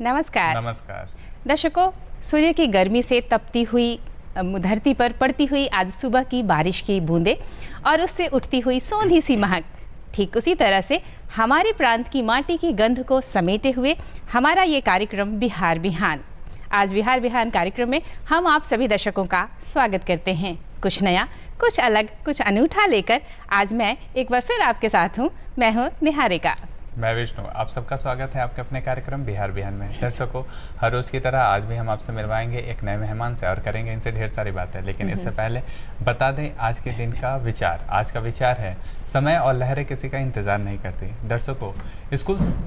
नमस्कार। नमस्कार दर्शकों, सूर्य की गर्मी से तपती हुई धरती पर पड़ती हुई आज सुबह की बारिश की बूंदें और उससे उठती हुई सोंधी सी महक, ठीक उसी तरह से हमारे प्रांत की माटी की गंध को समेटे हुए हमारा ये कार्यक्रम बिहार बिहान। आज बिहार बिहान कार्यक्रम में हम आप सभी दर्शकों का स्वागत करते हैं। कुछ नया, कुछ अलग, कुछ अनूठा लेकर आज मैं एक बार फिर आपके साथ हूँ। मैं हूँ निहारिका। मैं विष्णु। आप सबका स्वागत है आपके अपने कार्यक्रम बिहार बिहान में। दर्शकों, हर रोज की तरह आज भी हम आपसे मिलवाएंगे एक नए मेहमान से और करेंगे इनसे ढेर सारी बातें। लेकिन इससे पहले बता दें आज के दिन का विचार। आज का विचार है समय और लहरें किसी का इंतजार नहीं करती। दर्शकों,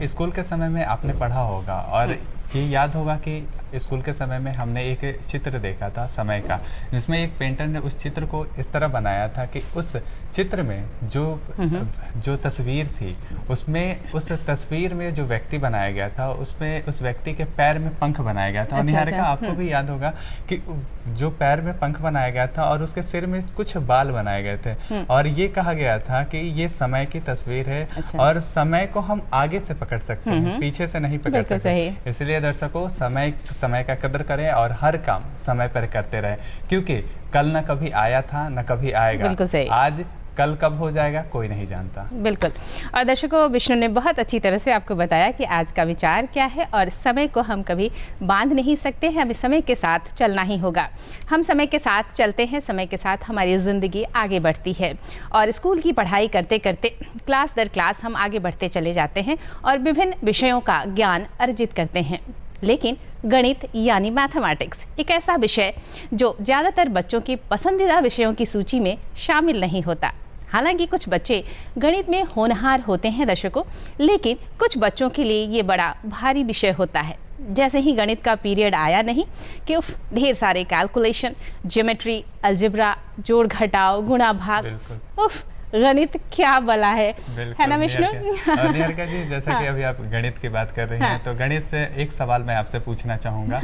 स्कूल के समय में आपने पढ़ा होगा और ये याद होगा कि स्कूल के समय में हमने एक चित्र देखा था समय का, जिसमें एक पेंटर ने उस चित्र को इस तरह बनाया था कि उस चित्र में जो तस्वीर थी, उसमें उस तस्वीर में जो व्यक्ति बनाया गया था उसमें उस व्यक्ति के पैर में पंख बनाया गया था। और निहारिका, आपको भी याद होगा कि जो पैर में पंख बनाया गया था और उसके सिर में कुछ बाल बनाए गए थे और ये कहा गया था कि ये समय की तस्वीर है और समय को हम आगे से पकड़ सकते हैं, पीछे से नहीं पकड़ सकते। इसलिए दर्शकों, समय का कदर करें और हर काम समय पर करते रहें, क्योंकि कल ना कभी आया था ना कभी आएगा। बिल्कुल सही। आज कल कब हो जाएगा कोई नहीं जानता। बिल्कुल। और दर्शकों, विष्णु ने बहुत अच्छी तरह से आपको बताया कि आज का विचार क्या है और समय को हम कभी बांध नहीं सकते हैं, हमें समय के साथ चलना ही होगा। हम समय के साथ चलते हैं, समय के साथ हमारी ज़िंदगी आगे बढ़ती है और स्कूल की पढ़ाई करते करते क्लास दर क्लास हम आगे बढ़ते चले जाते हैं और विभिन्न विषयों का ज्ञान अर्जित करते हैं। लेकिन गणित यानी मैथमेटिक्स एक ऐसा विषय जो ज़्यादातर बच्चों की पसंदीदा विषयों की सूची में शामिल नहीं होता। हालांकि कुछ बच्चे गणित में होनहार होते हैं दर्शकों, लेकिन कुछ बच्चों के लिए ये बड़ा भारी विषय होता है। जैसे ही गणित का पीरियड आया नहीं कि उफ, ढेर सारे कैलकुलेशन, ज्योमेट्री, अलजेब्रा, जोड़ घटाव, गुणा भाग, उफ, गणित क्या बला है ना विष्णु? और निहारिका जी, जैसा कि अभी आप गणित की बात कर रही हैं, तो गणित से एक सवाल मैं आपसे पूछना चाहूंगा।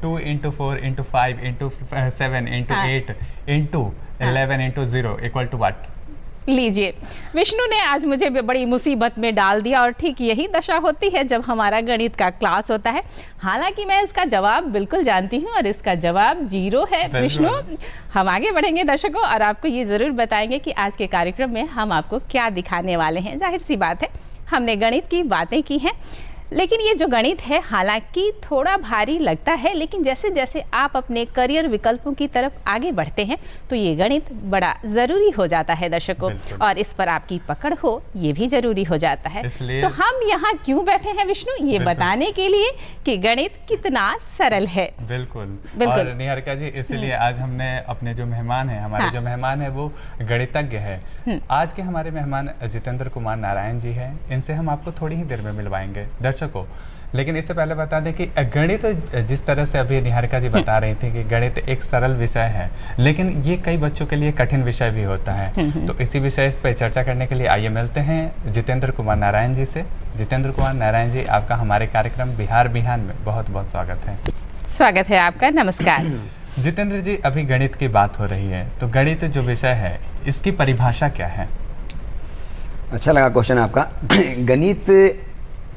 2 × 4 × 5 × 7 × 8 × 11 × 0 = what? लीजिए, विष्णु ने आज मुझे बड़ी मुसीबत में डाल दिया और ठीक यही दशा होती है जब हमारा गणित का क्लास होता है। हालांकि मैं इसका जवाब बिल्कुल जानती हूँ और इसका जवाब 0 है। विष्णु, हम आगे बढ़ेंगे दर्शकों और आपको ये ज़रूर बताएंगे कि आज के कार्यक्रम में हम आपको क्या दिखाने वाले हैं। जाहिर सी बात है, हमने गणित की बातें की हैं, लेकिन ये जो गणित है हालांकि थोड़ा भारी लगता है, लेकिन जैसे जैसे आप अपने करियर विकल्पों की तरफ आगे बढ़ते हैं तो ये गणित बड़ा ज़रूरी हो जाता है दर्शकों, और इस पर आपकी पकड़ हो ये भी ज़रूरी हो जाता है। तो हम यहाँ क्यों बैठे हैं विष्णु? ये बताने के लिए कि गणित कितना सरल है। बिल्कुल। और निहारिका जी, इसीलिए आज हमने अपने जो मेहमान हैं, हमारे जो मेहमान है वो गणितज्ञ है। आज के हमारे मेहमान जितेंद्र कुमार नारायण जी हैं। इनसे हम आपको थोड़ी ही देर में मिलवाएंगे दर्शकों। लेकिन इससे पहले बता दें कि गणित, जिस तरह से अभी निहारिका जी बता रही थी कि गणित एक सरल विषय है, लेकिन ये कई बच्चों के लिए कठिन विषय भी होता है। तो इसी विषय पर चर्चा करने के लिए आइए मिलते हैं जितेंद्र कुमार नारायण जी से। जितेंद्र कुमार नारायण जी, आपका हमारे कार्यक्रम बिहार बिहान में बहुत बहुत स्वागत है। स्वागत है आपका, नमस्कार। जितेंद्र जी, अभी गणित की बात हो रही है, तो गणित जो विषय है इसकी परिभाषा क्या है? अच्छा लगा क्वेश्चन आपका। गणित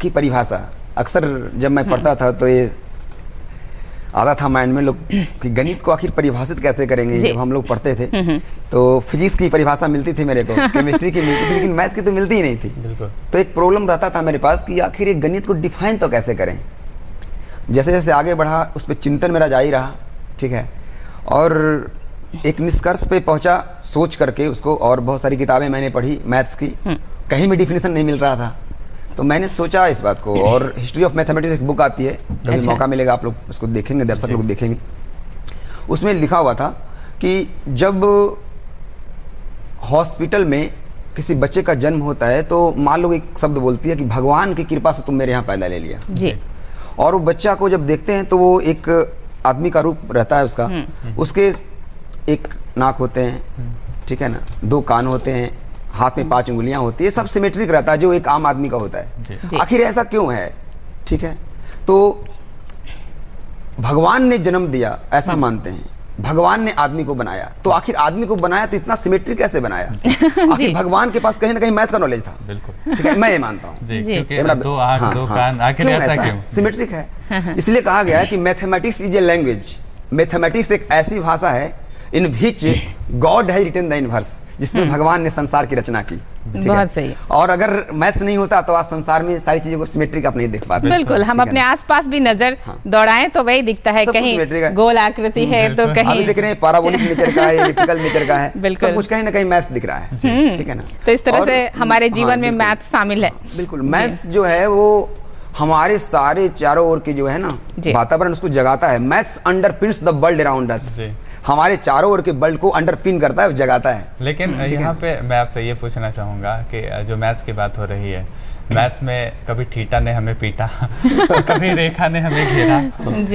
की परिभाषा अक्सर जब मैं पढ़ता था तो ये आता था माइंड में लोग कि गणित को आखिर परिभाषित कैसे करेंगे। जब हम लोग पढ़ते थे तो फिजिक्स की परिभाषा मिलती थी मेरे को, केमिस्ट्री की मिलती थी, लेकिन मैथ की तो मिलती ही नहीं थी। तो एक प्रॉब्लम रहता था मेरे पास कि आखिर ये गणित को डिफाइन तो कैसे करें। जैसे जैसे आगे बढ़ा उस पर चिंतन मेरा जारी रहा, ठीक है, और एक निष्कर्ष पे पहुंचा सोच करके उसको। और बहुत सारी किताबें मैंने पढ़ी मैथ्स की, कहीं भी डिफिनेशन नहीं मिल रहा था। तो मैंने सोचा इस बात को, और हिस्ट्री ऑफ मैथमेटिक्स एक बुक आती है, कभी मौका मिलेगा आप लोग उसको देखेंगे, दर्शक लोग देखेंगे। उसमें लिखा हुआ था कि जब हॉस्पिटल में किसी बच्चे का जन्म होता है तो माँ लोग एक शब्द बोलती है कि भगवान की कृपा से तुम मेरे यहाँ पैदा ले लिया जी। और वो बच्चा को जब देखते हैं तो वो एक आदमी का रूप रहता है उसका, उसके एक नाक होते हैं, ठीक है ना, 2 कान होते हैं, हाथ में 5 उंगलियां होती है, सब सिमेट्रिक रहता है जो एक आम आदमी का होता है। आखिर ऐसा क्यों है? ठीक है, तो भगवान ने जन्म दिया ऐसा मानते हैं, भगवान ने आदमी को बनाया, तो आखिर आदमी को बनाया तो इतना सिमेट्रिक कैसे बनाया? आखिर भगवान के पास कहीं ना कहीं मैथ का नॉलेज था। बिल्कुल, ठीक है, मैं ये मानता हूँ। 2 आँख 2 कान, आखिर ऐसा क्यों? सिमेट्रिक है। इसलिए कहा गया है कि mathematics is a language. Mathematics एक ऐसी भाषा है in which God has written the universe, जिसमें भगवान ने संसार की रचना की। बहुत सही। और अगर मैथ्स नहीं होता तो आज संसार में सारी चीजों को सिमेट्रिक आप नहीं देख पाते। बिल्कुल, हम अपने आसपास भी नजर दौड़ाएं तो वही दिखता है, कहीं गोल आकृति है तो कहीं देख रहे हैं पैराबोलिक नेचर का है, एलिप्टिकल नेचर का है, सब कुछ कहीं ना कहीं मैथ्स दिख रहा है, ठीक है ना। तो इस तरह से हमारे जीवन में मैथ शामिल है। बिल्कुल, मैथ्स जो है वो हमारे सारे चारों ओर के जो है ना वातावरण उसको जगाता है। Maths underpins the world around us, हमारे चारों ओर के वर्ल्ड को अंडरपिन करता है, जगाता है। लेकिन यहाँ पे मैं आपसे ये पूछना चाहूंगा कि जो मैथ्स की बात हो रही है, मैथ्स में कभी थीटा ने हमें पीटा, कभी रेखा ने हमें घेरा,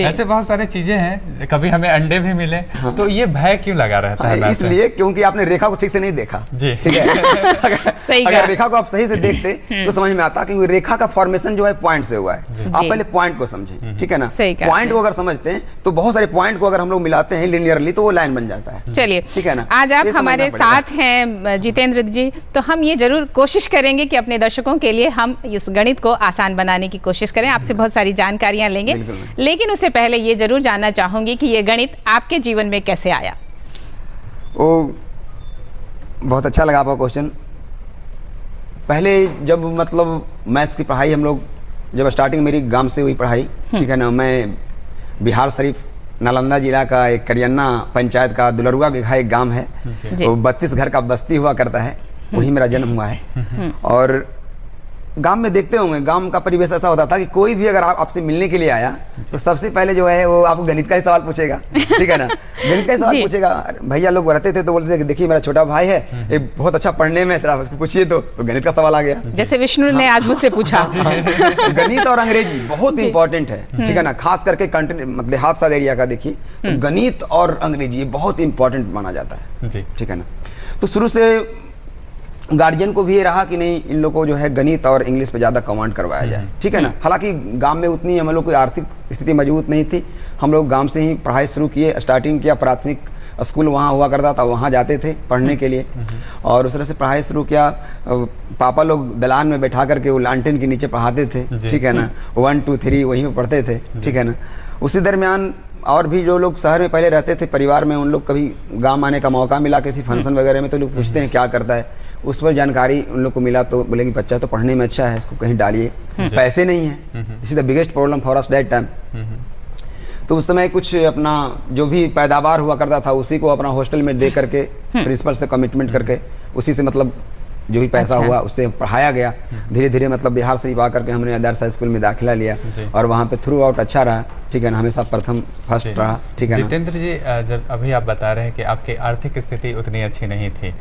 ऐसे बहुत सारी चीजें हैं, कभी हमें अंडे भी मिले। तो ये भय क्यों लगा रहता है? इसलिए क्योंकि आपने रेखा को ठीक से नहीं देखा जी, ठीक है। सही अगर रेखा को आप सही से देखते तो समझ में आता, क्योंकि रेखा का फॉर्मेशन जो है पॉइंट से हुआ है। आप पहले पॉइंट को समझें, ठीक है ना। पॉइंट को अगर समझते हैं तो बहुत सारे पॉइंट को अगर हम लोग मिलाते हैं लिनियरली तो वो लाइन बन जाता है। चलिए, ठीक है ना। आज आप हमारे साथ हैं जितेंद्र जी, तो हम ये जरूर कोशिश करेंगे कि अपने दर्शकों के लिए हम इस गणित को आसान बनाने की कोशिश करें। आपसे बहुत सारी जानकारियां लेंगे, बिल्कुल। लेकिन उससे पहले ये जरूर जानना चाहूंगी कि ये गणित आपके जीवन में कैसे आया। वो बहुत अच्छा लगा आपका क्वेश्चन। पहले जब मतलब मैथ्स की पढ़ाई हम लोग जब स्टार्टिंग मेरी गांव से हुई पढ़ाई, ठीक है ना, मैं बिहार शरीफ नालंदा जिला का एक करियन्ना पंचायत का दुलरुआ बिघा एक गांव है, जी। वो 32 घर का बस्ती हुआ करता है, वहीं मेरा जन्म हुआ है। और गांव में देखते होंगे, गांव का परिवेश ऐसा होता था कि कोई भी अगर आपसे मिलने के लिए आया तो सबसे पहले जो है वो आपको गणित का ही सवाल पूछेगा, ठीक है ना, गणित का ही सवाल जी। पूछेगा। भैया लोग रहते थे तो बोलते थे कि देखिए मेरा छोटा भाई है, ये बहुत अच्छा पढ़ने में, जरा उसको पूछिए तो गणित का सवाल आ गया। जैसे विष्णु ने आज मुझसे पूछा। गणित और अंग्रेजी बहुत इंपॉर्टेंट है, ठीक है ना, खास करके मतलब देहात साइड एरिया का देखिए तो गणित और अंग्रेजी ये बहुत इंपॉर्टेंट माना जाता है, जी। ठीक है ना। तो शुरू से गार्जियन को भी ये रहा कि नहीं, इन लोगों को जो है गणित और इंग्लिश पे ज़्यादा कमांड करवाया जाए, ठीक है ना। हालांकि गांव में उतनी हम लोग की आर्थिक स्थिति मजबूत नहीं थी, हम लोग गांव से ही पढ़ाई शुरू किए, स्टार्टिंग किया, प्राथमिक स्कूल वहाँ हुआ करता था, वहाँ जाते थे पढ़ने के लिए और उस तरह से पढ़ाई शुरू किया। पापा लोग दलान में बैठा करके वो लालटेन के नीचे पढ़ाते थे, ठीक है ना, 1 2 3 वहीं पर पढ़ते थे, ठीक है ना। उसी दरमियान और भी जो लोग शहर में पहले रहते थे परिवार में, उन लोग कभी गांव आने का मौका मिला किसी फंक्शन वगैरह में तो लोग पूछते हैं क्या करता है, उस पर जानकारी उन लोग को मिला तो बोले कि बच्चा तो पढ़ने में अच्छा है, इसको कहीं डालिए, पैसे नहीं है, this is the biggest problem for us that time. तो उस समय कुछ अपना जो भी पैदावार हुआ करता था उसी को अपना हॉस्टल में दे करके प्रिंसिपल से कमिटमेंट करके उसी से मतलब जो भी पैसा अच्छा। हुआ उससे पढ़ाया गया। धीरे धीरे मतलब बिहार शरीफ आकर के हमने आदर्श हाई स्कूल में दाखिला लिया और वहाँ पे थ्रू आउट अच्छा रहा, ठीक है ना, हमेशा प्रथम फर्स्ट रहा, ठीक है ना। जितेंद्र जी, जब अभी आप बता रहे हैं कि आपकी आर्थिक स्थिति उतनी अच्छी नहीं थी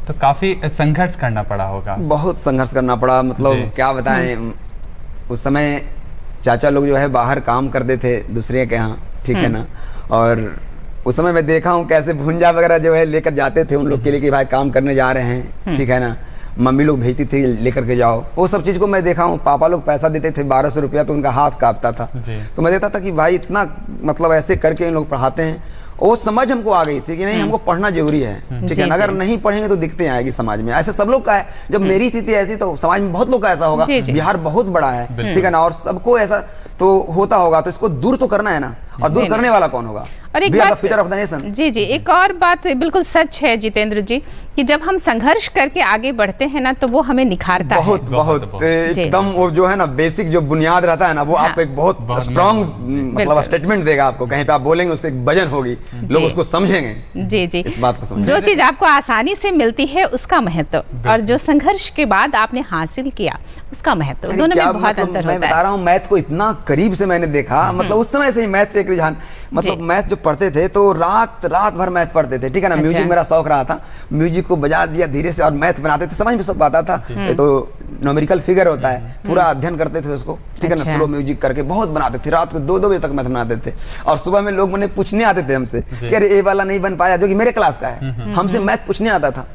तो काफी संघर्ष करना पड़ा होगा। बहुत संघर्ष करना पड़ा, मतलब क्या बताएं, उस समय चाचा लोग जो है बाहर काम करते थे दूसरे के यहाँ, ठीक है ना, और उस समय मैं देखा हूँ कैसे भुंजा वगैरह जो है लेकर जाते थे उन लोग के लिए कि भाई काम करने जा रहे हैं, ठीक है ना, मम्मी लोग भेजती थी लेकर के जाओ, वो सब चीज़ को मैं देखा हूँ। पापा लोग पैसा देते थे 1200 रुपया तो उनका हाथ कांपता था, तो मैं देखता था कि भाई इतना मतलब ऐसे करके इन लोग पढ़ाते हैं। वो समझ हमको आ गई थी कि नहीं हमको पढ़ना जरूरी है, ठीक है ना, अगर नहीं पढ़ेंगे तो दिक्कतें आएगी समाज में। ऐसे सब लोग का है, जब मेरी स्थिति ऐसी तो समाज में बहुत लोग का ऐसा होगा, बिहार बहुत बड़ा है, ठीक है ना, और सबको ऐसा तो होता होगा, तो इसको दूर तो करना है ना, और दूर करने वाला कौन होगा? और एक बात, फ्यूचर ऑफ द नेशन। जी जी, एक और बात बिल्कुल सच है जितेंद्र जी कि जब हम संघर्ष करके आगे बढ़ते हैं ना तो वो हमें निखारता है। बहुत एकदम वो जो है ना बेसिक जो बुनियाद रहता है ना वो आपको एक बहुत स्ट्रॉन्ग मतलब स्टेटमेंट देगा आपको, कहीं पे आप बोलेंगे उसको एक वजन होगी, लोग उसको समझेंगे। जी जी, इस बात को समझेंगे। जो चीज आपको आसानी से मिलती है उसका महत्व और जो संघर्ष के बाद आपने हासिल किया उसका महत्व, दोनों में बहुत अंतर होता है। मैं बता रहा हूँ मैथ को इतना करीब से मैंने देखा, मतलब उस समय से ही मैथ पे एक रुझान, मतलब मैथ जो पढ़ते थे तो रात भर मैथ पढ़ते थे, ठीक है ना। म्यूजिक मेरा शौक रहा था, म्यूजिक को बजा दिया धीरे से और मैथ बनाते थे, समझ में सब आता था। ये तो न्यूमेरिकल फिगर होता है, पूरा अध्ययन करते थे उसको, ठीक है ना, स्लो म्यूजिक करके बहुत बनाते थे, रात को 2-2 बजे तक मैथ बनाते थे। और सुबह में लोग मुझे पूछने आते थे हमसे कि अरे ये वाला नहीं बन पाया, जो कि मेरे क्लास का है, हमसे मैथ पूछने आता था।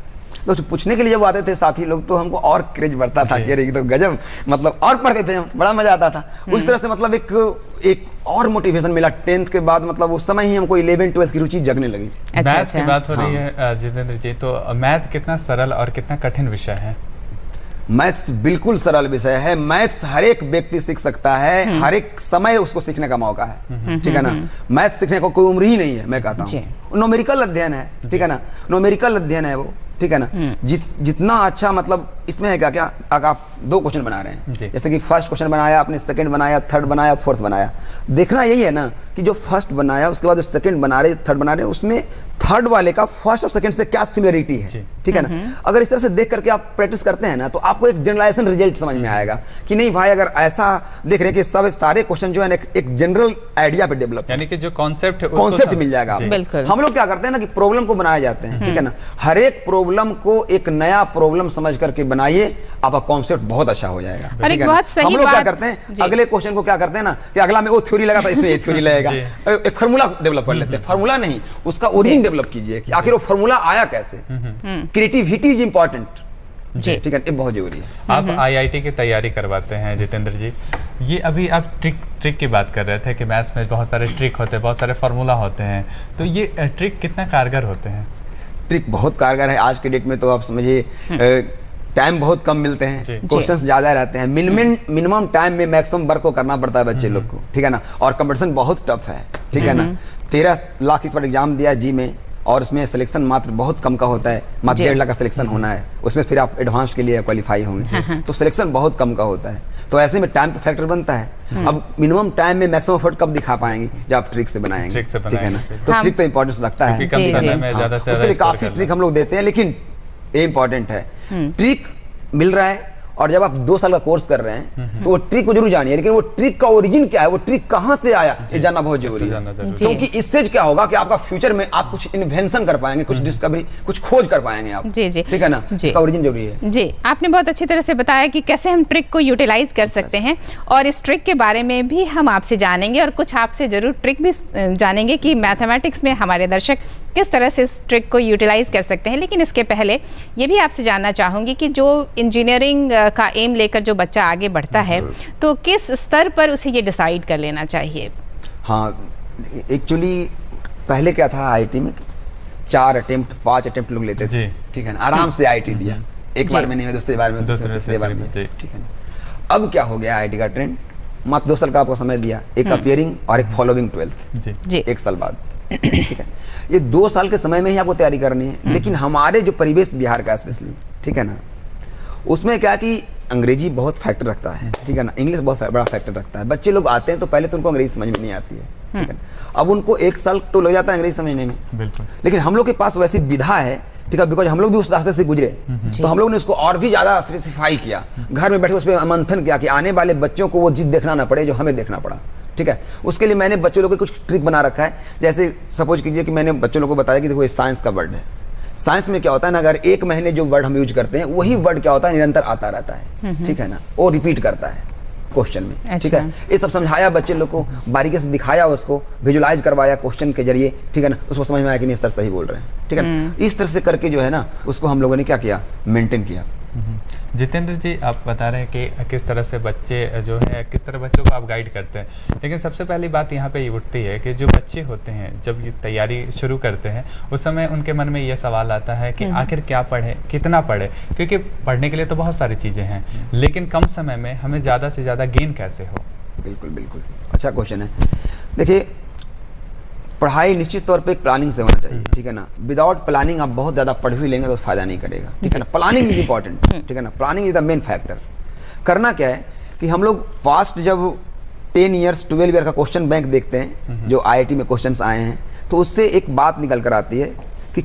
तो पूछने के लिए जब आते थे साथी लोग तो हमको और क्रेज बढ़ता था कि अरे तो गजब, मतलब और पढ़ते थे हम, बड़ा मजा आता था। उस तरह से मतलब एक और मोटिवेशन मिला 10th के बाद, मतलब उस समय ही हमको 11-12 की रुचि जगने लगी। मैथ की बात हो रही है जितेंद्र जी, तो मैथ कितना सरल और कितना कठिन विषय है? मैथ्स बिल्कुल सरल विषय है, मैथ्स हर एक व्यक्ति सीख सकता है, हर एक समय उसको सीखने का मौका है, ठीक है ना। मैथ्स सीखने को कोई उम्र ही नहीं है, मैं कहता हूँ न्यूमेरिकल अध्ययन है, ठीक है ना, न्यूमेरिकल अध्ययन है वो, ठीक है ना। जितना अच्छा मतलब इसमें है क्या अगर आप 2 क्वेश्चन बना रहे हैं, जैसे कि फर्स्ट क्वेश्चन बनाया आपने, सेकंड बनाया, थर्ड बनाया, फोर्थ बनाया, देखना यही है ना कि जो फर्स्ट बनाया उसके बाद जो सेकंड बना रहे, थर्ड बना रहे, उसमें थर्ड वाले का फर्स्ट और सेकंड से क्या सिमिलरिटी है, ठीक है ना। अगर इस तरह से देख करके आप प्रैक्टिस करते हैं ना तो आपको एक जनरलाइजेशन रिजल्ट समझ में आएगा कि नहीं भाई अगर ऐसा देख रहे हैं कि सब सारे क्वेश्चन जो है एक जनरल आइडिया पे डेवलप, यानी कि जो कॉन्सेप्ट मिल जाएगा। हम लोग क्या करते हैं ना कि प्रॉब्लम को बनाए जाते हैं, ठीक है ना, हर एक प्रॉब्लम को एक नया प्रॉब्लम समझ करके बनाइए, आपका कॉन्सेप्ट बहुत अच्छा हो जाएगा। हम लोग क्या करते हैं, अगले क्वेश्चन को क्या करते हैं ना कि अगला में वो थ्योरी लगा था इसमें ये थ्योरी लगेगा, एक फार्मूला डेवलप कर लेते हैं। फार्मूला नहीं, उसका ओरिजिन डेवलप कीजिए कि आखिर वो फार्मूला आया कैसे। क्रिएटिविटी इज इंपॉर्टेंट, ठीक है, ये बहुत जरूरी है। आप IIT की तैयारी करवाते हैं जितेंद्र जी, ये अभी आप ट्रिक की बात कर रहे थे कि मैथ्स में बहुत सारे ट्रिक होते हैं, बहुत सारे फार्मूला होते हैं, तो ये ट्रिक कितना कारगर होते हैं? ट्रिक बहुत कारगर है आज के डेट में, तो आप समझिए टाइम बहुत कम मिलते हैं, जी। क्वेश्चंस ज़्यादा रहते हैं, मिनिमम टाइम में मैक्सिमम वर्क को करना पड़ता है बच्चे लोग को, ठीक है ना। और कंपटीशन बहुत टफ है, ठीक है ना। 13 लाख इस बार एग्जाम दिया जी में, और उसमें सिलेक्शन मात्र बहुत कम का होता है, मात्र 1.5 लाख का सिलेक्शन होना है, उसमें फिर आप एडवांस के लिए क्वालिफाई होंगे, तो सिलेक्शन बहुत कम का होता है। तो ऐसे में टाइम तो फैक्टर बनता है। अब मिनिमम टाइम में मैक्सिमम एफर्ट कब दिखा पाएंगे, जब आप ट्रिक से बनाएंगे, ठीक है ना। तो ट्रिक तो इंपॉर्टेंस रखता है, क्योंकि कम समय में ज़्यादा से उसके लिए ज़्यादा काफी ट्रिक हम लोग देते हैं, लेकिन ये इंपॉर्टेंट है, ट्रिक मिल रहा है। और जब आप 2 साल का कोर्स कर रहे हैं तो वो ट्रिक को जरूर जानिए, लेकिन वो ट्रिक का ओरिजिन क्या है, वो ट्रिक कहाँ से आया, ये जानना बहुत जरूरी है। क्योंकि इससे क्या होगा कि आपका फ्यूचर में आप कुछ इन्वेंशन कर पाएंगे, कुछ डिस्कवरी, कुछ खोज कर पाएंगे आप, जी जी, ठीक है ना। इसका ओरिजिन जरूरी है। जी, आपने बहुत अच्छी तरह से बताया कि कैसे हम ट्रिक को यूटिलाइज कर सकते हैं, और इस ट्रिक के बारे में भी हम आपसे जानेंगे, और कुछ आपसे जरूर ट्रिक भी जानेंगे कि मैथमेटिक्स में हमारे दर्शक किस तरह से इस ट्रिक को यूटिलाइज कर सकते हैं। लेकिन इसके पहले ये भी आपसे जानना चाहूँगी कि जो इंजीनियरिंग का एम लेकर जो बच्चा आगे बढ़ता है, तो किस स्तर पर उसे ये डिसाइड कर लेना चाहिए? हाँ, एक्चुअली पहले क्या था, आईआईटी में 4 अटेम्प्ट 5 अटेम्प्ट लोग लेते थे, ठीक है ना, आराम से आईआईटी दिया, एक बार में नहीं, दूसरी बार में, तीसरी बार में, ठीक है ना। अब क्या हो गया, आईआईटी का ट्रेंड मात्र 2 साल का आपको समय दिया, एक अपियरिंग और एक फॉलोइंग 12th 1 साल बाद, ठीक है। ये 2 साल के समय में ही आपको तैयारी करनी है। लेकिन हमारे जो परिवेश बिहार का स्पेशली, ठीक है ना, उसमें क्या कि अंग्रेजी बहुत फैक्टर रखता है, ठीक है ना, इंग्लिश बहुत बड़ा फैक्टर रखता है। बच्चे लोग आते हैं तो पहले तो उनको अंग्रेजी समझ में नहीं आती है, ठीक है ना। अब उनको 1 साल तो लग जाता है अंग्रेजी समझने में, बिल्कुल। लेकिन हम लोग के पास वैसी विधा है, ठीक है, बिकॉज हम लोग भी उस रास्ते से गुजरे, तो हम लोग ने उसको और भी ज्यादा स्पेसिफाई किया, घर में बैठे उस पर मंथन किया कि आने वाले बच्चों को वो चीज देखना ना पड़े जो हमें देखना पड़ा, ठीक है। उसके लिए मैंने बच्चों लोगों को कुछ ट्रिक बना रखा है। जैसे सपोज कीजिए कि मैंने बच्चों लोगों को बताया कि देखो ये साइंस का वर्ड है, साइंस में क्या होता है ना, अगर 1 महीने जो वर्ड हम यूज करते हैं वही वर्ड क्या होता है, निरंतर आता रहता है, ठीक है ना, वो रिपीट करता है क्वेश्चन में, ठीक है। ये सब समझाया बच्चे लोग को, बारीकी से दिखाया, उसको विजुलाइज करवाया क्वेश्चन के जरिए, ठीक है ना, उसको समझ में आया कि नहीं सर सही बोल रहे हैं, ठीक है ना। इस तरह से करके जो है ना, उसको हम लोगों ने क्या किया, मेंटेन किया। जितेंद्र जी, आप बता रहे हैं कि किस तरह से बच्चे जो है, किस तरह बच्चों को आप गाइड करते हैं, लेकिन सबसे पहली बात यहाँ पे ये उठती है कि जो बच्चे होते हैं जब ये तैयारी शुरू करते हैं, उस समय उनके मन में ये सवाल आता है कि आखिर क्या पढ़े, कितना पढ़े, क्योंकि पढ़ने के लिए तो बहुत सारी चीज़ें हैं, लेकिन कम समय में हमें ज़्यादा से ज़्यादा गेन कैसे हो। बिल्कुल बिल्कुल, अच्छा क्वेश्चन है। देखिए, पढ़ाई निश्चित तौर पे एक प्लानिंग से होना चाहिए, ठीक है ना। विदाउट प्लानिंग आप बहुत ज़्यादा पढ़ भी लेंगे तो फायदा नहीं करेगा, ठीक है ना। प्लानिंग इज इंपॉर्टेंट, ठीक है ना, planning is the main factor. करना क्या है कि हम लोग फास्ट जब 10 ईयर्स 12 ईयर का क्वेश्चन बैंक देखते हैं, जो आईआईटी में क्वेश्चंस आए हैं, तो उससे एक बात निकल कर आती है कि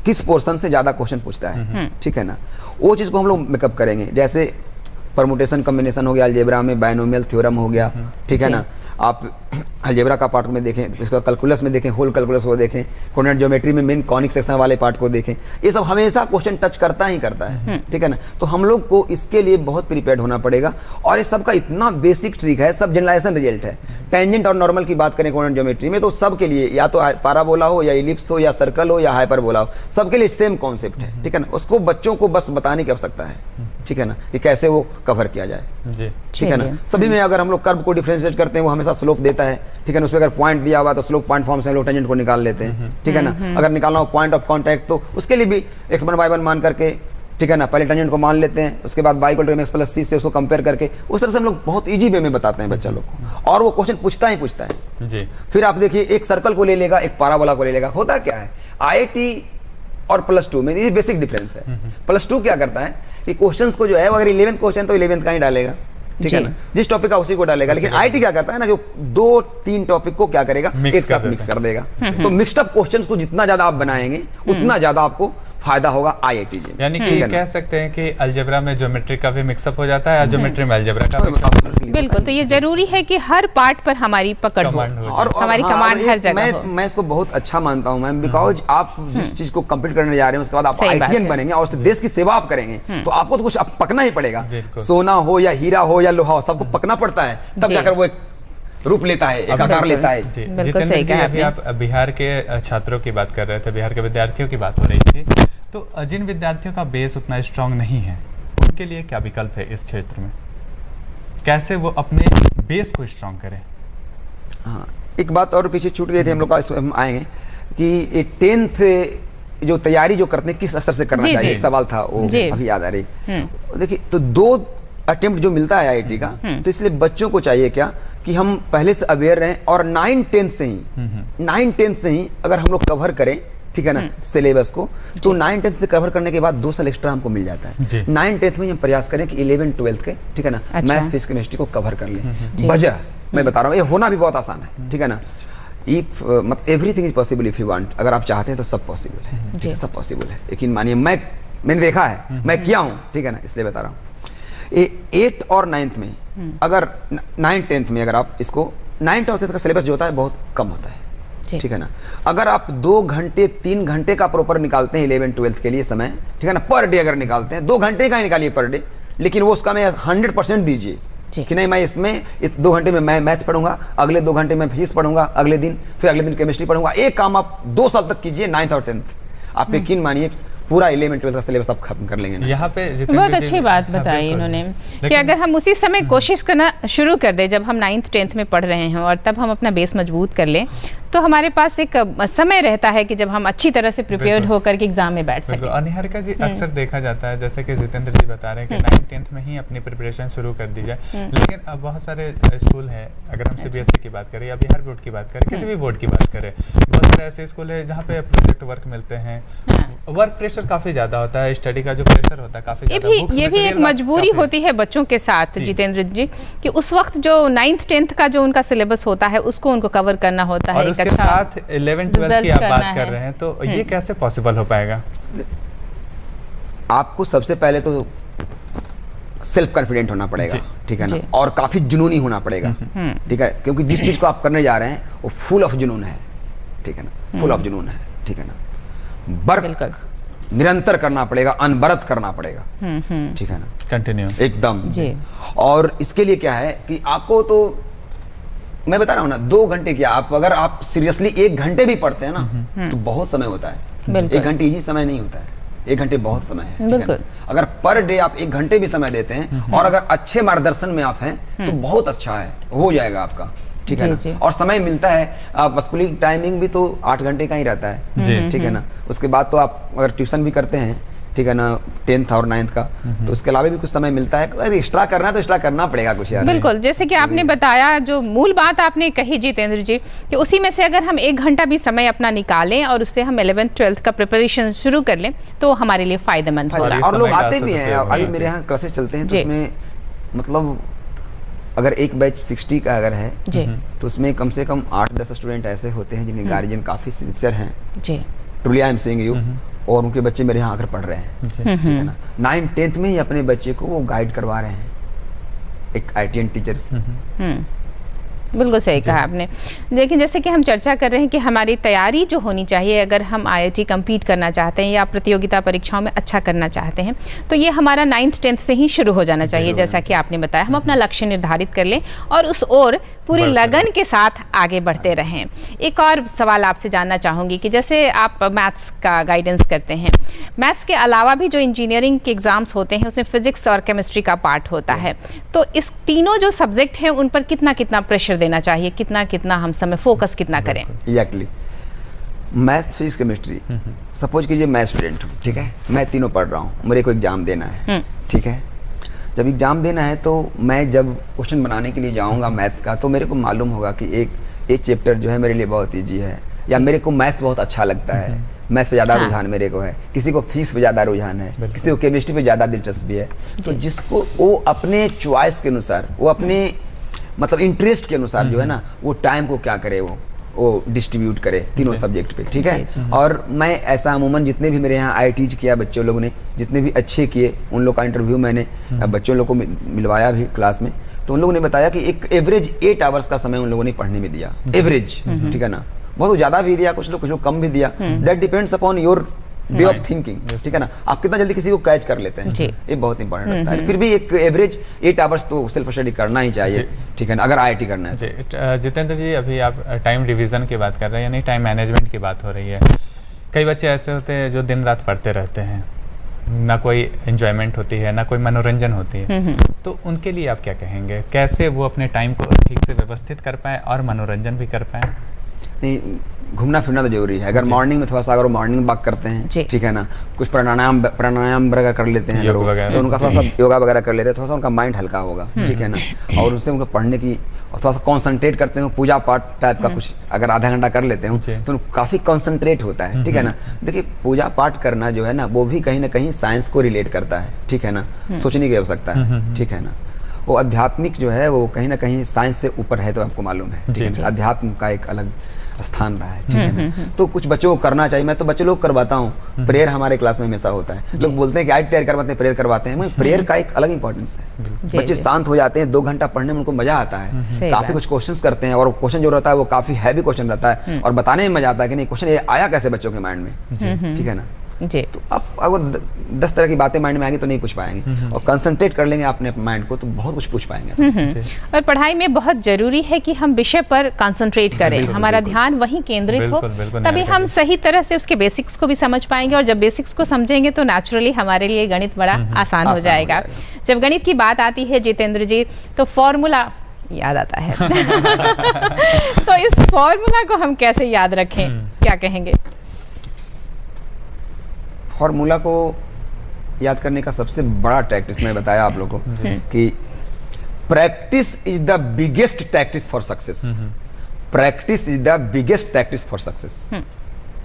किस पोर्शन से ज़्यादा क्वेश्चन पूछता है, ठीक है ना। वो चीज़ को हम लोग मेकअप करेंगे। जैसे परमुटेशन कॉम्बिनेशन हो गया, अलजेब्रा में बायनोमियल थ्योरम हो गया, ठीक है ना। आप अलजेब्रा का पार्ट में देखें, इसका कैलकुलस में देखें, होल कैलकुलस को देखें, कोऑर्डिनेट ज्योमेट्री में मेन कॉनिक सेक्शन वाले पार्ट को देखें, ये सब हमेशा क्वेश्चन टच करता ही करता है, ठीक है ना। तो हम लोग को इसके लिए बहुत प्रिपेयर्ड होना पड़ेगा, और ये सब का इतना बेसिक ट्रिक है, सब जनरलाइजेशन रिजल्ट है। टेंजेंट और नॉर्मल की बात करें कोऑर्डिनेट ज्योमेट्री में, तो सब के लिए या तो पैराबोला हो या इलिप्स हो या सर्कल हो या हाइपरबोला हो, सबके लिए सेम कॉन्सेप्ट है, ठीक है ना। उसको बच्चों को बस बताने की आवश्यकता है, ठीक है ना, कि कैसे वो कवर किया जाए, जी, ठीक है ना। सभी में अगर हम लोग कर्व को डिफरेंशिएट करते हैं, वो हमेशा स्लोप देता है, ठीक है ना। उसमें अगर पॉइंट दिया हुआ तो स्लोप पॉइंट फॉर्म से हम लोग टेंजेंट को निकाल लेते हैं, ठीक है ना। अगर निकालना हो पॉइंट ऑफ कांटेक्ट, तो उसके लिए भी x1 y1 मान करके, ठीक है ना, पहले टेंजेंट को मान लेते हैं, उसके बाद y = mx + c से उसको कंपेयर करके, उस तरह से हम लोग बहुत इजी वे में बताते हैं बच्चा लोग को, और वो क्वेश्चन पूछता ही पूछता है, जी। फिर आप देखिए, एक सर्कल को ले लेगा, एक पैराबोला को ले लेगा। होता क्या है, आईआईटी और +2 में ये बेसिक डिफरेंस है। +2 क्या करता है कि क्वेश्चंस को जो है, अगर 11th क्वेश्चन तो 11th का ही डालेगा, ठीक है ना, जिस टॉपिक का उसी को डालेगा। लेकिन आईटी क्या करता है ना, जो 2-3 टॉपिक को क्या करेगा, एक साथ मिक्स कर देगा। तो मिक्स्ड अप क्वेश्चंस को जितना ज्यादा आप बनाएंगे, उतना ज्यादा आपको फायदा होगा आईआईटी में। यानी कि कह सकते हैं कि अलजेब्रा में ज्योमेट्री का भी मिक्सअप हो जाता है, ज्योमेट्री में अलजेब्रा का भी। बिल्कुल, तो ये जरूरी है कि हर पार्ट पर हमारी पकड़ हो, और हमारी कमांड हर जगह हो। मैं इसको बहुत अच्छा मानता हूं मैम, बिकॉज आप जिस चीज को कंप्लीट करने जा रहे हैं, उसके बाद आप आईटीएन बनेंगे और देश की सेवा आप करेंगे, तो आपको तो कुछ पकना ही पड़ेगा। सोना हो या हीरा हो या लोहा हो, सबको पकना पड़ता है, तब जाकर वो एक रूप लेता है, एक आकार लेता है। बिल्कुल सही कहा आपने। आप बिहार के छात्रों की बात कर रहे थे, बिहार के विद्यार्थियों की बात हो रही थी, तो जिन विद्यार्थियों का बेस उतना स्ट्रांग नहीं है, उनके लिए क्या विकल्प है इस क्षेत्र में, कैसे वो अपने बेस को स्ट्रांग करें? हाँ, एक बात और पीछे छूट गई थी हम लोग का, हम आएंगे कि 10th जो तैयारी जो करते हैं किस स्तर से करना जी, चाहिए, जी। एक सवाल था वो जी। अभी याद आ रही। देखिए, तो 2 अटेम्प्ट जो मिलता है आईआईटी का, तो इसलिए बच्चों को चाहिए क्या कि हम पहले से अवेयर रहें और 9-10 से ही अगर हम लोग कवर करें, ठीक है ना, सिलेबस को, तो 9-10 से कवर करने के बाद 2 साल एक्स्ट्रा हमको मिल जाता है। 9-10 में हम प्रयास करें कि 11-12 के, ठीक है ना, अच्छा। मैथ फिजिक्स केमिस्ट्री को कवर कर लें। वजह मैं बता रहा हूँ, ये होना भी बहुत आसान है, ठीक है ना। इफ मतलब everything is possible if you want, अगर आप चाहते हैं तो सब पॉसिबल है, ठीक है, सब पॉसिबल है। लेकिन मानिए मैंने देखा है, मैं किया हूँ, ठीक है ना, इसलिए बता रहा हूँ। 8 और 9th में, अगर 9-10th में अगर आप इसको 9th और 10th का सिलेबस जो होता है बहुत कम होता है, ठीक है ना। अगर आप 2 घंटे 3 घंटे का प्रॉपर निकालते हैं 11-12 के लिए समय, ठीक है ना, पर डे अगर निकालते हैं, 2 घंटे का ही निकालिए पर डे, लेकिन वो उसका मैं 100% दीजिए कि नहीं, मैं इसमें 2 घंटे में मैं मैथ पढ़ूंगा, अगले 2 घंटे में फिजिक्स पढ़ूंगा, अगले दिन केमिस्ट्री पढ़ूंगा। एक काम आप 2 साल तक कीजिए, 9th और 10th, आप यकीन मानिए पूरा 11-12 का सिलेबस आप खत्म कर लेंगे ना। यहाँ पे बहुत अच्छी बात बताई इन्होंने कि अगर हम उसी समय कोशिश करना शुरू कर दें जब हम 9th 10th में पढ़ रहे हैं, और तब हम अपना बेस मजबूत कर लें, तो हमारे पास एक समय रहता है कि जब हम अच्छी तरह से प्रिपेयर्ड होकर के एग्जाम में बैठ सकें। और निहारिका जी, अक्सर देखा जाता है, जैसे कि जितेंद्र जी बता रहे हैं कि 9th-10th में ही अपनी प्रिपरेशन शुरू कर दी जाए, लेकिन अब बहुत सारे स्कूल हैं, अगर हम सीबीएसई की बात करें या बिहार बोर्ड की बात करें, किसी भी बोर्ड की बात करें, बहुत सारे ऐसे स्कूल है जहाँ पे प्रोजेक्ट वर्क मिलते हैं, वर्क प्रेशर काफी ज्यादा होता है, स्टडी का जो प्रेशर होता है काफी ज्यादा, ये भी एक मजबूरी होती है बच्चों के साथ जितेंद्र जी, कि उस वक्त जो 9th 10th का जो उनका सिलेबस होता है उसको उनको कवर करना होता है, और उसके साथ 11-12 की आप बात कर रहे हैं, तो ये कैसे पॉसिबल हो पाएगा? आपको सबसे पहले तो सेल्फ कॉन्फिडेंट होना पड़ेगा, ठीक है ना, और काफी जुनूनी होना पड़ेगा, ठीक है, क्योंकि जिस चीज को आप करने जा रहे हैं वो फुल ऑफ जुनून है, ठीक है ना, फुल ऑफ जुनून है, ठीक है ना। वर्क निरंतर करना पड़ेगा, अनवरत करना पड़ेगा, ठीक है ना, कंटिन्यू एकदम जी। और इसके लिए क्या है कि आपको, तो मैं बता रहा हूँ ना, 2 घंटे क्या, आप अगर आप सीरियसली 1 घंटे भी पढ़ते हैं ना, तो बहुत समय होता है। 1 घंटे इजी समय नहीं होता है, 1 घंटे बहुत समय है, बिल्कुल। अगर पर डे आप 1 घंटे भी समय देते हैं और अगर अच्छे मार्गदर्शन में आप हैं तो बहुत अच्छा है, हो जाएगा आपका, ठीक है ना। और समय मिलता है, आप स्कूलिंग टाइमिंग भी तो 8 घंटे का ही रहता है, ठीक है ना। उसके बाद तो आप अगर ट्यूशन भी करते हैं, ठीक है ना, 10th और 9th का, तो उसके अलावा भी कुछ समय मिलता है। अगर एक्स्ट्रा करना है तो एक्स्ट्रा करना पड़ेगा कुछ यार। बिल्कुल, जैसे कि आपने बताया, जो मूल बात आपने कही जितेंद्र जी, कि उसी में से अगर हम 1 घंटा भी समय अपना निकालें और उससे हम 11th 12th का प्रिपरेशन शुरू कर लें तो हमारे लिए फायदेमंद होगा। और लोग आते भी हैं, अभी मेरे यहाँ क्लासेस चलते हैं, तो उसमें मतलब अगर एक बैच 60 का अगर है तो उसमें कम से कम 8-10 स्टूडेंट ऐसे होते हैं जिनके गार्जियन काफी सिंसियर हैं, truly I am saying you, और उनके बच्चे मेरे यहाँ आकर पढ़ रहे हैं, ठीक है ना। 9th-10th में ही अपने बच्चे को वो गाइड करवा रहे हैं एक ITN टीचर से। बिल्कुल सही कहा आपने। लेकिन जैसे कि हम चर्चा कर रहे हैं कि हमारी तैयारी जो होनी चाहिए, अगर हम IIT कम्पीट करना चाहते हैं या प्रतियोगिता परीक्षाओं में अच्छा करना चाहते हैं, तो ये हमारा 9th 10th से ही शुरू हो जाना चाहिए। जैसा कि आपने बताया, हम अपना लक्ष्य निर्धारित कर लें और उस ओर पूरी लगन के साथ आगे बढ़ते रहें। एक और सवाल आपसे जानना चाहूँगी कि जैसे आप मैथ्स का गाइडेंस करते हैं, मैथ्स के अलावा भी जो इंजीनियरिंग के एग्जाम्स होते हैं उसमें फिजिक्स और केमिस्ट्री का पार्ट होता है, तो इस तीनों जो सब्जेक्ट हैं उन पर कितना कितना प्रेशर देना चाहिए, कितना कितना हम समय फोकस कितना करें? Exactly, maths physics chemistry, suppose कीजिए मैं स्टूडेंट हूँ, ठीक है, मैं तीनों पढ़ रहा हूँ, मेरे को एग्जाम देना है, ठीक है। जब एग्जाम देना है तो मैं जब क्वेश्चन बनाने के लिए जाऊँगा मैथ्स का, तो मेरे को मालूम होगा कि एक चैप्टर जो है मेरे लिए बहुत ईजी है, या मेरे को मैथ्स बहुत अच्छा लगता है, मैथ्स पे ज़्यादा रुझान मेरे को है, किसी को फिजिक्स पे ज़्यादा रुझान है, किसी को केमिस्ट्री पे ज़्यादा दिलचस्पी है। तो जिसको वो अपने चॉइस के अनुसार, वो अपने मतलब इंटरेस्ट के अनुसार जो है ना, वो टाइम को क्या करे, वो डिस्ट्रीब्यूट करे तीनों सब्जेक्ट पे, ठीक है। और मैं ऐसा अमूमन जितने भी मेरे यहाँ IIT किया बच्चों लोगों ने, जितने भी अच्छे किए, उन लोग का इंटरव्यू मैंने बच्चों लोगों को मिलवाया भी क्लास में, तो उन लोगों ने बताया कि एक एवरेज 8 आवर्स का समय उन लोगों ने पढ़ने में दिया, एवरेज, ठीक है ना। बहुत ज़्यादा भी दिया, कुछ लोग कम भी दिया, that depends upon your way of thinking, ठीक है ना, आप कितना जल्दी किसी को कैच कर लेते हैं, ये बहुत इंपॉर्टेंट लगता है। फिर भी एक एवरेज 8 आवर्स तो सेल्फ स्टडी करना ही चाहिए, ठीक है ना, अगर IIT करना है। जितेंद्र जी, अभी आप टाइम डिवीजन की बात कर रहे हैं, यानी टाइम मैनेजमेंट की बात हो रही है। कई बच्चे ऐसे होते हैं जो दिन रात पढ़ते रहते हैं, ना कोई एंजॉयमेंट होती है, ना कोई मनोरंजन होती है, तो उनके लिए आप क्या कहेंगे, कैसे वो अपने टाइम को ठीक से व्यवस्थित कर पाए और मनोरंजन भी कर पाए? नहीं, घूमना फिरना तो जरूरी है। अगर मॉर्निंग में थोड़ा सा अगर मॉर्निंग वॉक करते जी। हैं, ठीक है ना, कुछ प्राणायाम वगैरह कर लेते हैं योग लोग, वगैरह। तो उनका थोड़ा सा योगा वगैरह कर लेते हैं, थोड़ा सा उनका माइंड हल्का होगा, ठीक है ना, और उससे उनको पढ़ने की और थोड़ा सा कॉन्सेंट्रेट करते हैं, पूजा पाठ टाइप का कुछ अगर आधा घंटा कर लेते हो जी। तो काफ़ी कॉन्सेंट्रेट होता है, ठीक है ना। देखिए पूजा पाठ करना जो है ना वो भी कहीं ना कहीं साइंस को रिलेट करता है, ठीक है ना, सोचने की आवश्यकता है, ठीक है ना। वो आध्यात्मिक जो है वो कहीं ना कहीं साइंस से ऊपर है, तो आपको मालूम है, ठीक है जी। ना? अध्यात्म का एक अलग स्थान रहा है, ठीक है ना। तो कुछ बच्चों को करना चाहिए, मैं तो बच्चे लोग करवाता हूँ, प्रेयर हमारे क्लास में हमेशा होता है। लोग बोलते हैं कि आज तैयार करवाते हैं, प्रेयर करवाते हैं, प्रेयर का एक अलग इंपॉर्टेंस है। जी, बच्चे जी। शांत हो जाते हैं, 2 घंटा पढ़ने में उनको मजा आता है, सही काफी बात। कुछ क्वेश्चंस करते हैं, और क्वेश्चन जो रहता है वो काफी हैवी क्वेश्चन रहता है, और बताने में मजा आता है कि नहीं क्वेश्चन ये आया कैसे बच्चों के माइंड में, ठीक है ना। जी। तो अब अगर 10 तरह की बातें माइंड में आएंगी तो नहीं पूछ पाएंगे, और कंसंट्रेट कर लेंगे अपने माइंड को तो बहुत कुछ पूछ पाएंगे। और पढ़ाई में बहुत जरूरी है कि हम विषय पर कंसंट्रेट करें, बिल्कुल, हमारा बिल्कुल। ध्यान वहीं केंद्रित हो, बिल्कुल, बिल्कुल, तभी न्याय हम करिए। सही तरह से उसके बेसिक्स को भी समझ पाएंगे, और जब बेसिक्स को समझेंगे तो नेचुरली हमारे लिए गणित बड़ा आसान हो हो जाएगा। जाएगा। जब गणित की बात आती है जितेंद्र जी, तो फॉर्मूला याद आता है तो इस फॉर्मूला को हम कैसे याद रखें, क्या कहेंगे? फॉर्मूला को याद करने का सबसे बड़ा टैक्टिस मैं बताया आप लोगों को कि practice is the biggest tactics for success. Practice is the biggest tactics for success,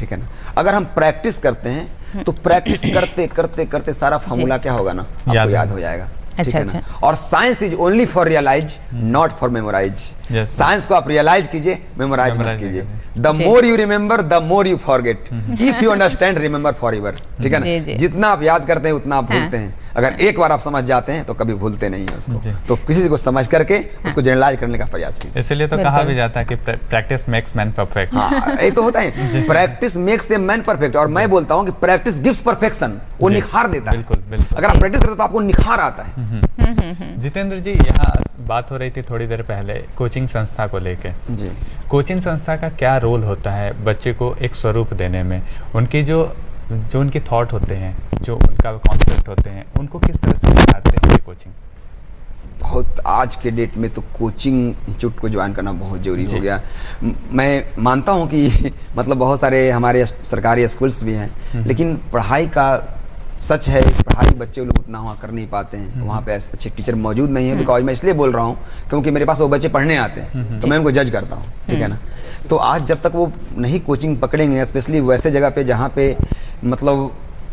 ठीक है ना। अगर हम प्रैक्टिस करते हैं तो प्रैक्टिस करते करते करते सारा फॉर्मूला क्या होगा ना आपको याद हो जाएगा, ठीक अच्छा, है ना। अच्छा। और science is only for realize, not for memorize. Yes, science को आप रियलाइज कीजिए, मेमोराइज मत Memorize कीजिए। नहीं द जी। More you remember the more you forget, if you understand remember forever, ठीक है जी, जी। ना। जितना आप याद करते हैं उतना आप हाँ। भूलते हैं, अगर एक बार आप समझ जाते हैं तो कभी भूलते नहीं है उसको। जी। तो किसी को समझ करके उसको जनरलाइज करने का प्रयास कीजिए। इसीलिए तो कहा बिल्कुल। भी जाता है कि प्रैक्टिस मेक्स मैन परफेक्ट। हाँ, ये तो होता है, practice makes a man perfect, और मैं बोलता हूँ कि प्रैक्टिस गिव्स परफेक्शन, वो जी। निखार देता है। बिल्कुल, बिल्कुल। अगर आप प्रैक्टिस करते हो तो आपको निखार आता है। जितेंद्र जी, यहाँ बात हो रही थी थोड़ी देर पहले कोचिंग संस्था को लेके। जी। कोचिंग संस्था का क्या रोल होता है बच्चे को एक स्वरूप देने में? उनकी जो उनके थॉट होते हैं, जो उनका कॉन्सेप्ट होते हैं, उनको किस तरह से निखारते हैं ये कोचिंग? बहुत आज के डेट में तो कोचिंग इंस्टीट्यूट को ज्वाइन करना बहुत जरूरी जी। हो गया। मैं मानता हूँ कि मतलब बहुत सारे हमारे सरकारी स्कूल्स भी हैं, लेकिन पढ़ाई का सच है, पढ़ाई बच्चे लोग उतना वहाँ कर नहीं पाते हैं, वहाँ पे अच्छे टीचर मौजूद नहीं है। बिकॉज मैं इसलिए बोल रहा हूँ क्योंकि मेरे पास वो बच्चे पढ़ने आते हैं, तो मैं उनको जज करता हूँ, ठीक है ना। तो आज जब तक वो नहीं कोचिंग पकड़ेंगे, स्पेशली वैसे जगह पे जहाँ पे मतलब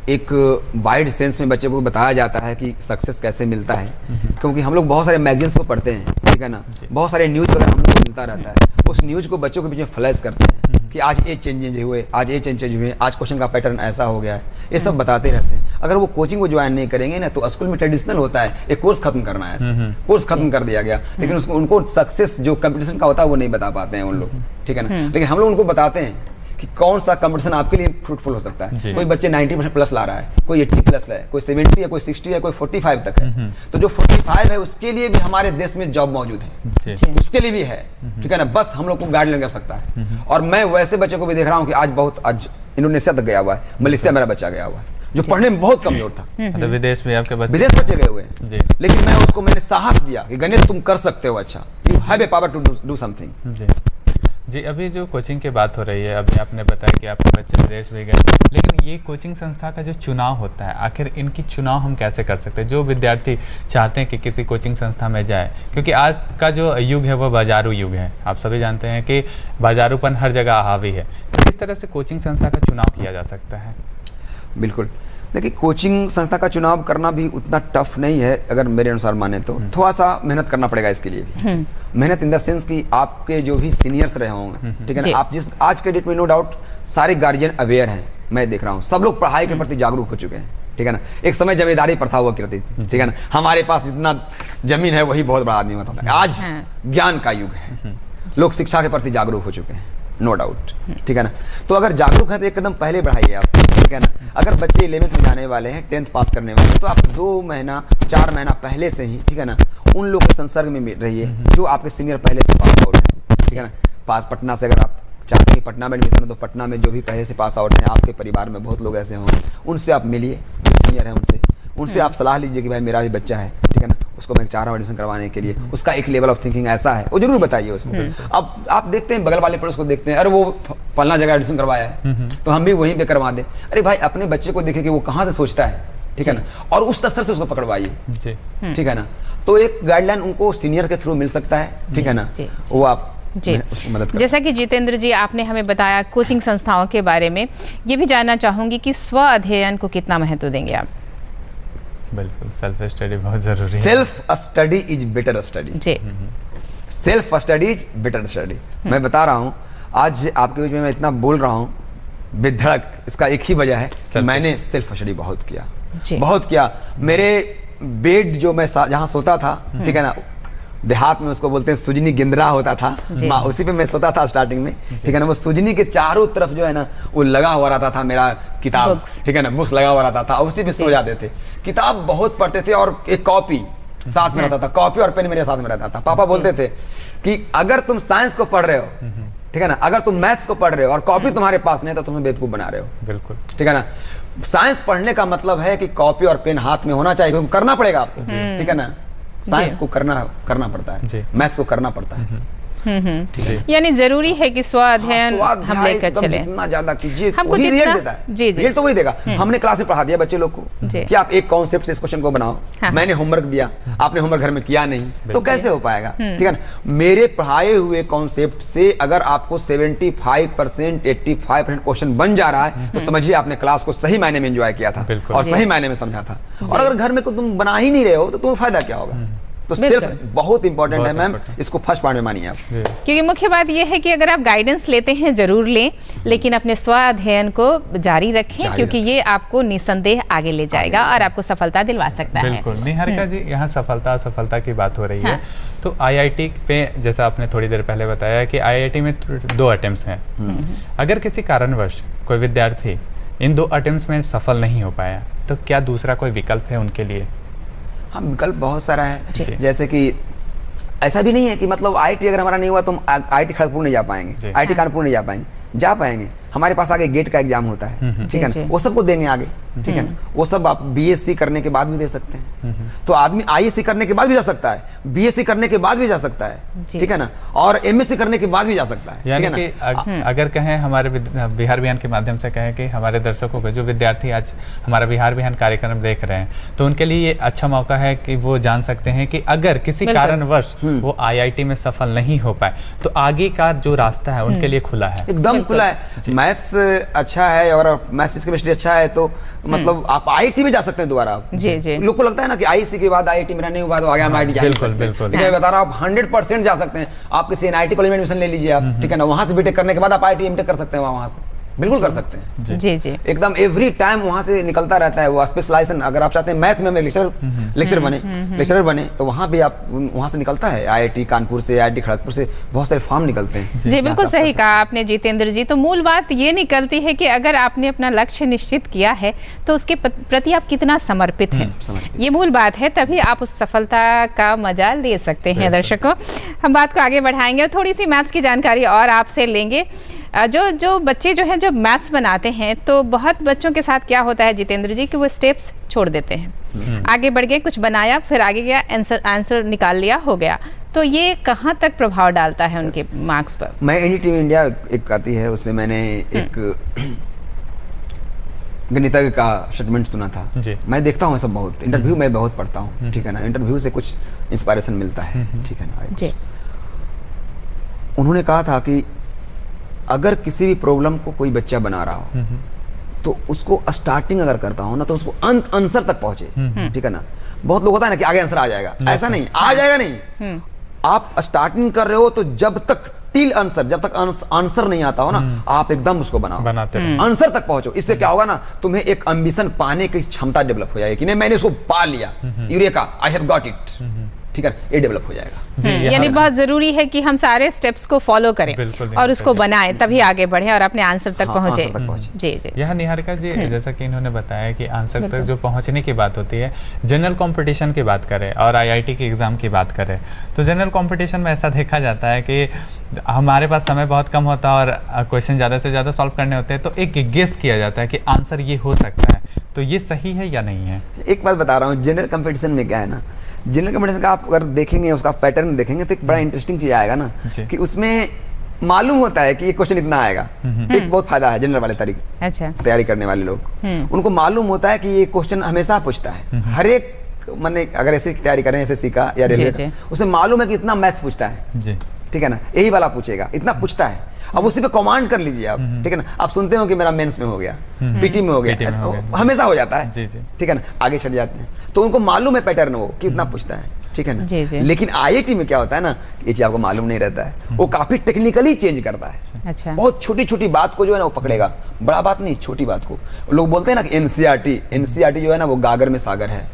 एक वाइड सेंस में बच्चे को बताया जाता है कि सक्सेस कैसे मिलता है, क्योंकि हम लोग बहुत सारे मैगजीन्स को पढ़ते हैं, ठीक है ना, बहुत सारे न्यूज़ वगैरह हम लोग को मिलता रहता है। उस न्यूज़ को बच्चों के बीच में फ्लैश करते हैं कि आज ये चेंजेज हुए, आज ये चेंजेज हुए, आज क्वेश्चन का पैटर्न ऐसा हो गया है, ये सब बताते रहते हैं। अगर वो कोचिंग को ज्वाइन नहीं करेंगे ना, तो स्कूल में ट्रेडिशनल होता है एक कोर्स खत्म करना है, ऐसा कोर्स खत्म कर दिया गया, लेकिन उसको उनको सक्सेस जो कंपटीशन का होता है वो नहीं बता पाते हैं उन लोग, ठीक है ना। लेकिन हम लोग उनको बताते हैं कि कौन सा कंपटीशन आपके लिए फ्रूटफुल हो सकता है। जी। कोई बच्चे 90% प्लस ला रहा है, कोई 80 प्लस है, कोई 70 है, कोई 60 है, कोई 45 तक है। तो जो 45 है उसके लिए भी हमारे देश में जॉब मौजूद है, जी। उसके लिए भी है, ठीक है ना। बस हम लोग को गाइडलाइन कर सकता है। और मैं वैसे बच्चों को भी देख रहा हूँ कि आज इंडोनेशिया तक गया हुआ है, मलेशिया मेरा बच्चा गया हुआ है, जो पढ़ने में बहुत कमजोर था। मतलब विदेश में आपके बच्चे? विदेश बच्चे गए हुए हैं, जी। लेकिन मैंने साहस दिया कि गणेश तुम कर सकते हो, अच्छा, you have a power to do something. जी जी। अभी जो कोचिंग की बात हो रही है, अभी आपने बताया कि आपके बच्चे विदेश भी गए, लेकिन ये कोचिंग संस्था का जो चुनाव होता है, आखिर इनकी चुनाव हम कैसे कर सकते हैं? जो विद्यार्थी चाहते हैं कि किसी कोचिंग संस्था में जाए, क्योंकि आज का जो युग है वो बाजारू युग है, आप सभी जानते हैं कि बाजारूपन हर जगह हावी है। तो किस तरह से कोचिंग संस्था का चुनाव किया जा सकता है? बिल्कुल, देखिए कोचिंग संस्था का चुनाव करना भी उतना टफ नहीं है, अगर मेरे अनुसार माने तो थोड़ा सा मेहनत करना पड़ेगा इसके लिए भी। मेहनत इन द सेंस कि आपके जो भी सीनियर्स रहे होंगे, ठीक है जी। ना, आप जिस आज के डेट में नो डाउट सारे गार्जियन अवेयर हैं, मैं देख रहा हूँ सब लोग पढ़ाई के प्रति जागरूक हो चुके हैं, ठीक है ना। एक समय जमींदारी प्रथा हुआ करती थी, ठीक है ना, हमारे पास जितना जमीन है वही बहुत बड़ा आदमी होता था। आज ज्ञान का युग है, लोग शिक्षा के प्रति जागरूक हो चुके हैं, नो डाउट, ठीक है ना। तो अगर जागरूक है तो एक कदम पहले बढ़ाइए आप, ठीक है ना। अगर बच्चे 11th में जाने वाले हैं, 10th पास करने वाले हैं, तो आप 2 महीना 4 महीना पहले से ही, ठीक है ना, उन लोगों के संसर्ग में रहिए जो आपके सीनियर पहले से पास आउट हैं, ठीक है ना। पटना से अगर आप चाहते हैं कि पटना में एडमिशन हो, तो पटना में जो भी पहले से पास आउट हैं, आपके परिवार में बहुत लोग ऐसे होंगे, उनसे आप मिलिए, जो सीनियर हैं उनसे आप सलाह लीजिए कि भाई मेरा भी बच्चा है, ठीक है ना, उसको मैं चाह रहा हूँ एडमिशन करवाने के लिए, उसका एक लेवल ऑफ थिंकिंग ऐसा है, वो जरूर बताइए उसको। अब आप देखते हैं बगल वाले पड़ोस को देखते हैं, अरे वो फलना जगह एडमिशन करवाया है तो हम भी वहीं पे करवा दें। अरे भाई अपने बच्चे को देखे कि वो कहाँ से सोचता है, ठीक है ना, और उस स्तर से उसको पकड़वाइए, ठीक है ना। तो एक गाइडलाइन उनको सीनियर के थ्रू मिल सकता है, ठीक है ना, वो आप जी। मदद कर। जैसा कि जितेंद्र जी आपने हमें बताया कोचिंग संस्थाओं के बारे में, ये भी जानना चाहूंगी कि स्व अध्ययन को कितना महत्व देंगे आप? बिल्कुल, सेल्फ स्टडी बहुत जरूरी है। Self study is better study जी। Self study is better study. मैं बता रहा हूँ आज आपके बीच में मैं इतना बोल रहा हूँ बेधड़क, इसका एक ही वजह है कि मैंने सेल्फ स्टडी बहुत किया, बहुत किया। मेरे बेड जो मैं जहाँ सोता था, ठीक है ना, देहात में उसको बोलते हैं सुजनी गिंदरा होता था, उसी पे मैं सोता था स्टार्टिंग में, ठीक है ना। वो सुजनी के चारों तरफ जो है ना वो लगा हुआ रहता था मेरा किताब, ठीक है ना, बुक्स लगा हुआ रहता था, उसी पे सो जाते थे। किताब बहुत पढ़ते थे और एक कॉपी साथ में रहता था, कॉपी और पेन मेरे साथ में रहता था। पापा बोलते थे कि अगर तुम साइंस को पढ़ रहे हो, ठीक है ना, अगर तुम मैथ्स को पढ़ रहे हो और कॉपी तुम्हारे पास नहीं तो तुम्हें बेवकूफ बना रहे हो। बिल्कुल, ठीक है ना। साइंस पढ़ने का मतलब है कि कॉपी और पेन हाथ में होना चाहिए, क्योंकि करना पड़ेगा आपको, ठीक है ना। साइंस को करना पड़ता है, मैथ्स को करना पड़ता है। यानी जरूरी है कि स्व अध्ययन हम लेकर चले। जितना ज्यादा कीजिए हमको वही जितना रिजल्ट देता है। जी जी रिजल्ट तो वही देगा। हमने क्लास में पढ़ा दिया बच्चे लोग को कि आप एक कॉन्सेप्ट से इस क्वेश्चन को बनाओ, मैंने होमवर्क दिया, आपने होमवर्क घर में किया नहीं तो कैसे हो पाएगा, ठीक है ना। मेरे पढ़ाए हुए कॉन्सेप्ट से अगर आपको 75% 85% क्वेश्चन बन जा रहा है तो समझिए आपने क्लास को सही मायने में एंजॉय किया था और सही मायने में समझा था। और अगर घर में तुम बना ही नहीं रहे हो तो तुम्हें फायदा क्या होगा। तो सिर्फ बहुत इंपॉर्टेंट है मैम, इसको फर्स्ट पार्ट में मानिए आप। क्योंकि मुख्य बात यह है कि अगर आप गाइडेंस लेते हैं जरूर लें, लेकिन अपने स्व अध्ययन को जारी रखें, क्योंकि ये आपको निसंदेह आगे ले जाएगा और आपको सफलता दिलवा सकता है। बिल्कुल निहारिका जी, यहाँ सफलता की बात हो रही है, तो आईआईटी पे जैसा आपने थोड़ी देर पहले बताया कि आईआईटी में 2 अटेम्प्ट्स हैं। अगर किसी कारणवश कोई विद्यार्थी इन 2 अटेम्प्ट्स में सफल नहीं हो पाया तो क्या दूसरा कोई विकल्प है उनके लिए? हाँ, विकल्प बहुत सारा है। जैसे कि ऐसा भी नहीं है कि मतलब आईआईटी अगर हमारा नहीं हुआ तो हम आईआईटी खड़गपुर नहीं जा पाएंगे, आईआईटी कानपुर नहीं जा पाएंगे, जा पाएंगे। हमारे पास आगे गेट का एग्जाम होता है, ठीक है ना, वो सबको देंगे आगे, ठीक है ना। वो सब आप बीएससी करने के बाद भी दे सकते हैं। तो आदमी आईएससी करने के बाद भी जा सकता है, बीएससी करने के बाद भी जा सकता है, ठीक है ना, और एमएससी करने के बाद भी जा सकता है, यानी कि अगर कहें हमारे बिहार बिहान के माध्यम से कहें कि हमारे दर्शकों को, जो विद्यार्थी आज हमारा बिहार बिहान कार्यक्रम देख रहे हैं, तो उनके लिए ये अच्छा मौका है कि वो जान सकते हैं कि अगर किसी कारणवश वो आईआईटी में सफल नहीं हो पाए तो आगे का जो रास्ता है उनके लिए खुला है, एकदम खुला है। मैथ्स अच्छा है और मैथ्स फिजिक्स केमिस्ट्री अच्छा है तो मतलब आप आईआईटी में जा सकते हैं दोबारा। लोग को लगता है ना कि आईएससी के बाद आईआईटी मेरा नहीं हुआ तो आगे हम आईआईटी जा सकते हैं। बिल्कुल, मैं बता रहा हूँ आप 100% जा सकते हैं। आप किसी एनआईटी कॉलेज में एडमिशन ले लीजिए आप, ठीक है ना, वहां से बीटेक करने के बाद आप आईआईटी एमटेक कर सकते हैं, वहां से बिल्कुल कर सकते हैं। जी जी एकदम एवरी टाइम वहां से निकलता रहता है वो स्पेशलाइजेशन। अगर आप चाहते हैं मैथ में लेक्चरर बने तो वहां भी आप वहां से निकलता है, आईआईटी कानपुर से, आईआईटी खड़गपुर से बहुत सारे फॉर्म निकलते हैं। जी बिल्कुल सही कहा आपने जितेंद्र जी। तो मूल बात ये निकलती है कि अगर आपने अपना लक्ष्य निश्चित किया है तो उसके प्रति आप कितना समर्पित हैं, ये मूल बात है, तभी आप उस सफलता का मजा ले सकते हैं। दर्शकों, हम बात को आगे बढ़ाएंगे और थोड़ी सी मैथ्स की जानकारी और आपसे लेंगे। जो बच्चे जो हैं, जब मैथ्स बनाते हैं तो बहुत बच्चों के साथ क्या होता है जितेंद्र जी कि वो स्टेप्स छोड़ देते हैं, आगे बढ़ गए, कुछ बनाया, फिर आगे गया, आंसर निकाल लिया, हो गया। तो ये कहाँ तक प्रभाव डालता है उनके मार्क्स पर? मैं एनडीटीवी इंडिया एक आती है, उसमें मैंने एक गणितज्ञ का स्टेटमेंट सुना था। मैं देखता हूँ सब बहुत, इंटरव्यू में बहुत पढ़ता हूँ, ठीक है ना, इंटरव्यू से कुछ इंस्पायरेशन मिलता है, ठीक है ना। उन्होंने कहा था कि अगर किसी भी प्रॉब्लम को कोई बच्चा बना रहा हो तो उसको स्टार्टिंग अगर करता हो ना तो उसको अंत आंसर तक पहुंचे, ठीक है ना। बहुत लोग होता है ना कि आगे आंसर आ जाएगा, ऐसा नहीं, आ जाएगा नहीं। आप स्टार्टिंग कर रहे हो तो जब तक टिल आंसर, जब तक आंसर नहीं आता हो ना, आप एकदम उसको बनाते रहो, आंसर तक पहुंचो। इससे क्या होगा ना, तुम्हें एक एम्बिशन पाने की क्षमता डेवलप हो जाएगी कि नहीं, मैंने इसको पा लिया, eureka, I have got it, ठीक है, ये डेवलप हो जाएगा। यानी बहुत जरूरी है कि हम सारे स्टेप्स को फॉलो करें और उसको बनाएं, तभी आगे बढ़े और अपने आंसर तक पहुंचे। जी जी। यह निहारिका जी, जैसा कि इन्होंने बताया कि आंसर तक जो पहुंचने की बात होती है, जनरल कंपटीशन की बात करें और आईआईटी के एग्जाम की बात करें तो जनरल कंपटीशन में ऐसा देखा जाता है कि हमारे पास समय बहुत कम होता है और क्वेश्चन ज़्यादा से ज़्यादा सॉल्व करने होते हैं, तो एक गेस किया जाता है कि आंसर ये हो सकता है, तो ये सही है या नहीं है? एक बात बता रहा हूँ, जनरल कंपटीशन में क्या है ना, जनरल कंपटीशन का आप अगर देखेंगे, उसका पैटर्न देखेंगे तो एक बड़ा इंटरेस्टिंग चीज आएगा ना जी। कि उसमें मालूम होता है कि ये क्वेश्चन इतना आएगा। एक बहुत फायदा है जनरल वाले तरीके अच्छा तैयारी करने वाले लोग, उनको मालूम होता है कि ये क्वेश्चन हमेशा पूछता है। हर एक मैंने अगर ऐसे तैयारी करें एसएससी का या रेलवे जी। का, उसे मालूम है कि इतना मैथ्स पूछता है, जी ठीक है ना, यही वाला पूछेगा, इतना पूछता है। अब उसी पे कमांड कर लीजिए आप, ठीक है ना। आप सुनते हो कि मेरा मेंस में हो गया, पीटी में हो गया, PT में हो ऐसा गया। हमेशा हो जाता है, जी, जी। ठीक है ना, आगे चढ़ जाते हैं। तो उनको मालूम है पैटर्न वो कि इतना पूछता है, ठीक है जी, जी। ना। लेकिन आईआईटी में क्या होता है ना, ये चीज आपको मालूम नहीं रहता है, वो काफी टेक्निकली चेंज करता है। अच्छा बहुत छोटी छोटी बात को जो है ना वो पकड़ेगा, बड़ा बात नहीं, छोटी बात को। लोग बोलते हैं ना कि एनसीईआरटी जो है ना वो गागर में सागर है,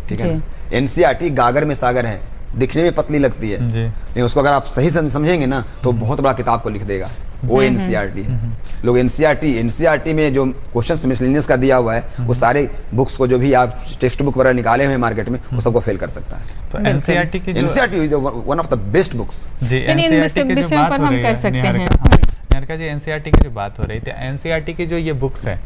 ठीक है ना। एनसीईआरटी गागर में सागर है, दिखने में पतली लगती है, जी। लेकिन उसको अगर आप सही समझेंगे ना तो बहुत बड़ा किताब को लिख देगा। वो एनसीईआरटी है। लोग एनसीईआरटी में जो क्वेश्चंस मिसलेनियस का दिया हुआ है, वो सारे बुक्स को जो भी आप टेक्स्ट बुक वगैरह निकाले हुए हैं मार्केट में, वो सबको फेल कर सकता है। तो एनसीईआरटी की जो NCERT one of the best books. जी, इन एनसीईआरटी की जो विषयों बात पर हो हम रही कर है, सकते निहारिका, हैं। हाँ, निहारिका जी, एनसीईआरटी की जो बात हो रही थी, एनसीईआरटी की जो ये बुक्स है,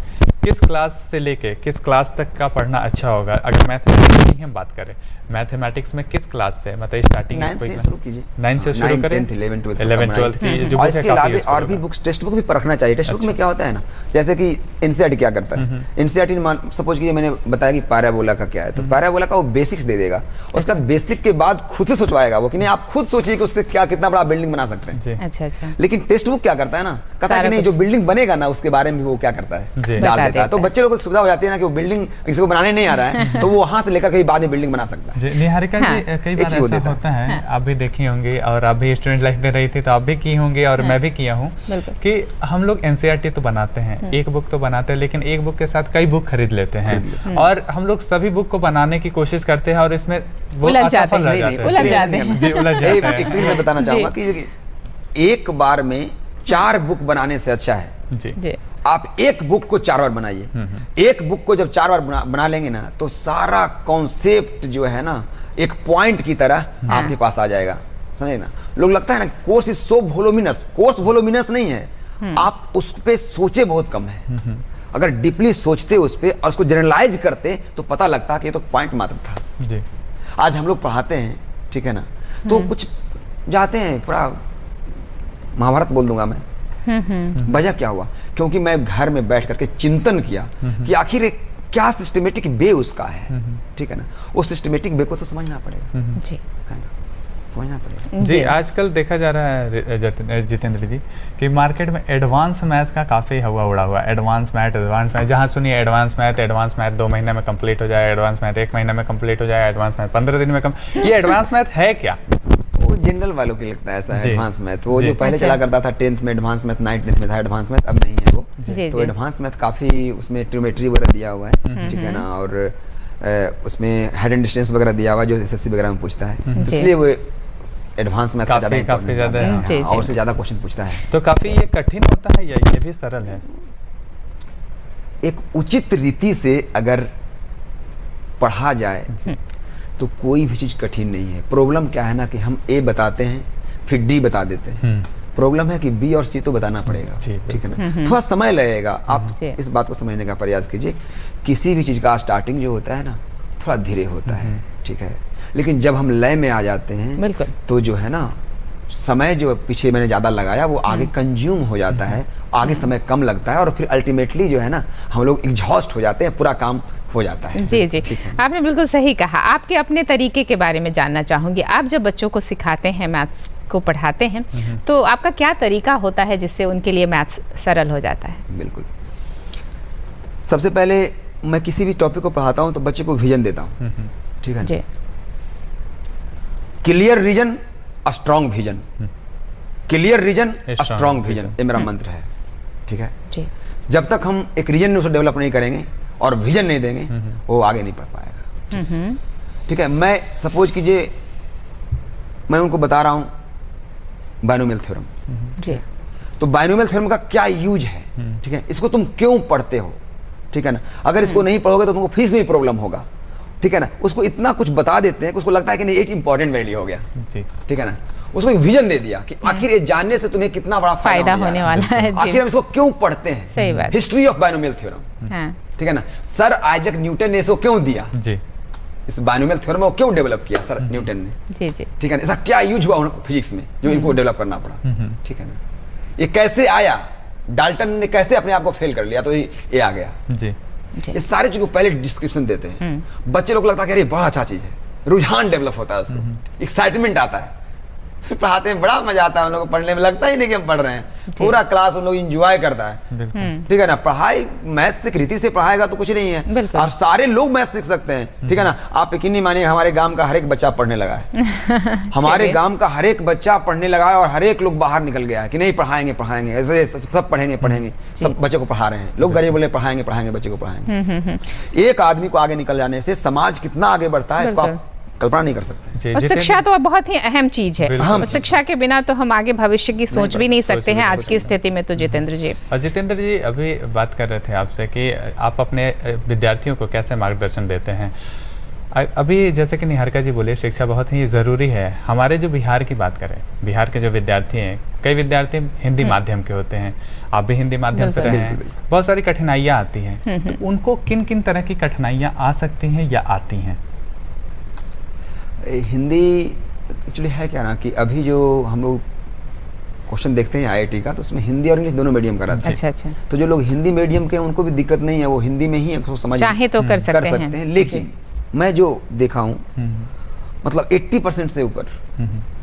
किस क्लास से लेके किस क्लास तक का पढ़ना अच्छा होगा? अगर मैथमेटिक्स की हम बात करें, मैथमेटिक्स में किस क्लास से, मतलब स्टार्टिंग 9 से शुरू कीजिए, 9 से शुरू करें, 10th 11th 12th 11th की जो और बुक है इसके काफी अलावा useful और भी होगा। बुक्स, टेक्स्ट बुक भी परखना चाहिए। टेक्स्ट बुक में क्या होता है ना, जैसे कि एनसीईआरटी क्या करता है, एनसीईआरटी सपोज कीजिए मैंने बताया कि पैराबोला का क्या है, तो पैराबोला का वो बेसिक्स दे देगा, उसका बेसिक के बाद खुद से सोचवाएगा वो कि नहीं, आप खुद सोचिए कि उससे क्या कितना बड़ा बिल्डिंग बना सकते हैं। जी। अच्छा अच्छा लेकिन टेक्स्ट बुक क्या करता है ना, कहता है कि नहीं, जो बिल्डिंग बनेगा ना उसके बारे में वो क्या करता है, जी। डाल बता देता है। तो देता है। बच्चे लोगों को सुविधा हो जाती है ना कि वो बिल्डिंग किसी को बनाने नहीं आ रहा है, तो वो वहां से लेकर कहीं बाद में बिल्डिंग बना सकता है। जी, निहारिका हाँ। जी, कई एक बार चीज वो ऐसा देता है। होता है, आप भी देखी होंगी और आप भी स्टूडेंट लाइफ में रही थी तो आप भी की होंगी और मैं भी किया हूँ बिल्कुल। कि हम लोग एनसीईआरटी तो बनाते हैं, एक बुक तो बनाते हैं, लेकिन एक बुक के साथ कई बुक खरीद लेते हैं और हम लोग सभी बुक को बनाने की कोशिश करते हैं और इसमें वो उलझ जाते असफल रह हैं। जाते हैं। उलझ जाते हैं। जी, उलझ जाते हैं। एक चीज मैं बताना जी। चाहूंगा कि एक बार में 4 बुक बनाने से अच्छा है जी जी आप एक बुक को 4 बार बनाइए। एक बुक को जब 4 बार बना लेंगे ना, तो सारा कॉन्सेप्ट जो है ना एक पॉइंट की तरह आपके पास आ जाएगा, समझे ना। लोग लगता है ना कोर्स इज सो वोलोमिनस, कोर्स वोलोमिनस नहीं है, आप उस पे सोचे बहुत कम है। अगर डीपली सोचते उस पे और उसको जनरलाइज करते तो पता लगता कि ये तो पॉइंट मात्र था। जी आज हम लोग पढ़ाते हैं, ठीक है ना, तो कुछ जाते हैं, पूरा महाभारत बोल दूंगा मैं। वजह क्या हुआ, क्योंकि मैं घर में बैठ करके चिंतन किया कि आखिर एक क्या सिस्टमेटिक वे उसका है, ठीक है ना। वो सिस्टमेटिक वे को तो समझना पड़ेगा, जी है ना, समझना पड़ेगा। जी, आजकल देखा जा रहा है जितेंद्र जी कि मार्केट में एडवांस मैथ का काफ़ी हवा उड़ा हुआ है। एडवांस मैथ जहाँ सुनिए एडवांस मैथ 2 महीने में कंप्लीट हो जाए, एडवांस मैथ 1 महीने में कंप्लीट हो जाए, एडवांस मैथ 15 दिन में ये एडवांस मैथ है क्या? वो जनरल वालों को लगता है ऐसा है जी। एडवांस मैथ, वो जी। जो पहले अच्छा। चला करता था 10th में एडवांस मैथ, 9th 10th में था एडवांस मैथ, अब नहीं है वो। जी तो जी एडवांस मैथ काफी उसमें ट्रियोमेट्री वगैरह दिया हुआ है, ठीक है ना, और उसमें हेड एंड डिस्टेंस वगैरह दिया हुआ है जो एसएससी वगैरह में पूछता है, तो जी। इसलिए वो एडवांस मैथ का काफी important ज्यादा है। है। हाँ, जी, जी। और से ज्यादा क्वेश्चन पूछता है। तो काफ़ी ये कठिन होता है या ये भी सरल है? एक उचित रीति से अगर पढ़ा जाए तो कोई भी चीज कठिन नहीं है। प्रॉब्लम क्या है ना कि हम ए बताते हैं फिर डी बता देते हैं। प्रॉब्लम है कि बी और सी तो बताना पड़ेगा, जी, ठीक है ना। थोड़ा समय लगेगा, आप जी। इस बात को समझने का प्रयास कीजिए। किसी भी चीज का स्टार्टिंग जो होता है ना थोड़ा धीरे होता है, ठीक है, लेकिन जब हम लय में आ जाते हैं बिल्कुल। तो जो है ना समय जो पीछे मैंने ज्यादा लगाया वो आगे कंज्यूम हो जाता है, आगे समय कम लगता है और फिर अल्टीमेटली जो है ना हम लोग एग्जॉस्ट हो जाते हैं, पूरा काम हो जाता है। जी जी, ठीक है। आपने बिल्कुल सही कहा। आपके अपने तरीके के बारे में जानना चाहूंगी। आप जब बच्चों को सिखाते हैं, मैथ्स को पढ़ाते हैं, तो आपका क्या तरीका होता है जिससे उनके लिए मैथ्स सरल हो जाता है? बिल्कुल, सबसे पहले मैं किसी भी टॉपिक को पढ़ाता हूँ तो बच्चे को विजन देता हूँ, ठीक है। जी clear reason strong vision, clear reason Strong strong vision, vision। ये मेरा मंत्र है, ठीक है। जी जब तक हम एक रीजन उसे डेवलप नहीं करेंगे और विजन नहीं देंगे वो आगे नहीं पढ़ पाएगा, ठीक है। मैं सपोज कीजिए मैं उनको बता रहा हूँ बाइनोमियल थ्योरम, जी तो बाइनोमियल थ्योरम का क्या यूज है, ठीक है, इसको तुम क्यों पढ़ते हो, ठीक है ना। अगर इसको नहीं पढ़ोगे तो तुमको फीस में भी प्रॉब्लम होगा, ठीक है ना। उसको इतना कुछ बता देते हैं कि उसको लगता है कि नहीं एक इंपॉर्टेंट वैल्यू हो गया, जी ठीक है ना। उसको एक विजन दे दिया कि आखिर ये जानने से तुम्हें कितना बड़ा फायदा होने वाला है। जी आखिर हम इसको क्यों पढ़ते हैं, सही बात। हिस्ट्री ऑफ बाइनोमियल थ्योरम, हाँ ठीक है ना। सर आइजक न्यूटन ने इसको क्यों दिया, जी इस बायनोमियल थ्योरम को क्यों डेवलप किया सर न्यूटन ने, जी जी ठीक है ना, ऐसा क्या यूज हुआ फिजिक्स में जो इनको डेवलप करना पड़ा, ठीक है ना, ये कैसे आया, डाल्टन ने कैसे अपने आप को फेल कर लिया तो ये आ गया जी। ये सारी चीजों को पहले डिस्क्रिप्शन देते हैं, बच्चे लोग को लगता है कि अरे बड़ा अच्छा चीज है, रुझान डेवलप होता है उसको, एक्साइटमेंट आता है, फिर पढ़ाते हैं बड़ा मजा आता है उन लोगों को पढ़ने में, लगता ही नहीं कि हम पढ़ रहे हैं, पूरा क्लास उन लोग एंजॉय करता है, ठीक है ना। पढ़ाई मैथ से रीति से पढ़ाएगा तो कुछ नहीं है, और सारे लोग मैथ सीख सकते हैं, ठीक है ना। आप यकीन नहीं मानिए हमारे गांव का हर एक बच्चा पढ़ने लगा है हमारे गांव का हर एक बच्चा पढ़ने लगा है, और हर एक लोग बाहर निकल गया है कि नहीं पढ़ाएंगे पढ़ाएंगे, ऐसे सब पढ़ेंगे, सब बच्चे को पढ़ा रहे हैं, लोग गरीब बोले पढ़ाएंगे बच्चे को पढ़ाएंगे। एक आदमी को आगे निकल जाने से समाज कितना आगे बढ़ता है इसको आप कल्पना नहीं कर सकते। और शिक्षा तो बहुत ही अहम चीज है, और शिक्षा के बिना तो हम आगे भविष्य की सोच भी नहीं सकते हैं आज की स्थिति में। तो जितेंद्र जी, और जितेंद्र जी अभी बात कर रहे थे आपसे कि आप अपने विद्यार्थियों को कैसे मार्गदर्शन देते हैं। अभी जैसे कि निहारिका जी बोले शिक्षा बहुत ही ज़रूरी है। हमारे जो बिहार की बात करें, बिहार के जो विद्यार्थी हैं, कई विद्यार्थी हिंदी माध्यम के होते हैं, आप भी हिंदी माध्यम से रहे हैं, बहुत सारी कठिनाइयाँ आती हैं, तो उनको किन किन तरह की कठिनाइयाँ आ सकती हैं या आती हैं? हिंदी एक्चुअली है क्या ना कि अभी जो हम लोग क्वेश्चन देखते हैं आईआईटी का, तो उसमें हिंदी और इंग्लिश दोनों मीडियम कराते हैं। अच्छा। तो जो लोग हिंदी मीडियम के हैं उनको भी दिक्कत नहीं है, वो हिंदी में ही समझ चाहे तो कर सकते हैं। लेकिन मैं जो देखा हूँ मतलब 80% से ऊपर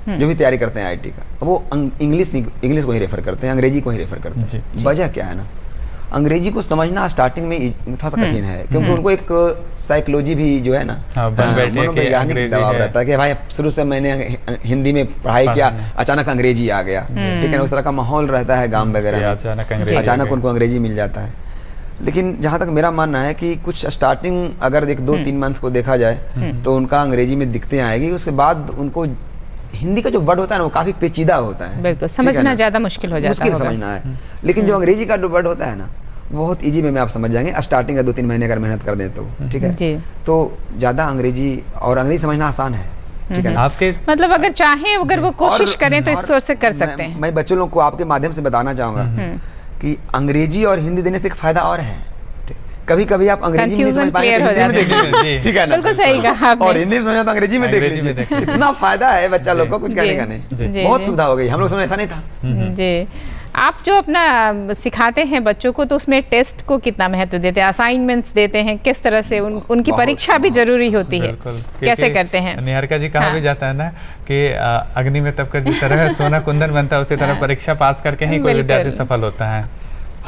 जो भी तैयारी करते हैं आईआईटी का, वो इंग्लिश को ही रेफर करते हैं, अंग्रेजी को ही रेफर करते हैं। वजह क्या है ना, अंग्रेजी को समझना स्टार्टिंग में थोड़ा सा कठिन है, क्योंकि उनको एक साइकोलॉजी भी जो है ना, मनोवैज्ञानिक दबाव रहता है कि भाई शुरू से मैंने हिंदी में पढ़ाई किया, अचानक अंग्रेजी आ गया, ठीक है ना, उस तरह का माहौल रहता है गांव वगैरह में, अचानक उनको अंग्रेजी मिल जाता है। लेकिन जहाँ तक मेरा मानना है कि कुछ स्टार्टिंग अगर एक 2-3 मंथ को देखा जाए तो उनका अंग्रेजी में दिक्कतें आएगी, उसके बाद उनको हिंदी का जो वर्ड होता है ना वो काफी पेचीदा होता है, बिल्कुल समझना ज्यादा मुश्किल हो जाता है, मुश्किल समझना है। लेकिन जो अंग्रेजी का जो वर्ड होता है ना बहुत इजी में आप समझ जाएंगे, स्टार्टिंग का 2-3 महीने अगर मेहनत कर दें तो, ठीक है, तो ज्यादा अंग्रेजी और अंग्रेजी समझना आसान है, ठीक है ना। आपके मतलब अगर चाहे, अगर वो कोशिश करें तो इस सोच से कर सकते हैं। मैं बच्चों लोग को आपके माध्यम से बताना चाहूंगा कि अंग्रेजी और हिंदी देने से एक फायदा और है, कभी कभी आप अंग्रेजी में नहीं समझ पाएंगे तो हिंदी में देख लीजिए, ठीक है ना, बिल्कुल सही कहा आपने। और हिंदी में समझा तो अंग्रेजी में देख लीजिए, इतना फायदा है बच्चा लोग को, कुछ कहने का नहीं, बहुत सुविधा हो गई, हम लोग समय ऐसा नहीं था। जी, आप जो अपना सिखाते हैं बच्चों को तो उसमें टेस्ट को कितना महत्व देते हैं, असाइनमेंट्स देते हैं, किस तरह से उनकी परीक्षा भी जरूरी होती है, कैसे करते हैं? निहारिका जी कहा भी जाता है ना कि अग्नि में तपकर जिस तरह सोना कुंदन बनता है, उसी तरह परीक्षा पास करके ही कोई विद्यार्थी सफल होता है।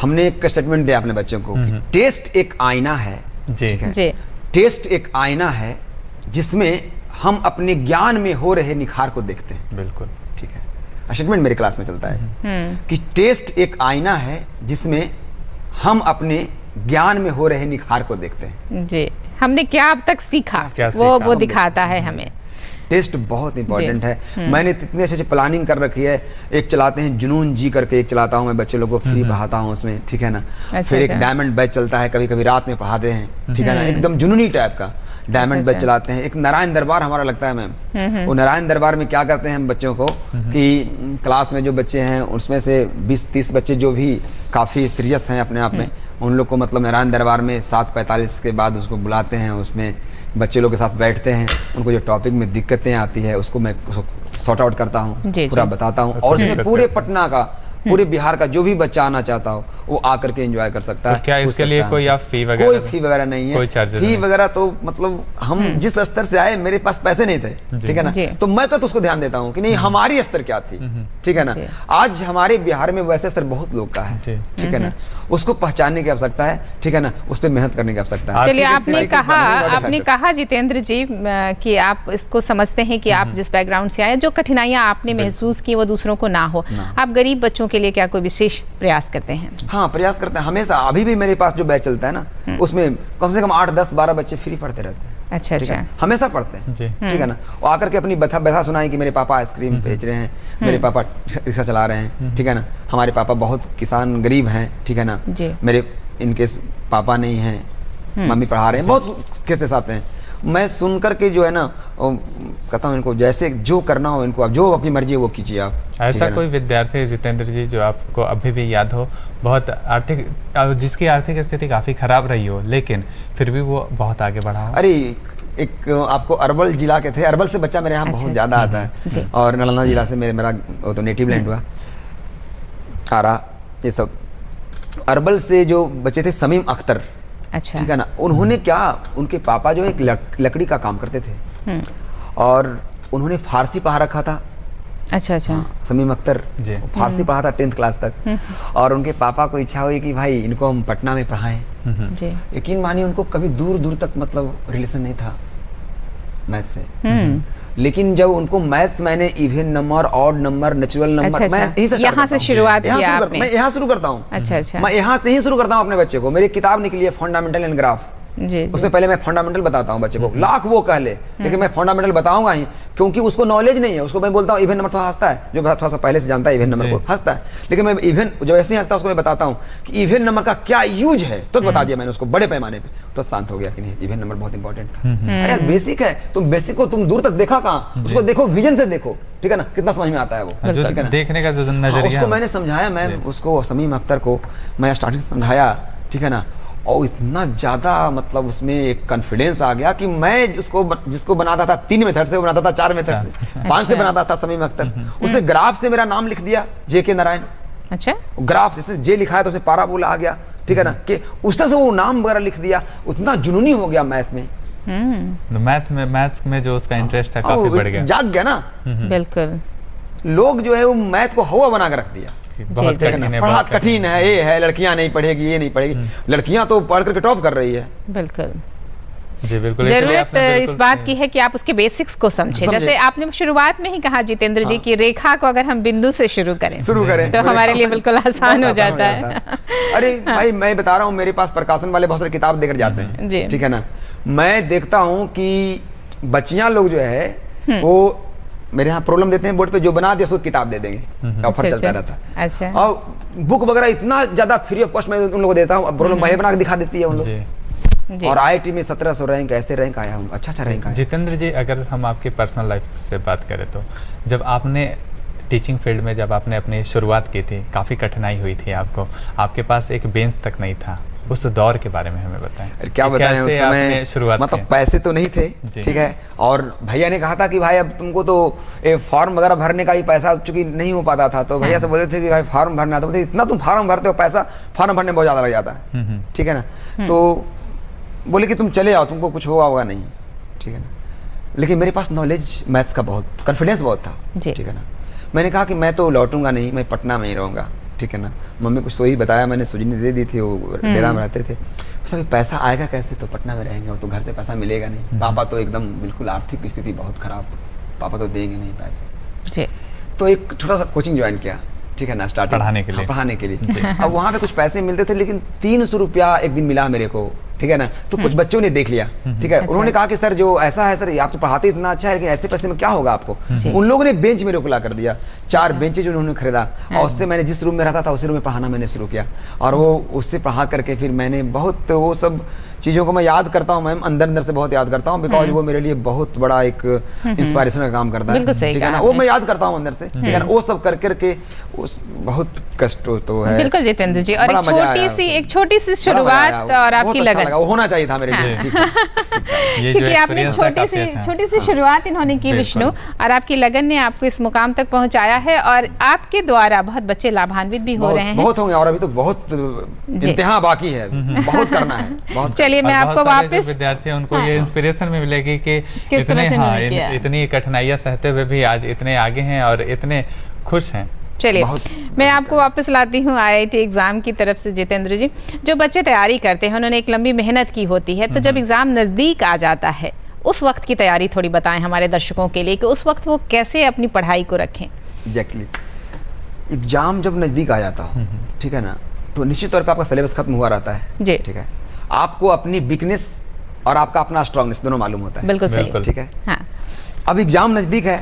हमने एक स्टेटमेंट दिया अपने बच्चों को कि टेस्ट एक आईना है, जी, टेस्ट एक आईना है जिसमें हम अपने ज्ञान में हो रहे निखार को देखते हैं। बिल्कुल ठीक है, स्टेटमेंट मेरे क्लास में चलता है कि टेस्ट एक आईना है जिसमें हम अपने ज्ञान में हो रहे निखार को देखते हैं। जी, हमने क्या अब तक सीखा, वो दिखाता है हमें। टेस्ट बहुत इंपॉर्टेंट है। मैंने इतने अच्छे प्लानिंग कर रखी है, एक चलाते हैं जुनून जी करके, एक चलाता हूँ मैं, बच्चे लोगों को फ्री पढ़ाता हूँ उसमें, ठीक है ना। फिर एक डायमंड बैच चलता है, कभी कभी रात में पढ़ाते हैं, ठीक है ना, एकदम जुनूनी टाइप का डायमंड बैच चलाते हैं। एक नारायण दरबार हमारा लगता है मैम, वो नारायण दरबार में क्या करते हैं हम बच्चों को कि क्लास में जो बच्चे हैं उसमें से 20-30 बच्चे जो भी काफ़ी सीरियस हैं अपने आप में, उन लोग को मतलब नारायण दरबार में 7:45 के बाद उसको बुलाते हैं, उसमें बच्चे लोग के साथ बैठते हैं, उनको जो टॉपिक में दिक्कतें आती है उसको मैं सॉर्ट आउट करता हूँ, पूरा बताता हूँ, और उसमें पूरे पटना का, पूरे बिहार का जो भी बच्चा आना चाहता हो वो आकर के एंजॉय कर सकता है। क्या इसके लिए कोई आप फी वगैरह? कोई फी वगैरह नहीं है, फी वगैरह तो मतलब हम जिस स्तर से आए, मेरे पास पैसे नहीं थे, ठीक है ना, तो मैं तो उसको ध्यान देता हूँ कि नहीं हमारी स्तर क्या थी, ठीक है ना। आज हमारे बिहार में वैसे स्तर बहुत लोग का है, ठीक है ना, उसको पहचानने की आवश्यकता है, ठीक है ना, उस पर मेहनत करने की आवश्यकता है। चलिए, आपने कहा जितेंद्र जी कि आप इसको समझते हैं कि आप जिस बैकग्राउंड से आए, जो कठिनाइयां आपने महसूस की वो दूसरों को ना हो, आप गरीब बच्चों के लिए क्या कोई विशेष प्रयास करते हैं? हाँ, प्रयास करते हैं हमेशा। अभी भी मेरे पास जो बैच चलता है ना, उसमें कम से कम 8-10-12 बच्चे फ्री पढ़ते रहते हैं। अच्छा, हमेशा पढ़ते हैं, ठीक है ना। वो आकर के अपनी व्यथा सुनाई कि मेरे पापा आइसक्रीम बेच रहे हैं, मेरे पापा रिक्शा चला रहे हैं, ठीक है ना, हमारे पापा बहुत किसान गरीब हैं, ठीक है ना, मेरे इनके पापा नहीं हैं, मम्मी पढ़ा रहे हैं, बहुत केसेस आते हैं। मैं सुन करके जो है ना कहता हूँ इनको जैसे जो करना हो इनको, आप जो अपनी मर्जी है वो कीजिए आप। ऐसा कोई विद्यार्थी जितेंद्र जी जो आपको अभी भी याद हो, बहुत जिसकी आर्थिक स्थिति काफी खराब रही हो लेकिन फिर भी वो बहुत आगे बढ़ा हो? अरे एक आपको अरवल जिला के थे, अरवल से बच्चा मेरे यहाँ अच्छा, बहुत ज़्यादा आता जी। है, और नालंदा जिला से मेरा वो तो नेटिव लैंड हुआ, आरा, ये सब। अरवल से जो बच्चे थे समीम अख्तर, अच्छा। ठीक है ना, उन्होंने क्या, उनके पापा जो एक लकड़ी का काम करते थे, हम्म, और उन्होंने फारसी पढ़ा रखा था। अच्छा अच्छा। समीम अख्तर जी। फारसी पढ़ा था 10th क्लास तक, और उनके पापा को इच्छा हुई कि भाई इनको हम पटना में पढ़ाएं। जी। यकीन मानिए उनको कभी दूर दूर तक मतलब रिलेशन नहीं था मैथ से, लेकिन जब उनको मैथ्स मैंने even number, odd number, natural number, अच्छा, मैं अच्छा। यहीं से start यहाँ करता से हूँ। शुरुआत यहाँ किया शुरू आपने। मैं यहाँ शुरू करता हूँ। अच्छा अच्छा। मैं यहाँ से ही शुरू करता हूँ अपने बच्चे को। मेरी किताब निकली है फंडामेंटल एंड ग्राफ, जी जी। उससे पहले मैं फंडामेंटल बताता हूँ बच्चे को, लाख वो कह ले, लेकिन मैं फंडामेंटल बताऊंगा ही, क्योंकि उसको नॉलेज नहीं है। उसको मैं बोलता हूँ इवन नंबर, थोड़ा हंसता है, जो थोड़ा सा पहले से जानता है इवन नंबर को, हंसता है, लेकिन मैं इवन जब ऐसे ही हंसता है उसको मैं बताता हूँ कि इवन नंबर का क्या यूज है, तो बता दिया मैंने उसको बड़े पैमाने पे, तो शांत हो गया कि नहीं इवन नंबर बहुत इंपॉर्टेंट था। अरे यार बेसिक है, तुम बेसिक को तुम दूर तक देखा कहाँ, उसको देखो विजन से देखो, ठीक है ना, कितना समझ में आता है वो, जो ठीक है ना। देखने का जो हाँ, नजरिया उसको मैंने समझाया, मैं उसको समीम अख्तर को मैं स्टार्टिंग से समझाया, ठीक है ना, और इतना ज़्यादा मतलब उसमें एक कॉन्फिडेंस आ गया कि मैं जिसको बनाता था 3 मेथड से, वो बनाता था 4 मेथड से, 5 से बनाता था समीम अख्तर। उसने ग्राफ से मेरा नाम लिख दिया, JK नारायण। अच्छा। ग्राफ से इसने जे लिखा है तो उसने पाराबोला आ गया, ठीक है ना, कि उस तरह से वो नाम वगैरह लिख दिया। उतना जुनूनी हो गया मैथ में, मैथ्स में जो उसका इंटरेस्ट है काफी बढ़ गया, जाग गया ना। बिल्कुल। लोग जो है वो मैथ को हवा बना कर रख दिया, बहुत जी, कठिन है, पढ़ा बहुत कठिन है, ये है, लड़कियां नहीं पढ़ेगी, ये नहीं पढ़ेगी। लड़कियां तो पढ़ करके टॉप कर रही है। बिल्कुल। जी बिल्कुल। इसलिए जरूरत आपने इस बिल्कुल बात की है कि आप उसके बेसिक्स को समझें। समझे। जैसे आपने शुरुआत में ही कहा जितेंद्र जी की रेखा को अगर हम बिंदु से शुरू करें तो हमारे लिए बिल्कुल आसान हो जाता है। अरे भाई मैं बता रहा हूँ, मेरे पास प्रकाशन वाले बहुत सारे किताब देकर जाते हैं, जी। ठीक है ना। मैं देखता हूँ कि बच्चियां लोग जो है वो मेरे यहाँ प्रॉब्लम देते हैं बोर्ड पे, जो बना दिया उसको किताब दे देंगे, ऑफर चलता रहता है। अच्छा। और बुक वगैरह इतना ज्यादा फ्री ऑफ कॉस्ट मैं उन लोगों को देता हूँ। अब प्रॉब्लम भाई बना के दिखा देती है उन लोग। जी। और IIT में 1700 रैंक, ऐसे रैंक आया हूँ, अच्छा रैंक आया। जितेंद्र जी, अगर हम आपकी पर्सनल लाइफ से बात करें तो जब आपने टीचिंग फील्ड में जब आपने अपनी शुरुआत की थी, काफ़ी कठिनाई हुई थी आपको, आपके पास एक बेंच तक नहीं था, उस दौर के बारे में हमें बताएं। अरे क्या बताएं, उस समय शुरुआत मतलब पैसे तो नहीं थे, ठीक है, और भैया ने कहा था कि भाई अब तुमको तो फॉर्म वगैरह भरने का ही पैसा चूंकि नहीं हो पाता था, तो भैया से बोले थे कि भाई फॉर्म भरना, तो बोलते इतना तुम फॉर्म भरते हो, पैसा फॉर्म भरने में बहुत ज़्यादा लग जाता है, ठीक है ना। तो बोले कि तुम चले आओ, तुमको कुछ होगा नहीं, ठीक है ना। लेकिन मेरे पास नॉलेज मैथ्स का बहुत, कॉन्फिडेंस बहुत था, ठीक है ना। मैंने कहा कि मैं तो लौटूंगा नहीं, मैं पटना में ही रहूँगा, ठीक है ना। मम्मी को सोई बताया मैंने, सुजनी दे दी थी, वो डेरा में रहते थे। उसका पैसा आएगा कैसे, तो पटना में रहेंगे, वो तो घर से पैसा मिलेगा नहीं। पापा तो एकदम बिल्कुल आर्थिक स्थिति बहुत खराब, पापा तो देंगे नहीं पैसे। जी। तो एक छोटा सा कोचिंग ज्वाइन किया, ठीक है ना, स्टार्टिंग पढ़ाने के लिए। पढ़ाने के लिए। अब वहाँ पे कुछ पैसे मिलते थे, लेकिन 300 रुपया एक दिन मिला मेरे को, ठीक है ना। तो कुछ बच्चों ने देख लिया, ठीक है, उन्होंने कहा कि सर जो ऐसा है सर, आप तो पढ़ाते इतना अच्छा है, लेकिन ऐसे पैसे में क्या होगा आपको। उन लोगों ने बेंच मेरे को ला कर दिया, 4 बेंचेज उन्होंने खरीदा, और उससे मैंने जिस रूम में रहता था उसी रूम में पढ़ाना मैंने शुरू किया। और वो उससे पढ़ा करके फिर मैंने बहुत वो सब चीज़ों को मैं याद करता हूँ मैम, अंदर अंदर से बहुत याद करता हूँ, बिकॉज वो मेरे लिए बहुत बड़ा एक इंस्पायरेशन का काम करता है, ठीक है ना। वो मैं याद करता हूँ अंदर से, ठीक है ना। वो सब कर करके बहुत कष्ट तो है। बिल्कुल जितेंद्र जी, और बड़ा मजा आया एक छोटी सी शुरुआत और आपकी बहुत अच्छा लगन, लगा, वो होना चाहिए था मेरे लिए, ठीक है। ये जो क्योंकि आपने experience था काफी अच्छा है। छोटी सी शुरुआत इन्होंने की विष्णु, और आपकी लगन ने आपको इस मुकाम तक पहुंचाया है, और आपके द्वारा बहुत बच्चे लाभान्वित भी हो रहे हैं। बहुत होंगे, और अभी तो बहुत इम्तिहान बाकी है, बहुत करना है, बहुत। चलिए मैं और आपको बहुत सारे जो वापस विद्यार्थी हैं उनको ये इंस्पिरेशन भी मिलेगी कि किस तरह इतने से इन्होंने किया। इतनी कठिनाइयां सहते हुए भी आज इतने आगे हैं और इतने खुश हैं। चलिए मैं आपको वापस लाती हूँ IIT एग्जाम की तरफ से। जितेंद्र जी, जो बच्चे तैयारी करते हैं उन्होंने एक लंबी मेहनत की होती है, तो जब एग्जाम नजदीक आ जाता है उस वक्त की तैयारी थोड़ी बताएं हमारे दर्शकों के लिए कि उस वक्त वो कैसे अपनी पढ़ाई को रखें। एग्जैक्टली, एग्जाम जब नजदीक आ जाता हो, ठीक है ना, तो निश्चित तौर पर आपका सिलेबस खत्म हुआ रहता है जी, ठीक है। आपको अपनी वीकनेस और आपका अपना स्ट्रांगनेस दोनों मालूम होता है, बिल्कुल सही, ठीक है। हाँ अब एग्जाम नजदीक है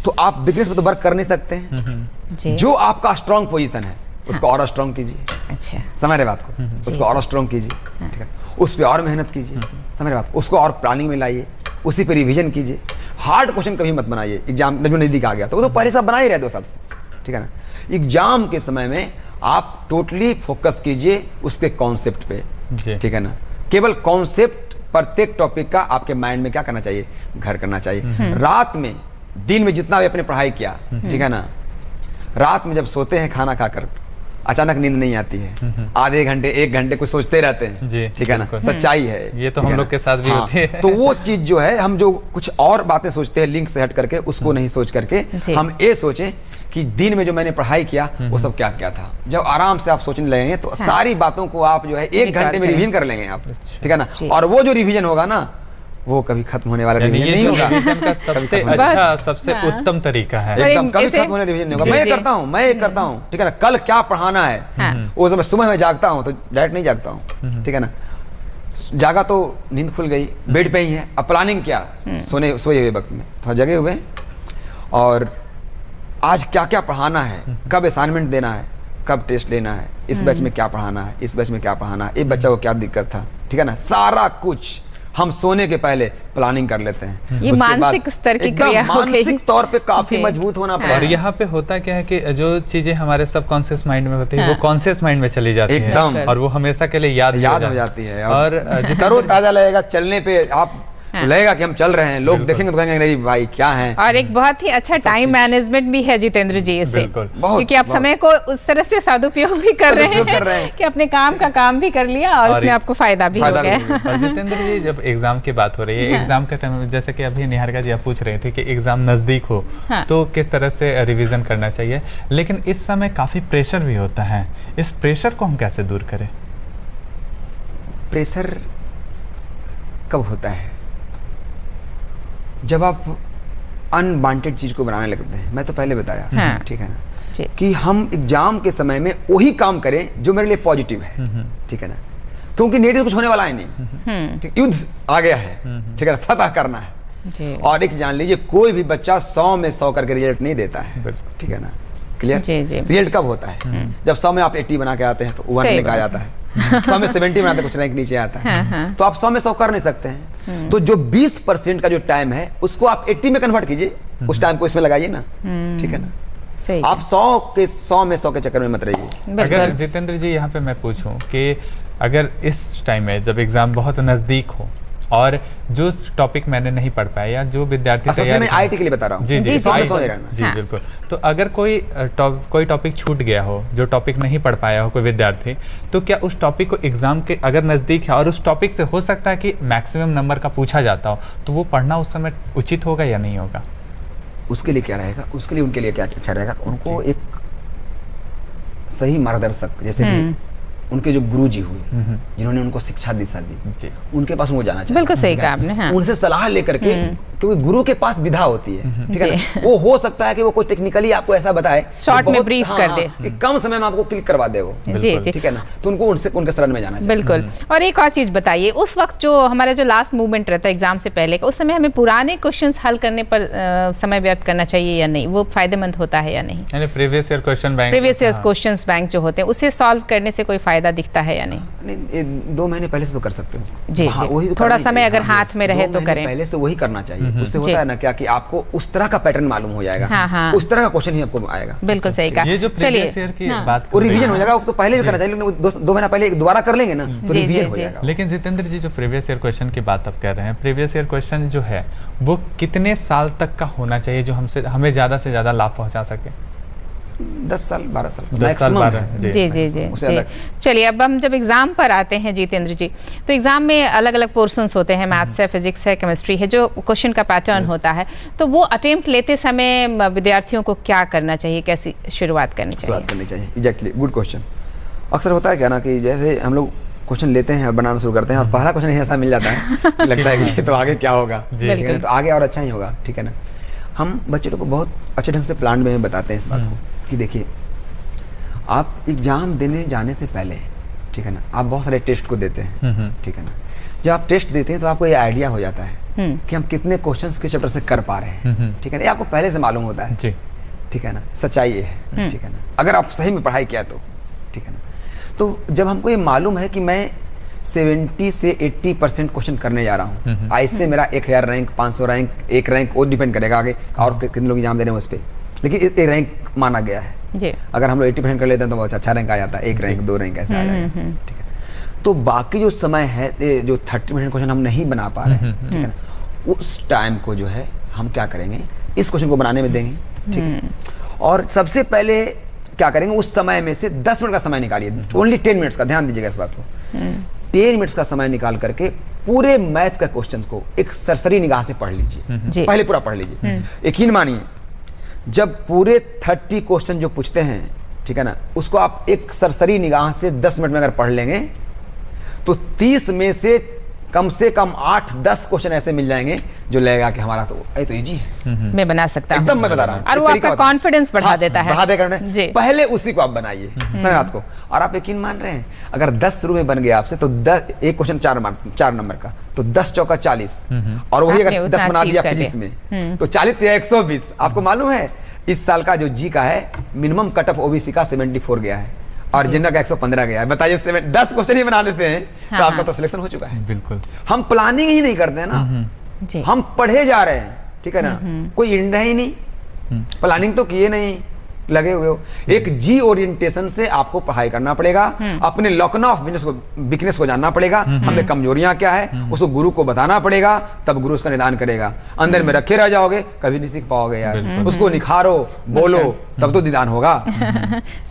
तो आप वीकनेस पे तो वर्क कर नहीं सकते हैं, जी, जो आपका स्ट्रांग पोजीशन है उसको और स्ट्रांग कीजिए, अच्छा, समझ रहे बात को, उसको और स्ट्रांग कीजिए, ठीक है। उस पर और मेहनत कीजिए, समझ रहे बात को, उसको और प्लानिंग में लाइए, उसी पे रिवीजन कीजिए। हार्ड क्वेश्चन कभी मत बनाइए, एग्जाम जब नजदीक आ गया तो वो तो पहले सब बना ही रहे 2 साल से, ठीक है ना। एग्जाम के समय में आप टोटली फोकस कीजिए उसके कॉन्सेप्ट पे, ठीक है ना। केवल कॉन्सेप्ट प्रत्येक टॉपिक का आपके माइंड में क्या करना चाहिए, घर करना चाहिए। रात में, दिन में जितना भी आपने पढ़ाई किया, ठीक है ना, रात में जब सोते हैं खाना खाकर अचानक नींद नहीं आती है, आधे घंटे 1 घंटे कुछ सोचते रहते हैं जी, ठीक है ना, सच्चाई है ये तो हम लोग के साथ भी होती है। तो वो चीज जो है, हम जो कुछ और बातें सोचते हैं लिंक से हट करके, उसको नहीं सोच करके हम ये सोचें कि दिन में जो मैंने पढ़ाई किया वो सब क्या क्या था। जब आराम से आप सोचने लगेंगे तो सारी बातों को आप जो है 1 घंटे में रिवीजन कर लेंगे आप, ठीक है ना। और वो जो रिवीजन होगा ना, वो कभी खत्म होने वाला रिवीजन नहीं होगा। रिवीजन का सबसे अच्छा, सबसे उत्तम तरीका है, एकदम कभी खत्म होने रिवीजन नहीं होगा। मैं ये करता हूँ, ठीक है ना, कल क्या पढ़ाना है वो जब सुबह में जागता हूँ तो डायरेक्ट नहीं जागता हूँ, ठीक है ना, जागा तो नींद खुल गई, बेड पे ही है, अब प्लानिंग क्या, सोए हुए वक्त में थोड़ा जगे हुए, और आज क्या क्या पढ़ाना है, कब असाइनमेंट देना है, कब टेस्ट लेना है, इस बैच में क्या पढ़ाना है, इस बैच में क्या पढ़ाना है, इस बच्चा को क्या दिक्कत था, ठीक है ना, सारा कुछ हम सोने के पहले प्लानिंग कर लेते हैं। ये मानसिक स्तर की क्रिया हो गई, मानसिक तौर पे काफी मजबूत होना पड़ेगा। और यहाँ पे होता क्या है कि जो चीजें हमारे सबकॉन्शियस माइंड में होती है वो कॉन्शियस माइंड में चली जाती है एकदम, और वो हमेशा के लिए याद हो जाती है, और तरोताजा लगेगा चलने पे, आप लगेगा कि हम चल रहे हैं, लोग देखेंगे तो कहेंगे नहीं भाई क्या है। और एक बहुत ही अच्छा टाइम मैनेजमेंट भी है जितेंद्र जी इससे, क्योंकि आप समय को उस तरह से सदुपयोग भी कर रहे हैं कि अपने काम का काम भी कर लिया और उसमें आपको फायदा भी हो गया। और जितेंद्र जी, जब एग्जाम की बात हो रही है, एग्जाम के टाइम में जैसे कि अभी निहारिका जी आप पूछ रहे थे कि एग्जाम नजदीक हो तो किस तरह से रिविजन करना चाहिए, लेकिन इस समय काफी प्रेशर भी होता है, इस प्रेशर को हम कैसे दूर करें? प्रेशर कब होता है? जब आप अनवांटेड चीज को बनाने लगते हैं। मैं तो पहले बताया, ठीक है ना, कि हम एग्जाम के समय में वही काम करें जो मेरे लिए पॉजिटिव है, ठीक है ना, क्योंकि नेगेटिव कुछ होने वाला है नहीं, युद्ध आ गया है, ठीक है ना, फतह करना है। और एक जान लीजिए, कोई भी बच्चा 100 में 100 करके रिजल्ट नहीं देता है, ठीक है ना, क्लियर। रिजल्ट कब होता है? जब 100 में आप 80 बना के आते हैं तो 1 रैंक आ जाता है, 100 में 70 बनाते कुछ रैंक नीचे आता है, तो आप 100 में 100 कर नहीं सकते हैं। तो जो 20% का जो टाइम है उसको आप 80 में कन्वर्ट कीजिए, उस टाइम को इसमें लगाइए ना, ठीक है ना। आप 100 में 100 के चक्कर में मत रहिए। अगर जितेंद्र जी यहाँ पे मैं पूछूं कि अगर इस टाइम में जब एग्जाम बहुत नजदीक हो और जो टॉपिक मैंने नहीं पढ़ पाया या जो विद्यार्थी तैयारी, मैं आईटी के लिए बता रहा हूँ, जी बिल्कुल, तो अगर कोई टॉपिक छूट गया हो, जो टॉपिक नहीं पढ़ पाया हो कोई विद्यार्थी, तो क्या उस टॉपिक को एग्जाम के अगर नजदीक है और उस टॉपिक से हो सकता है कि मैक्सिमम नंबर का पूछा जाता हो, तो वो पढ़ना उस समय उचित होगा या नहीं होगा? उसके लिए क्या रहेगा, उसके लिए उनके लिए क्या अच्छा रहेगा, उनको एक सही मार्गदर्शक, जैसे उनके जो गुरुजी हुए जिन्होंने उनको शिक्षा दिशा दी, उनके पास वो जाना चाहिए। बिल्कुल सही कहा आपने। हाँ। उनसे सलाह लेकर के, क्योंकि गुरु के पास विधा होती है, ठीक है ना, वो हो सकता है कि वो कुछ टेक्निकली आपको ऐसा बताए, शॉर्ट में ब्रीफ कर दे, कि कम समय में आपको क्लिक करवा दे वो, ठीक है ना, तो उनको उनके शरण में जाना चाहिए। बिल्कुल। और एक और चीज बताइए, उस वक्त जो हमारा जो लास्ट मूवमेंट रहता है एग्जाम से पहले का, उस समय हमें पुराने क्वेश्चंस हल करने पर समय व्यर्थ करना चाहिए या नहीं, वो फायदेमंद होता है या नहीं? प्रीवियस ईयर क्वेश्चन बैंक जो होते हैं उसे सॉल्व करने से कोई फायदा दिखता है या नहीं? 2 महीने पहले से तो कर सकते हैं जी, थोड़ा समय अगर हाथ में रहे तो करें, पहले से वही करना चाहिए। उससे होता है ना क्या कि आपको उस तरह का पैटर्न मालूम हो जाएगा, उस तरह का क्वेश्चन ही आपको आएगा। बिल्कुल सही कहा। ये जो प्रीवियस ईयर की बात वो रिवीजन हो जाएगा, तो पहले भी करना चाहिए, लेकिन 2 महीना पहले दोबारा कर लेंगे ना तो रिवीजन हो जाएगा। लेकिन जितेंद्र जी, जो प्रीवियस ईयर क्वेश्चन की बात आप कर रहे हैं, प्रीवियस ईयर क्वेश्चन जो है वो कितने साल तक का होना चाहिए जो हमें ज्यादा से ज्यादा लाभ पहुंचा सके? 10 साल 12 साल जी। चलिए, अब हम जब एग्जाम पर आते हैं जितेंद्र जी, तो एग्जाम में अलग अलग पोर्शंस होते हैं, मैथ्स है, फिजिक्स है, केमिस्ट्री है, जो क्वेश्चन का पैटर्न होता है, तो वो अटेम्प्ट लेते समय विद्यार्थियों को क्या करना चाहिए, कैसी शुरुआत करनी चाहिए? Exactly, good question. अक्सर होता है क्या ना कि जैसे हम लोग क्वेश्चन लेते हैं, बनाना शुरू करते हैं और पहला क्वेश्चन ऐसा मिल जाता है कि लगता है कि ये तो आगे क्या होगा, तो आगे और अच्छा ही होगा, ठीक है ना। हम बच्चों को बहुत अच्छे ढंग से प्लान में बताते हैं इस बात को कि देखिए, आप एग्जाम देने जाने से पहले, ठीक है ना, आप बहुत सारे टेस्ट को देते हैं, ठीक है ना। जब आप टेस्ट देते हैं तो आपको ये आइडिया हो जाता है कि हम कितने क्वेश्चंस के चैप्टर से कर पा रहे हैं, ठीक है ना, ये आपको पहले से मालूम होता है, ठीक है ना, सच्चाई ये है, ठीक है ना, अगर आप सही में पढ़ाई किया तो, ठीक है ना। तो जब हमको ये मालूम है कि मैं 70 से 80% क्वेश्चन करने जा रहा हूँ, इससे मेरा 1000 रैंक, 500 रैंक, 1 रैंक वो डिपेंड करेगा आगे और कितने लोग एग्जाम दे रहे हैं उस पर, लेकिन 1 रैंक माना गया है जी। अगर हम लोग 80% कर लेते हैं तो बहुत अच्छा रैंक आ जाता है, 1 रैंक 2 रैंक ऐसा आ जाएगा, ठीक है। तो बाकी जो समय है जो 30 मिनट क्वेश्चन हम नहीं बना पा रहे हैं, ठीक है ना, उस टाइम को जो है हम क्या करेंगे, इस क्वेश्चन को बनाने में देंगे, ठीक है। और सबसे पहले क्या करेंगे, उस समय में से 10 मिनट का समय निकालिए, ओनली 10 मिनट्स का, ध्यान दीजिएगा इस बात को। 10 मिनट्स का समय निकाल करके पूरे मैथ का क्वेश्चंस को एक सरसरी निगाह से पढ़ लीजिए, पहले पूरा पढ़ लीजिए। यकीन मानिए, जब पूरे 30 क्वेश्चन जो पूछते हैं, ठीक है ना, उसको आप एक सरसरी निगाह से 10 मिनट में अगर पढ़ लेंगे तो 30 में से कम 8-10 क्वेश्चन ऐसे मिल जाएंगे जो लगेगा कि हमारा तो इजी है, मैं बना सकता हूं। एकदम मैं बता रहा हूं। और वो आपका कॉन्फिडेंस बढ़ा देता है, बढ़ा देगा। पहले उसी को आप बनाइए, समझ बात को। और आप यकीन मान रहे हैं, अगर 10 शुरू में बन गया आपसे तो 10 एक क्वेश्चन 4 नंबर का, तो 10 चौका 40, और वही अगर 10 बना दिया 20 में तो 40 या 120। आपको मालूम है इस साल का जो जी का है, मिनिमम कट ऑफ ओबीसी का 74 गया है और जनरल का 115 गया है। बताइए, 10 क्वेश्चन ही बना देते हैं तो आपका तो सिलेक्शन हो चुका है। बिल्कुल। हम प्लानिंग ही नहीं करते हैं ना, हम पढ़े जा रहे हैं, ठीक है ना, कोई इंड है ही नहीं, प्लानिंग तो किए नहीं, लगे हुए हो। एक जी ओरिएंटेशन से आपको पढ़ाई करना पड़ेगा, अपने लॉकना ऑफ वीकनेस को जानना पड़ेगा, हमें कमजोरियां क्या है उसको गुरु को बताना पड़ेगा, तब गुरु उसका निदान करेगा। अंदर में रखे रह जाओगे कभी नहीं सीख पाओगे यार, उसको निखारो, बोलो, तब तो निदान होगा।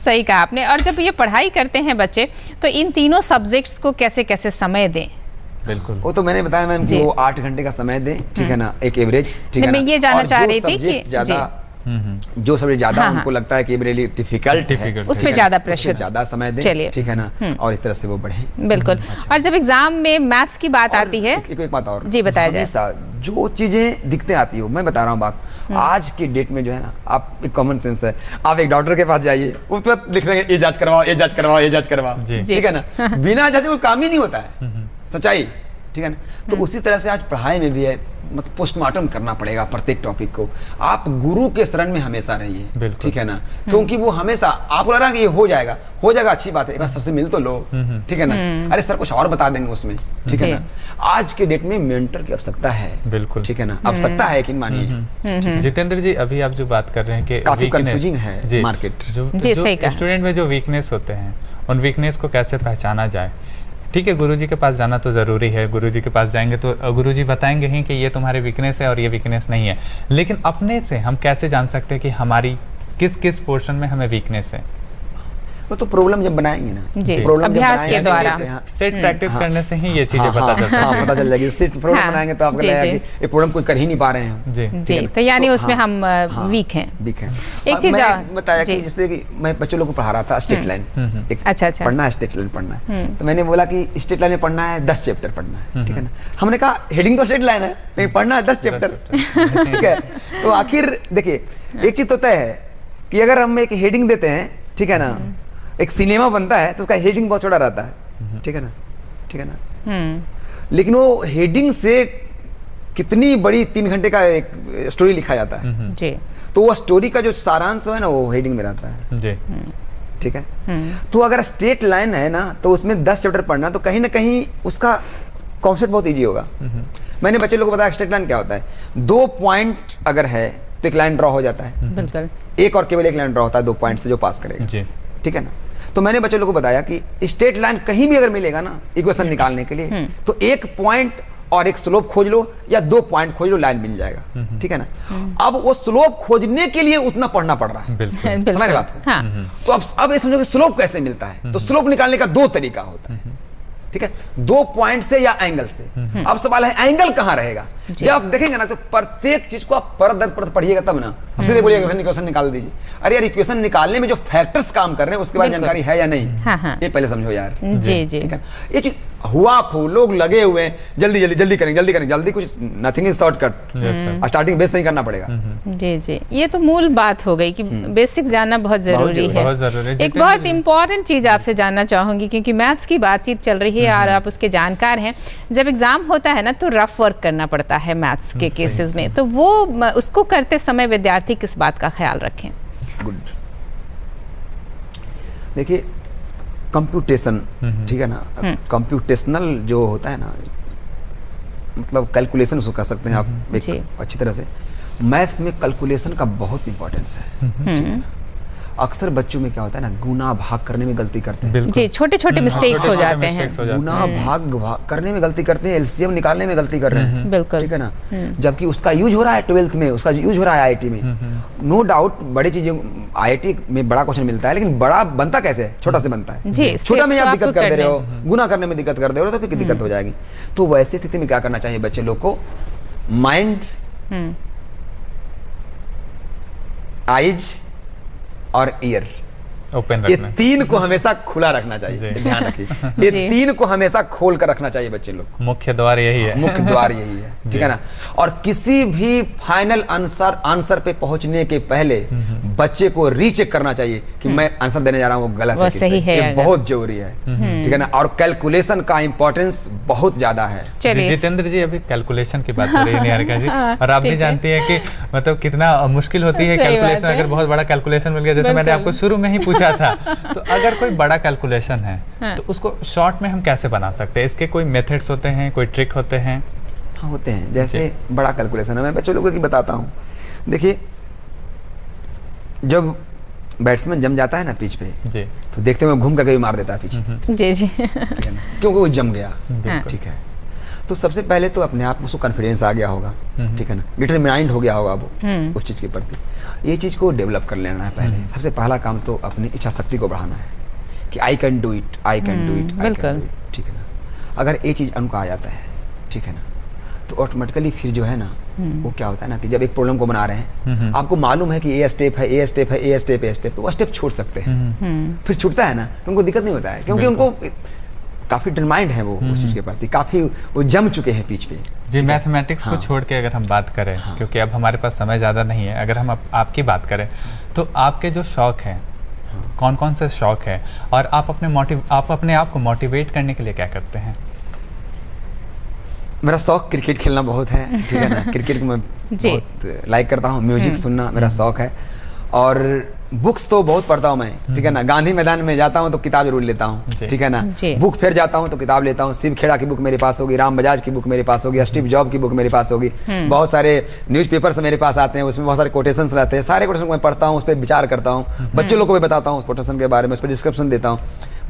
सही कहा आपने। और जब ये पढ़ाई करते हैं बच्चे, तो इन तीनों सब्जेक्ट्स को कैसे कैसे समय दें? बिल्कुल, वो तो मैंने बताया मैम कि वो 8 घंटे का समय दें, ठीक है ना, एक एवरेज, ठीक है ना। मैं ये जानना चाह रही थी कि जो सब्जेक्ट ज्यादा उनको लगता है कि रियली डिफिकल्ट है, उसमें ज्यादा प्रेशर, ज्यादा समय दें, ठीक है ना, और इस तरह से वो बढ़े। बिल्कुल। और जब एग्जाम में मैथ्स की बात आती है, एक बात और जी बताया जाए। जो चीजें दिखते आती हो, मैं बता रहा हूँ बात, आज की डेट में जो है ना, आप एक कॉमन सेंस है, आप एक डॉक्टर के पास जाइए, वो तुरंत लिख देंगे ये जांच करवाओ, ये जांच करवाओ, ये जांच करवाओ, ठीक है ना, बिना जांच कोई काम ही नहीं होता है, सच्चाई, ठीक है ना। तो उसी तरह से आज पढ़ाई में भी है, मतलब पोस्टमार्टम करना पड़ेगा प्रत्येक टॉपिक को। आप गुरु के शरण में हमेशा रहिए, ठीक है ना, क्योंकि वो हमेशा आपको लग रहा है कि ये हो जाएगा, अच्छी बात है, एक बार सर से मिल तो लो, ठीक है ना, अरे सर कुछ और बता देंगे उसमें, ठीक है ना। आज के डेट में मेंटर की आवश्यकता है, बिल्कुल, ठीक है ना, आवश्यकता है, यकीन मानिए। जितेंद्र जी, अभी आप जो बात कर रहे हैं कि काफी कंफ्यूजिंग है मार्केट, जो स्टूडेंट में जो वीकनेस होते हैं, उन वीकनेस को कैसे पहचाना जाए? ठीक है, गुरुजी के पास जाना तो ज़रूरी है, गुरुजी के पास जाएंगे तो गुरुजी बताएंगे ही कि ये तुम्हारे वीकनेस है और ये वीकनेस नहीं है, लेकिन अपने से हम कैसे जान सकते हैं कि हमारी किस किस पोर्शन में हमें वीकनेस है? वो तो प्रॉब्लम जब बनाएंगे ना, प्रॉब्लम अभ्यास के द्वारा, सेट प्रैक्टिस करने से ही ये चीजें पता चल सकती है। पता चल जाएगी, सेट प्रॉब्लम बनाएंगे तो आपको लगेगा कि ये प्रॉब्लम कोई कर ही नहीं पा रहे हैं, जी, तो यानी उसमें हम वीक हैं। एक चीज बताया कि जैसे कि मैं बच्चों लोगों को पढ़ा रहा था स्टेट लाइन, अच्छा पढ़ना है, स्टेट लाइन पढ़ना है, तो मैंने बोला कि स्टेट लाइन में पढ़ना है 10 चैप्टर पढ़ना है, ठीक है ना। हमने कहा हेडिंग तो स्टेट लाइन है, लेकिन पढ़ना है 10 चैप्टर, ठीक है। तो आखिर देखिए, एक चीज तो तय है कि अगर हम एक हेडिंग देते हैं, ठीक है ना, एक सिनेमा बनता है तो उसका हेडिंग बहुत छोटा रहता है, ठीक है ना, ठीक है ना, लेकिन वो हेडिंग से कितनी बड़ी 3 घंटे का एक स्टोरी लिखा जाता है, जी। तो वो स्टोरी का जो सारांश है ना, वो हेडिंग में रहता है, जी, ठीक है। तो अगर स्ट्रेट लाइन है ना, तो उसमें 10 चैप्टर पढ़ना, तो कहीं ना कहीं उसका कॉन्सेप्ट बहुत ईजी होगा। मैंने बच्चे लोगों को बताया स्ट्रेट लाइन क्या होता है, 2 पॉइंट अगर है तो एक लाइन ड्रॉ हो जाता है, बिल्कुल, एक और केवल एक लाइन ड्रॉ होता है 2 पॉइंट से जो पास करेगा, ठीक है ना। तो मैंने बच्चों लोगों को बताया कि स्ट्रेट लाइन कहीं भी अगर मिलेगा ना इक्वेशन निकालने के लिए, तो 1 पॉइंट और एक स्लोप खोज लो या 2 पॉइंट खोज लो, लाइन मिल जाएगा, ठीक है ना। अब वो स्लोप खोजने के लिए उतना पढ़ना पड़ रहा है, समझ रहे बात को? तो अब ये समझो कि स्लोप कैसे मिलता है, तो स्लोप निकालने का 2 तरीका होता है, ठीक है, 2 पॉइंट से या एंगल से। अब सवाल है एंगल कहां रहेगा, जब आप देखेंगे ना तो प्रत्येक चीज को आप परत दर परत पढ़िएगा तब ना, सीधे बोलिए इक्वेशन निकाल दीजिए। अरे यार, इक्वेशन निकालने में जो फैक्टर्स काम कर रहे हैं उसके बारे में जानकारी है या नहीं, ये पहले समझो यार, जी जी, ठीक है। ये चीज हुआ लोग लगे हुए हैं, जल्दी जल्दी जल्दी करेंगे, जल्दी करेंगे, जल्दी, कुछ nothing is shortcut, starting base नहीं करना पड़ेगा, जी जी। ये तो मूल बात हो गई कि बेसिक जानना बहुत जरूरी है। एक बहुत इंपॉर्टेंट चीज आपसे जानना चाहूंगी, क्योंकि मैथ्स की बातचीत चल रही है और आप उसके जानकार हैं। जब एग्जाम होता है ना तो रफ वर्क करना पड़ता है मैथ्स के केसेस में, तो वो उसको करते समय विद्यार्थी किस बात का ख्याल रखें? गुड, देखिए कंप्यूटेशन, ठीक है ना, कंप्यूटेशनल जो होता है ना, मतलब कैलकुलेशन उसको कह सकते हैं आप एक अच्छी तरह से। मैथ्स में कैलकुलेशन का बहुत इंपॉर्टेंस है, ठीक है ना। अक्सर बच्चों में क्या होता है ना, गुना भाग करने में गलती करते हैं। बिल्कुल। जी, छोटे छोटे मिस्टेक्स हो छोटे-छोटे जाते हैं। mistakes हो जाते गुना भाग करने में गलती करते हैं, एलसीएम निकालने में गलती कर रहे हैं। बिल्कुल। ठीक है ना, जबकि उसका यूज हो रहा है 12th में, उसका यूज हो रहा है आईआईटी में। नो डाउट बड़ी चीजें आईआईटी में बड़ा क्वेश्चन मिलता है, लेकिन बड़ा बनता कैसे है, छोटा से बनता है। जी, छोटा में steps आप तो दिक्कत कर दे रहे हो, करने। गुना करने में दिक्कत कर दे रहे हो, तो फिर दिक्कत हो जाएगी। तो वैसी स्थिति में क्या करना चाहिए बच्चे लोग को, माइंड, आइज और ईयर, ओपन ये रखना। तीन को हमेशा खुला रखना चाहिए। जी। ध्यान रखिए, ये जी। तीन को हमेशा खोल कर रखना चाहिए बच्चे लोग को। मुख्य द्वार यही है। मुख्य द्वार यही है, ठीक है ना। और किसी भी फाइनल आंसर पे पहुंचने के पहले बच्चे को रीचेक करना चाहिए कि मैं आंसर देने जा रहा हूँ वो गलत वो है कि सही है ये अगर। बहुत जरूरी है, ठीक है ना। और कैलकुलेशन का इंपॉर्टेंस बहुत ज्यादा है। जी, चलिए, जितेंद्र जी, अभी कैलकुलेशन की बात हो रही है निहारिका जी, हाँ, और आप भी ठीक है। जानती हैं कि मतलब कितना मुश्किल होती है सही कैलकुलेशन। बात है। अगर बहुत बड़ा कैलकुलेशन मिल गया, जैसे मैंने बिल्कुल। आपको शुरू में ही पूछा था, तो अगर कोई बड़ा कैलकुलेशन है हाँ। तो उसको शॉर्ट में हम कैसे बना सकते हैं? इसके कोई मेथड्स होते हैं, कोई ट्रिक होते हैं? हाँ, होते हैं। जैसे बड़ा कैलकुलेशन है, मैं बच्चों लोगों की बताता हूँ। देखिए, जब बैट्समैन जम जाता है ना पिच पे, जी, तो देखते हुए घूम करके भी मार देता है पीछे, जी जी ठीक है ना, क्योंकि वो जम गया। बिल्कुल। ठीक है, तो सबसे पहले तो अपने आप में उसको कॉन्फिडेंस आ गया होगा, ठीक है ना, डिटरमाइंड हो गया होगा वो उस चीज़ के प्रति। ये चीज़ को डेवलप कर लेना है पहले। सबसे पहला काम तो अपनी इच्छा शक्ति को बढ़ाना है कि I can do it, I can do it, बिल्कुल। ठीक है ना। अगर ये चीज़ उनको आ जाता है, ठीक है ना, तो ऑटोमेटिकली फिर जो है ना, वो क्या होता है ना कि जब एक प्रॉब्लम को बना रहे हैं, आपको मालूम है कि ये स्टेप है, ये स्टेप है, ये स्टेप है, ये स्टेप, तो वो स्टेप छोड़ सकते हैं। फिर छूटता है ना, तो उनको दिक्कत नहीं होता है, क्योंकि उनको काफी डिटरमाइंड है वो उस चीज के प्रति, काफी वो जम चुके हैं पिच पे। जी, मैथमेटिक्स को हाँ। छोड़ के अगर हम बात करें, क्योंकि अब हमारे पास समय ज़्यादा नहीं है, अगर हम आपकी बात करें तो आपके जो शौक हैं, कौन कौन से शौक है, और आप अपने आप को मोटिवेट करने के लिए क्या करते हैं? मेरा शौक क्रिकेट खेलना बहुत है, ठीक है ना। क्रिकेट को मैं जी। बहुत लाइक करता हूँ, म्यूजिक सुनना मेरा शौक है, और बुक्स तो बहुत पढ़ता हूँ मैं, ठीक है ना। गांधी मैदान में जाता हूँ तो किताब जरूर लेता हूँ, जी। ठीक है ना। जी। बुक फेयर जाता हूँ तो किताब लेता हूँ। शिव खेड़ा की बुक मेरे पास होगी, राम बजाज की बुक मेरे पास होगी, स्टीव जॉब की बुक मेरे पास होगी। बहुत सारे न्यूज़पेपर्स मेरे पास आते हैं, उसमें बहुत सारे कोटेशंस रहते हैं। सारे कोटेशन मैं पढ़ता हूँ, उस पर विचार करता हूँ, बच्चों लोग को भी बताता हूँ उस कोटेशन के बारे में, उस पर डिस्क्रिप्शन देता हूँ,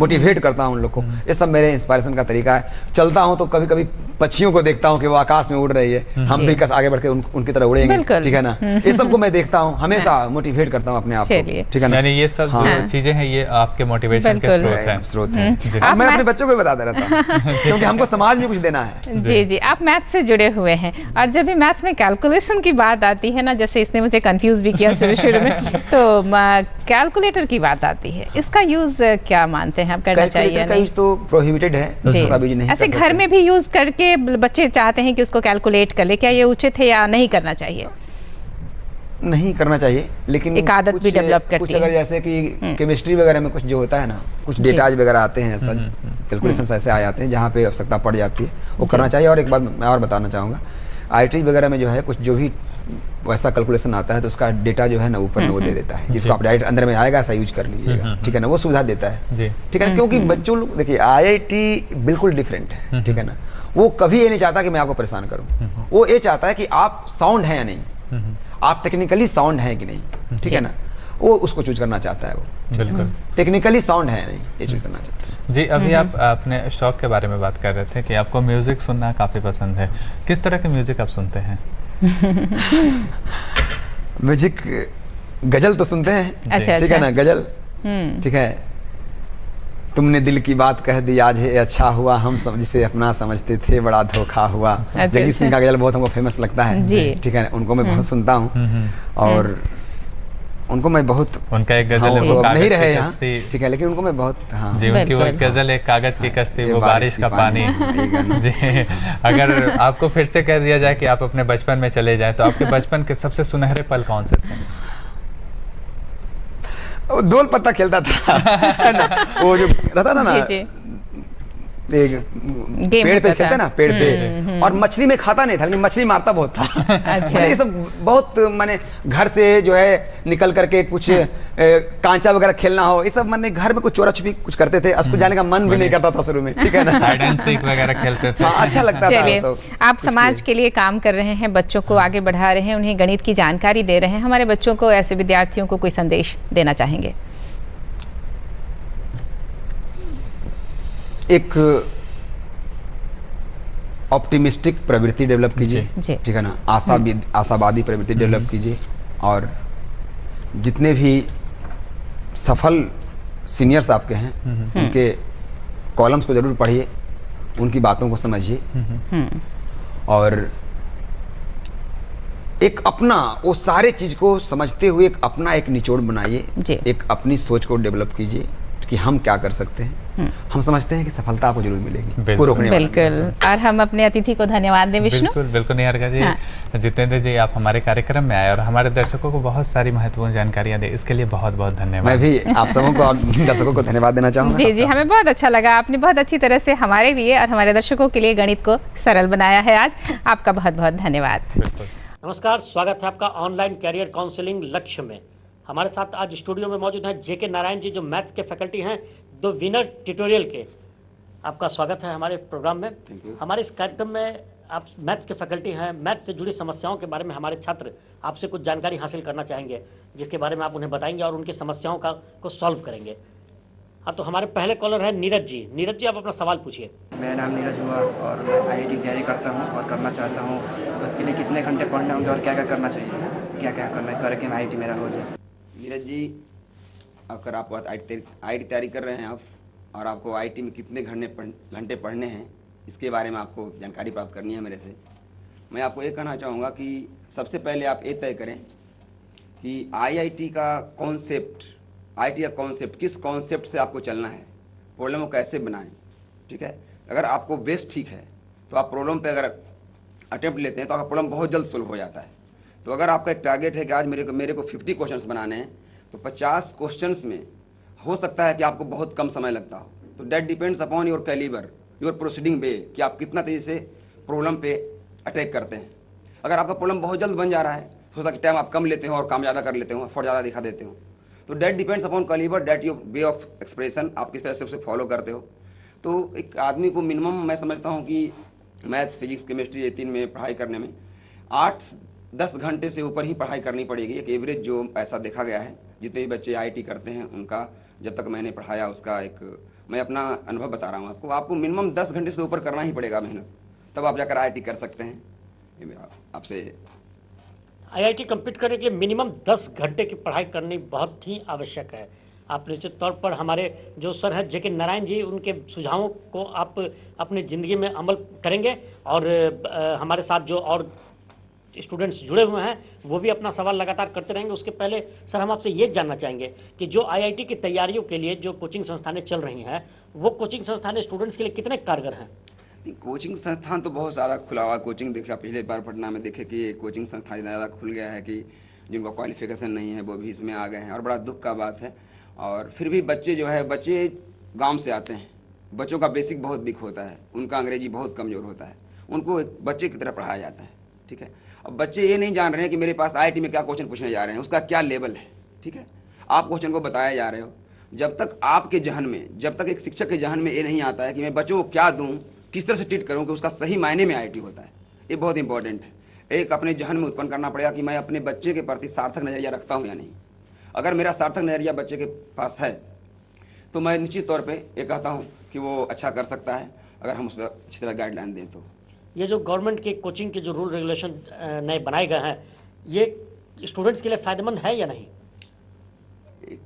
मोटिवेट करता हूँ उन लोग को। ये सब मेरे इंस्पायरेशन का तरीका है। चलता हूँ तो कभी कभी पक्षियों को देखता हूँ कि वो आकाश में उड़ रही है, हम भी आगे बढ़ के उनकी तरह उड़ेंगे, बिल्कुल। ठीक है ना। ये सब को मैं देखता हूँ, हमेशा मोटिवेट करता हूँ अपने आप चलिए। को, ठीक है ना। यानी ये सब हाँ। जो चीजें हैं, ये आपके मोटिवेशन के बिल्कुल। स्रोत हैं। स्रोत है। जी। अब मैं अपने बच्चों को भी बताता रहता हूँ, क्योंकि हमको समाज में कुछ देना है। जी जी, आप मैथ्स से जुड़े हुए हैं, और जब भी मैथ्स में कैलकुलेशन की बात आती है ना, जैसे इसने मुझे कंफ्यूज भी किया शुरू में, तो कैलकुलेटर की बात आती है, इसका यूज क्या मानते हैं आप, करना चाहिए या कैलकुलेटर का नहीं? यूज तो प्रोहिबिटेड है, जी। उसका यूज नहीं ऐसे कर घर सकते। में भी यूज करके बच्चे चाहते हैं कि उसको कैलकुलेट कर ले, क्या ये उचित है या नहीं करना चाहिए? नहीं करना चाहिए, लेकिन एक आदत भी डेवलप करती कुछ है। अगर जैसे कि केमिस्ट्री वगैरह में कुछ जो होता है ना, कुछ डेटाज वगैरह आते हैं, ऐसा कैलकुलेशन ऐसे आ जाते हैं जहाँ पे आवश्यकता पड़ जाती है, वो करना चाहिए। और एक बात मैं और बताना चाहूँगा, आईटी वगैरह में जो है कुछ जो भी वैसा कैलकुलेशन आता है तो उसका डेटा जो है ना ऊपर में वो दे देता है, जिसको आप डायरेक्ट अंदर में आएगा ऐसा यूज कर लीजिएगा, ठीक है ना। वो सुविधा देता है, जी। ठीक है ना। क्योंकि बच्चों लोग देखिए, आईआईटी बिल्कुल डिफरेंट है, ठीक है ना। वो कभी ये नहीं चाहता कि मैं आपको परेशान करूं, वो ये चाहता है कि आप साउंड हैं या नहीं, आप टेक्निकली साउंड हैं कि नहीं, ठीक है ना। वो उसको चूज करना चाहता है, वो बिल्कुल। टेक्निकली साउंड है या नहीं, ये चूज करना चाहता है। जी, अभी आप अपने शौक के बारे में बात कर रहे थे कि आपको म्यूजिक सुनना काफी पसंद है। किस तरह के म्यूजिक आप सुनते हैं? म्यूजिक, गजल तो सुनते हैं, अच्छा, ठीक है ना, गजल, हम्म, ठीक है। तुमने दिल की बात कह दी आज है, अच्छा हुआ, हम जिसे अपना समझते थे बड़ा धोखा हुआ। अच्छा, जगदीश सिंह का गजल बहुत हमको फेमस लगता है, जी। ठीक है, उनको मैं बहुत सुनता हूँ, और उनको मैं बहुत, उनका एक गजल हाँ, है, वो वो तो अब कागज नहीं की रहे यहाँ, कश्ती। ठीक है, लेकिन उनको मैं बहुत, हाँ, जी, उनकी वो बिल्कुल। गजल है, कागज की कश्ती, ये वो बारिश का पानी। ये गाना। जी, अगर आपको फिर से कह दिया जाए कि आप अपने बचपन में चले जाए, तो आपके बचपन के सबसे सुनहरे पल कौन से थे? वो दोल पत्ता खेलता था, है ना, वो जो रहता था ना, जी जी, पेड़ पे खेलते ना, पेड़ पे, और मछली में खाता नहीं था, लेकिन मछली मारता बहुत था। अच्छा। मैंने ये सब बहुत, मैंने घर से जो है निकल करके कुछ कांचा वगैरह खेलना हो, ये सब मैंने घर में कुछ चोरा छुपी कुछ करते थे। स्कूल जाने का मन भी नहीं करता था शुरू में, ठीक है ना। हाइड एंड सीक वगैरह खेलते थे। हाँ, अच्छा लगता था। चलिए, सब आप समाज के लिए काम कर रहे हैं, बच्चों को आगे बढ़ा रहे हैं, उन्हें गणित की जानकारी दे रहे हैं। हमारे बच्चों को, ऐसे विद्यार्थियों को कोई संदेश देना चाहेंगे? एक ऑप्टिमिस्टिक प्रवृत्ति डेवलप कीजिए, जी। ठीक है ना, आशावादी प्रवृत्ति डेवलप कीजिए, और जितने भी सफल सीनियर्स आपके हैं उनके कॉलम्स को जरूर पढ़िए, उनकी बातों को समझिए, और एक अपना वो सारे चीज को समझते हुए एक अपना एक निचोड़ बनाइए, एक अपनी सोच को डेवलप कीजिए कि हम क्या कर सकते हैं। हम समझते हैं कि सफलता आपको जरूर मिलेगी, कोई रोकने वाला नहीं। बिल्कुल। और हम अपने अतिथि को धन्यवाद दें। विष्णु? बिल्कुल बिल्कुल निहारिका जी, जितेंद्र जी, आप हमारे कार्यक्रम में आए और हमारे दर्शकों को बहुत सारी महत्वपूर्ण जानकारियां दी, इसके लिए बहुत बहुत धन्यवाद। मैं भी आप सबों को और दर्शकों को धन्यवाद देना चाहूँगा। जी जी, हमें बहुत अच्छा लगा, आपने बहुत अच्छी तरह से हमारे लिए और हमारे दर्शकों के लिए गणित को सरल बनाया है आज। आपका बहुत बहुत धन्यवाद। बिल्कुल। नमस्कार, स्वागत है आपका ऑनलाइन कैरियर काउंसलिंग लक्ष्य में। हमारे साथ आज स्टूडियो में मौजूद हैं जेके नारायण जी, जो मैथ्स के फैकल्टी हैं, दो विनर ट्यूटोरियल के। आपका स्वागत है हमारे प्रोग्राम में। हमारे इस कार्यक्रम में आप मैथ्स के फैकल्टी हैं, मैथ्स से जुड़ी समस्याओं के बारे में हमारे छात्र आपसे कुछ जानकारी हासिल करना चाहेंगे, जिसके बारे में आप उन्हें बताएंगे और उनकी समस्याओं को सॉल्व करेंगे। हाँ, तो हमारे पहले कॉलर है नीरज जी। नीरज जी, आप अपना सवाल पूछिए। मेरा नाम नीरज हुआ और मैं IIT की तैयारी करता हूँ और करना चाहता हूँ, तो इसके लिए कितने घंटे पढ़ने होंगे और क्या क्या करना चाहिए, क्या क्या करना करके मैं IIT मेरा हो जाए। नीरज जी, अगर आप IIT तैयारी कर रहे हैं आप, और आपको IIT में कितने घंटे पढ़ने हैं, इसके बारे में आपको जानकारी प्राप्त करनी है मेरे से। मैं आपको ये कहना चाहूँगा कि सबसे पहले आप ये तय करें कि IIT का कॉन्सेप्ट, IIT का कॉन्सेप्ट किस कॉन्सेप्ट से आपको चलना है, प्रॉब्लम को कैसे बनाएं, ठीक है। अगर आपको बेस ठीक है तो आप प्रॉब्लम पे अगर अटेम्प्ट लेते हैं तो आपका प्रॉब्लम बहुत जल्द सोल्व हो जाता है। तो अगर आपका एक टारगेट है कि आज मेरे को 50 क्वेश्चंस बनाने हैं, तो 50 क्वेश्चंस में हो सकता है कि आपको बहुत कम समय लगता हो। तो that depends upon your calibre, your proceeding way, कि आप कितना तेज़ी से प्रॉब्लम पे अटैक करते हैं। अगर आपका प्रॉब्लम बहुत जल्द बन जा रहा है, हो सकता है टाइम आप कम लेते हो और काम ज़्यादा कर लेते हो, एफर्ट ज़्यादा दिखा देते हो। तो that depends upon calibre, that your way of expression, आप किस तरह से उसे फॉलो करते हो। तो एक आदमी को मिनिमम मैं समझता हूँ कि मैथ्स, फिजिक्स, केमिस्ट्री, ये तीन में पढ़ाई करने में 8-10 घंटे से ऊपर ही पढ़ाई करनी पड़ेगी। एक एवरेज जो ऐसा देखा गया है, जितने भी बच्चे IIT करते हैं उनका, जब तक मैंने पढ़ाया उसका एक मैं अपना अनुभव बता रहा हूँ आपको, आपको मिनिमम 10 घंटे से ऊपर करना ही पड़ेगा मेहनत, तब आप जाकर IIT कर सकते हैं। ये मेरा आपसे। IIT कंप्लीट करने के लिए मिनिमम 10 घंटे की पढ़ाई करनी बहुत ही आवश्यक है। आप निश्चित तौर पर हमारे जो सर हैं जेके नारायण जी, उनके सुझावों को आप अपनी ज़िंदगी में अमल करेंगे, और हमारे साथ जो और स्टूडेंट्स जुड़े हुए हैं वो भी अपना सवाल लगातार करते रहेंगे। उसके पहले सर हम आपसे ये जानना चाहेंगे कि जो IIT की तैयारियों के लिए जो कोचिंग संस्थानें चल रही हैं, वो कोचिंग संस्थानें स्टूडेंट्स के लिए कितने कारगर हैं? कोचिंग संस्थान तो बहुत ज़्यादा खुला हुआ कोचिंग, देखा पिछले बार पटना में देखे कि कोचिंग संस्थान इतना ज़्यादा खुल गया है कि जिनका क्वालिफिकेशन नहीं है वो भी इसमें आ गए हैं, और बड़ा दुख का बात है। और फिर भी बच्चे जो है, बच्चे गांव से आते हैं, बच्चों का बेसिक बहुत वीक होता है, उनका अंग्रेजी बहुत कमज़ोर होता है, उनको एक बच्चे की तरह पढ़ाया जाता है, ठीक है। अब बच्चे ये नहीं जान रहे हैं कि मेरे पास IIT में क्या क्वेश्चन पूछने जा रहे हैं, उसका क्या लेवल है, ठीक है। आप क्वेश्चन को बताया जा रहे हो, जब तक आपके जहन में, जब तक एक शिक्षक के जहन में ये नहीं आता है कि मैं बच्चों को क्या दूँ, किस तरह से ट्रीट करूँ कि उसका सही मायने में IIT होता है, ये बहुत इंपॉर्टेंट है। एक अपने जहन में उत्पन्न करना पड़ेगा कि मैं अपने बच्चे के प्रति सार्थक नज़रिया रखता हूँ या नहीं। अगर मेरा सार्थक नज़रिया बच्चे के पास है तो मैं निश्चित तौर पे ये कहता हूँ कि वो अच्छा कर सकता है, अगर हम उस पर अच्छी तरह गाइडलाइन दें तो। ये जो गवर्नमेंट के कोचिंग के जो रूल रेगुलेशन नए बनाए गए हैं, ये स्टूडेंट्स के लिए फ़ायदेमंद है या नहीं?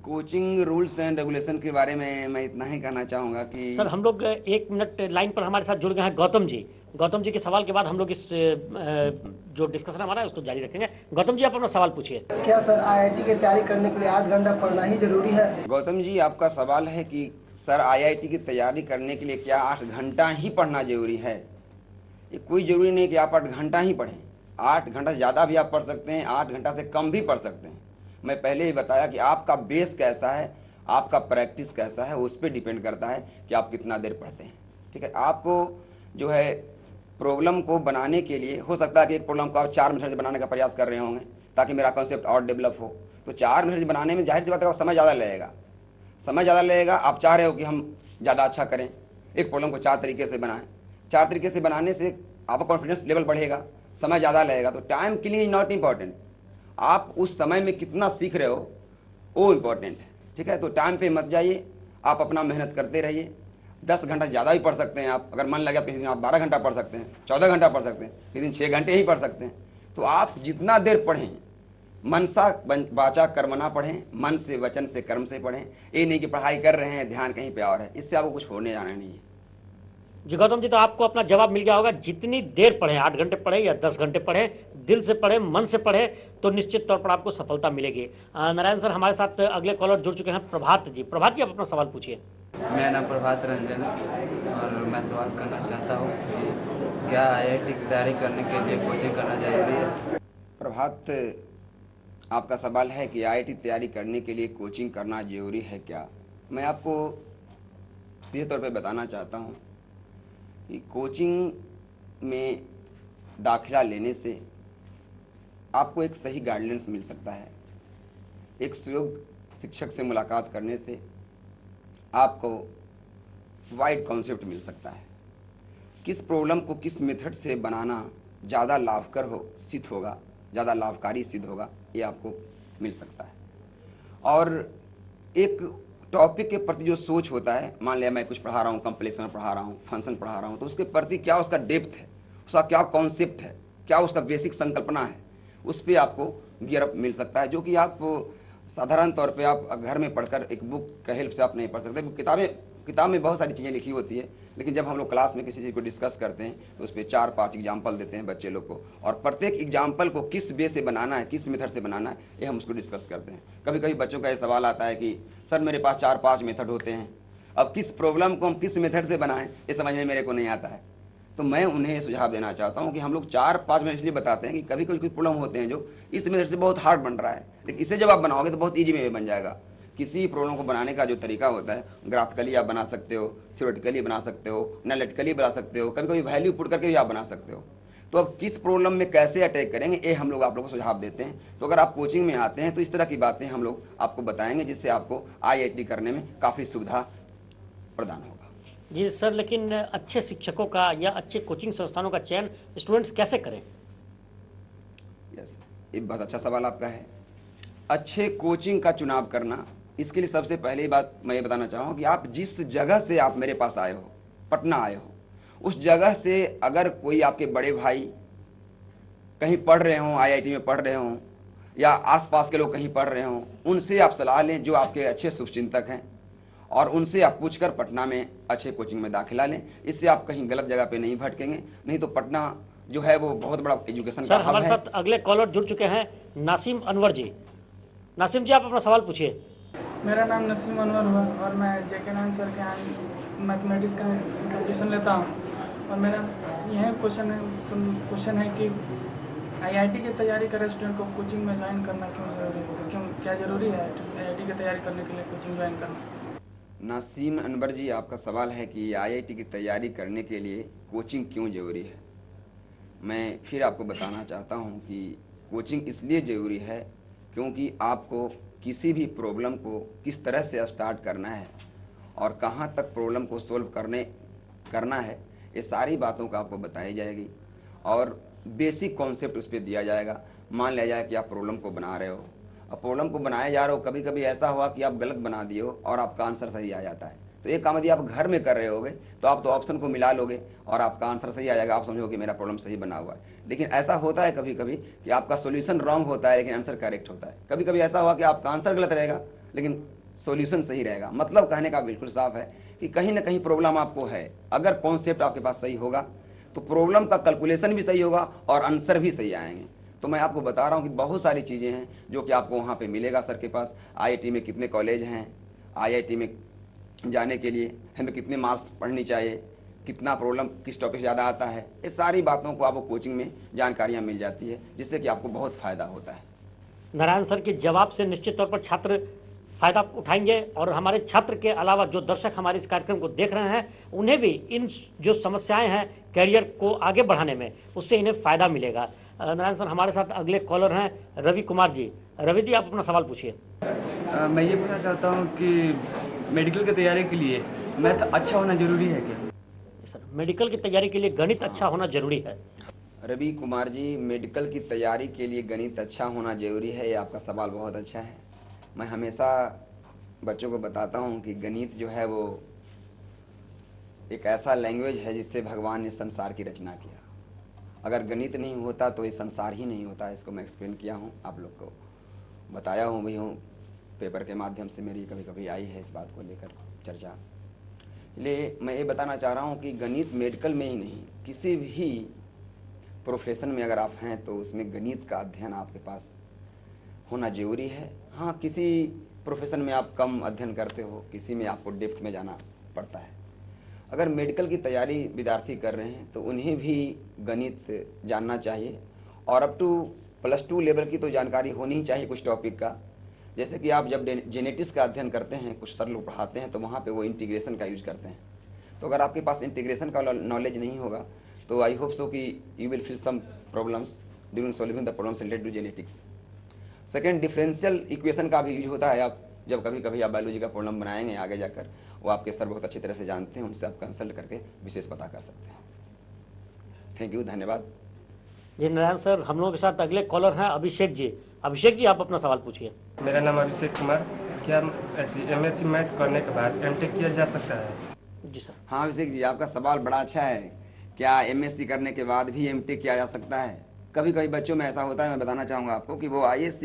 कोचिंग रूल्स एंड रेगुलेशन के बारे में मैं इतना ही कहना चाहूँगा कि सर, हम लोग 1 मिनट लाइन पर हमारे साथ जुड़ गए हैं गौतम जी। गौतम जी के सवाल के बाद हम लोग इस जो डिस्कशन हमारा है उसको जारी रखेंगे। गौतम जी, आप अपना सवाल पूछिए। क्या सर IIT की तैयारी करने के लिए 8 घंटा पढ़ना ही जरूरी है? गौतम जी, आपका सवाल है कि सर IIT की तैयारी करने के लिए क्या 8 घंटा ही पढ़ना जरूरी है? ये कोई ज़रूरी नहीं कि आप 8 घंटा ही पढ़ें। 8 घंटा से ज़्यादा भी आप पढ़ सकते हैं, 8 घंटा से कम भी पढ़ सकते हैं। मैं पहले ही बताया कि आपका बेस कैसा है, आपका प्रैक्टिस कैसा है, उस पर डिपेंड करता है कि आप कितना देर पढ़ते हैं, ठीक है। आपको जो है प्रॉब्लम को बनाने के लिए हो सकता है कि एक प्रॉब्लम को आप 4 मिनट से बनाने का प्रयास कर रहे होंगे ताकि मेरा कॉन्सेप्ट और डेवलप हो। तो 4 मिनट से बनाने में जाहिर सी बात है समय ज़्यादा लगेगा, समय ज़्यादा लगेगा। आप चाह रहे हो कि हम ज़्यादा अच्छा करें, एक प्रॉब्लम को 4 तरीके से बनाएं। 4 तरीके से बनाने से आपका कॉन्फिडेंस लेवल बढ़ेगा, समय ज़्यादा लगेगा। तो टाइम के लिए नॉट इम्पॉर्टेंट, आप उस समय में कितना सीख रहे हो वो इम्पॉर्टेंट है, ठीक है। तो टाइम पे मत जाइए, आप अपना मेहनत करते रहिए। 10 घंटा ज़्यादा भी पढ़ सकते हैं आप, अगर मन लगे तो किसी दिन आप 12 घंटा पढ़ सकते हैं, 14 घंटा पढ़ सकते हैं, किसी दिन 6 घंटे ही पढ़ सकते हैं। तो आप जितना देर पढ़ें, मनसा वाचा कर्मणा पढ़ें, मन से वचन से कर्म से पढ़ें। ये नहीं कि पढ़ाई कर रहे हैं ध्यान कहीं पे और है, इससे आपको कुछ होने जाना नहीं है। जी गौतम जी, तो आपको अपना जवाब मिल गया होगा। जितनी देर पढ़ें, 8 घंटे पढ़ें या 10 घंटे पढ़ें, दिल से पढ़ें, मन से पढ़ें, तो निश्चित तौर पर आपको सफलता मिलेगी। नारायण सर, हमारे साथ अगले कॉलर जुड़ चुके हैं, प्रभात जी। प्रभात जी, आप अपना सवाल पूछिए। मेरा नाम प्रभात रंजन है और मैं सवाल करना चाहता हूँ कि क्या IIT की तैयारी करने के लिए कोचिंग करना जरूरी है? प्रभात, आपका सवाल है कि IIT तैयारी करने के लिए कोचिंग करना जरूरी है क्या। मैं आपको सीधे तौर पे बताना चाहता हूँ कि कोचिंग में दाखिला लेने से आपको एक सही गाइडेंस मिल सकता है। एक सुयोग्य शिक्षक से मुलाकात करने से आपको वाइड कॉन्सेप्ट मिल सकता है। किस प्रॉब्लम को किस मेथड से बनाना ज़्यादा लाभकर हो सिद्ध होगा, ज़्यादा लाभकारी सिद्ध होगा, ये आपको मिल सकता है। और एक टॉपिक के प्रति जो सोच होता है, मान लिया मैं कुछ पढ़ा रहा हूँ, कंप्लेक्शन पढ़ा रहा हूँ, फंक्शन पढ़ा रहा हूँ, तो उसके प्रति क्या उसका डेप्थ है, उसका क्या कॉन्सेप्ट है, क्या उसका बेसिक संकल्पना है, उस पर आपको गियरअप मिल सकता है, जो कि आप साधारण तौर पे आप घर में पढ़कर एक बुक के हेल्प से आप नहीं पढ़ सकते। किताब में बहुत सारी चीज़ें लिखी होती है, लेकिन जब हम लोग क्लास में किसी चीज़ को डिस्कस करते हैं तो उस पर 4-5 एग्जाम्पल देते हैं बच्चे लोग को, और प्रत्येक एग्जाम्पल को किस वे से बनाना है, किस मेथड से बनाना है, ये हम उसको डिस्कस करते हैं। कभी कभी बच्चों का ये सवाल आता है कि सर मेरे पास 4-5 मेथड होते हैं, अब किस प्रॉब्लम को हम किस मेथड से बनाएं, ये समझ में मेरे को नहीं आता है। तो मैं उन्हें सुझाव देना चाहता हूं कि हम लोग 4-5 मिनट इसलिए बताते हैं कि कभी कभी कुछ प्रॉब्लम होते हैं जो इस मेथड से बहुत हार्ड बन रहा है, लेकिन इसे जब आप बनाओगे तो बहुत ईजी में बन जाएगा। किसी प्रॉब्लम को बनाने का जो तरीका होता है, ग्राफिकली आप बना सकते हो, थ्योरेटिकली बना सकते हो, एनालिटिकली बना सकते हो, कभी कभी वैल्यू पुट करके भी आप बना सकते हो। तो अब किस प्रॉब्लम में कैसे अटैक करेंगे, ये हम लोग आप लोगों को सुझाव देते हैं। तो अगर आप कोचिंग में आते हैं तो इस तरह की बातें हम लोग आपको बताएंगे, जिससे आपको IIT करने में काफ़ी सुविधा प्रदान होगा। जी सर, लेकिन अच्छे शिक्षकों का या अच्छे कोचिंग संस्थानों का चयन स्टूडेंट्स कैसे करें? यस, ये बहुत अच्छा सवाल आपका है। अच्छे कोचिंग का चुनाव करना, इसके लिए सबसे पहली बात मैं ये बताना चाहूँ कि आप जिस जगह से आप मेरे पास आए हो, पटना आए हो, उस जगह से अगर कोई आपके बड़े भाई कहीं पढ़ रहे हों, IIT में पढ़ रहे हों, या आसपास के लोग कहीं पढ़ रहे हों, उनसे आप सलाह लें, जो आपके अच्छे शुभचिंतक हैं, और उनसे आप पूछकर पटना में अच्छे कोचिंग में दाखिला लें। इससे आप कहीं गलत जगह पे नहीं भटकेंगे। नहीं तो पटना जो है वो बहुत बड़ा एजुकेशन का सर, हब है। हमारे साथ अगले कॉलर जुड़ चुके हैं, नासिम अनवर जी। नासिम जी, आप अपना सवाल पूछिए। मेरा नाम नसीम अनवर हुआ और मैं JK नारायण सर के यहाँ मैथमेटिक्स का ट्यूशन लेता हूँ। और मेरा यह क्वेश्चन है कि IIT की तैयारी करे स्टूडेंट को कोचिंग में ज्वाइन करना क्यों जरूरी है? क्या जरूरी है IIT की तैयारी करने के लिए कोचिंग ज्वाइन करना? नासिम अनवर जी, आपका सवाल है कि IIT की तैयारी करने के लिए कोचिंग क्यों ज़रूरी है। मैं फिर आपको बताना चाहता हूं कि कोचिंग इसलिए ज़रूरी है क्योंकि आपको किसी भी प्रॉब्लम को किस तरह से स्टार्ट करना है और कहां तक प्रॉब्लम को सोल्व करना है, ये सारी बातों का आपको बताई जाएगी और बेसिक कॉन्सेप्ट उस पर दिया जाएगा। मान लिया जाए कि आप प्रॉब्लम को बना रहे हो, अब प्रॉब्लम को बनाए जा रहे हो, कभी कभी ऐसा हुआ कि आप गलत बना दिए हो और आपका आंसर सही आ जाता है। तो ये काम यदि आप घर में कर रहे होगे तो आप तो ऑप्शन को मिला लोगे और आपका आंसर सही आ जाएगा, आप समझो कि मेरा प्रॉब्लम सही बना हुआ है। लेकिन ऐसा होता है कभी कभी कि आपका सोल्यूशन रॉन्ग होता है लेकिन आंसर करेक्ट होता है। कभी कभी ऐसा हुआ कि आपका आंसर गलत रहेगा लेकिन सोल्यूशन सही रहेगा। मतलब कहने का बिल्कुल साफ है कि कहीं ना कहीं प्रॉब्लम आपको है। अगर कॉन्सेप्ट आपके पास सही होगा तो प्रॉब्लम का कैलकुलेशन भी सही होगा और आंसर भी सही आएंगे। तो मैं आपको बता रहा हूँ कि बहुत सारी चीज़ें हैं जो कि आपको वहाँ पे मिलेगा सर के पास। IIT में कितने कॉलेज हैं, IIT में जाने के लिए हमें कितने मार्क्स पढ़नी चाहिए, कितना प्रॉब्लम किस टॉपिक ज़्यादा आता है, ये सारी बातों को आपको कोचिंग में जानकारियाँ मिल जाती है जिससे कि आपको बहुत फ़ायदा होता है। नारायण सर के जवाब से निश्चित तौर पर छात्र फ़ायदा उठाएंगे और हमारे छात्र के अलावा जो दर्शक हमारे इस कार्यक्रम को देख रहे हैं उन्हें भी इन जो समस्याएं हैं कैरियर को आगे बढ़ाने में उससे इन्हें फ़ायदा मिलेगा। नारायण सर, हमारे साथ अगले कॉलर हैं रवि कुमार जी। रवि जी, आप अपना सवाल पूछिए। मैं ये पूछना चाहता हूँ कि मेडिकल की तैयारी के लिए मैथ अच्छा होना जरूरी है क्या? सर, मेडिकल की तैयारी के लिए गणित अच्छा होना जरूरी है। रवि कुमार जी, मेडिकल की तैयारी के लिए गणित अच्छा होना जरूरी है, ये आपका सवाल बहुत अच्छा है। मैं हमेशा बच्चों को बताता हूँ कि गणित जो है वो एक ऐसा लैंग्वेज है जिससे भगवान ने संसार की रचना किया। अगर गणित नहीं होता तो ये संसार ही नहीं होता। इसको मैं एक्सप्लेन किया हूँ, आप लोग को बताया हूँ भी हूँ, पेपर के माध्यम से मेरी कभी कभी आई है इस बात को लेकर चर्चा। इसलिए मैं ये बताना चाह रहा हूँ कि गणित मेडिकल में ही नहीं, किसी भी प्रोफेशन में अगर आप हैं तो उसमें गणित का अध्ययन आपके पास होना जरूरी है। हाँ, किसी प्रोफेशन में आप कम अध्ययन करते हो, किसी में आपको डेप्थ में जाना पड़ता है। अगर मेडिकल की तैयारी विद्यार्थी कर रहे हैं तो उन्हें भी गणित जानना चाहिए और अप टू +2 लेवल की तो जानकारी होनी ही चाहिए कुछ टॉपिक का। जैसे कि आप जब जेनेटिक्स का अध्ययन करते हैं, कुछ सर लोग पढ़ाते हैं तो वहाँ पे वो इंटीग्रेशन का यूज करते हैं। तो अगर आपके पास इंटीग्रेशन का नॉलेज नहीं होगा तो आई होप सो कि you will feel some problems during solving the problems related to genetics. Second, differential equation का भी यूज होता है। आप जब कभी कभी आप बायोलॉजी का प्रॉब्लम बनाएंगे आगे जाकर, वो आपके सर बहुत अच्छी तरह से जानते हैं, उनसे आप कंसल्ट करके विशेष पता कर सकते हैं। थैंक यू, धन्यवाद। जी नारायण सर, हम लोगों के साथ अगले कॉलर हैं अभिषेक जी। अभिषेक जी, आप अपना सवाल पूछिए। मेरा नाम अभिषेक कुमार। क्या MSc मैथ करने के बाद MTech किया जा सकता है? जी सर। हाँ अभिषेक जी, आपका सवाल बड़ा अच्छा है। क्या MSc करने के बाद भी MTech किया जा सकता है? कभी कभी बच्चों में ऐसा होता है, मैं बताना चाहूँगा आपको कि वो ISc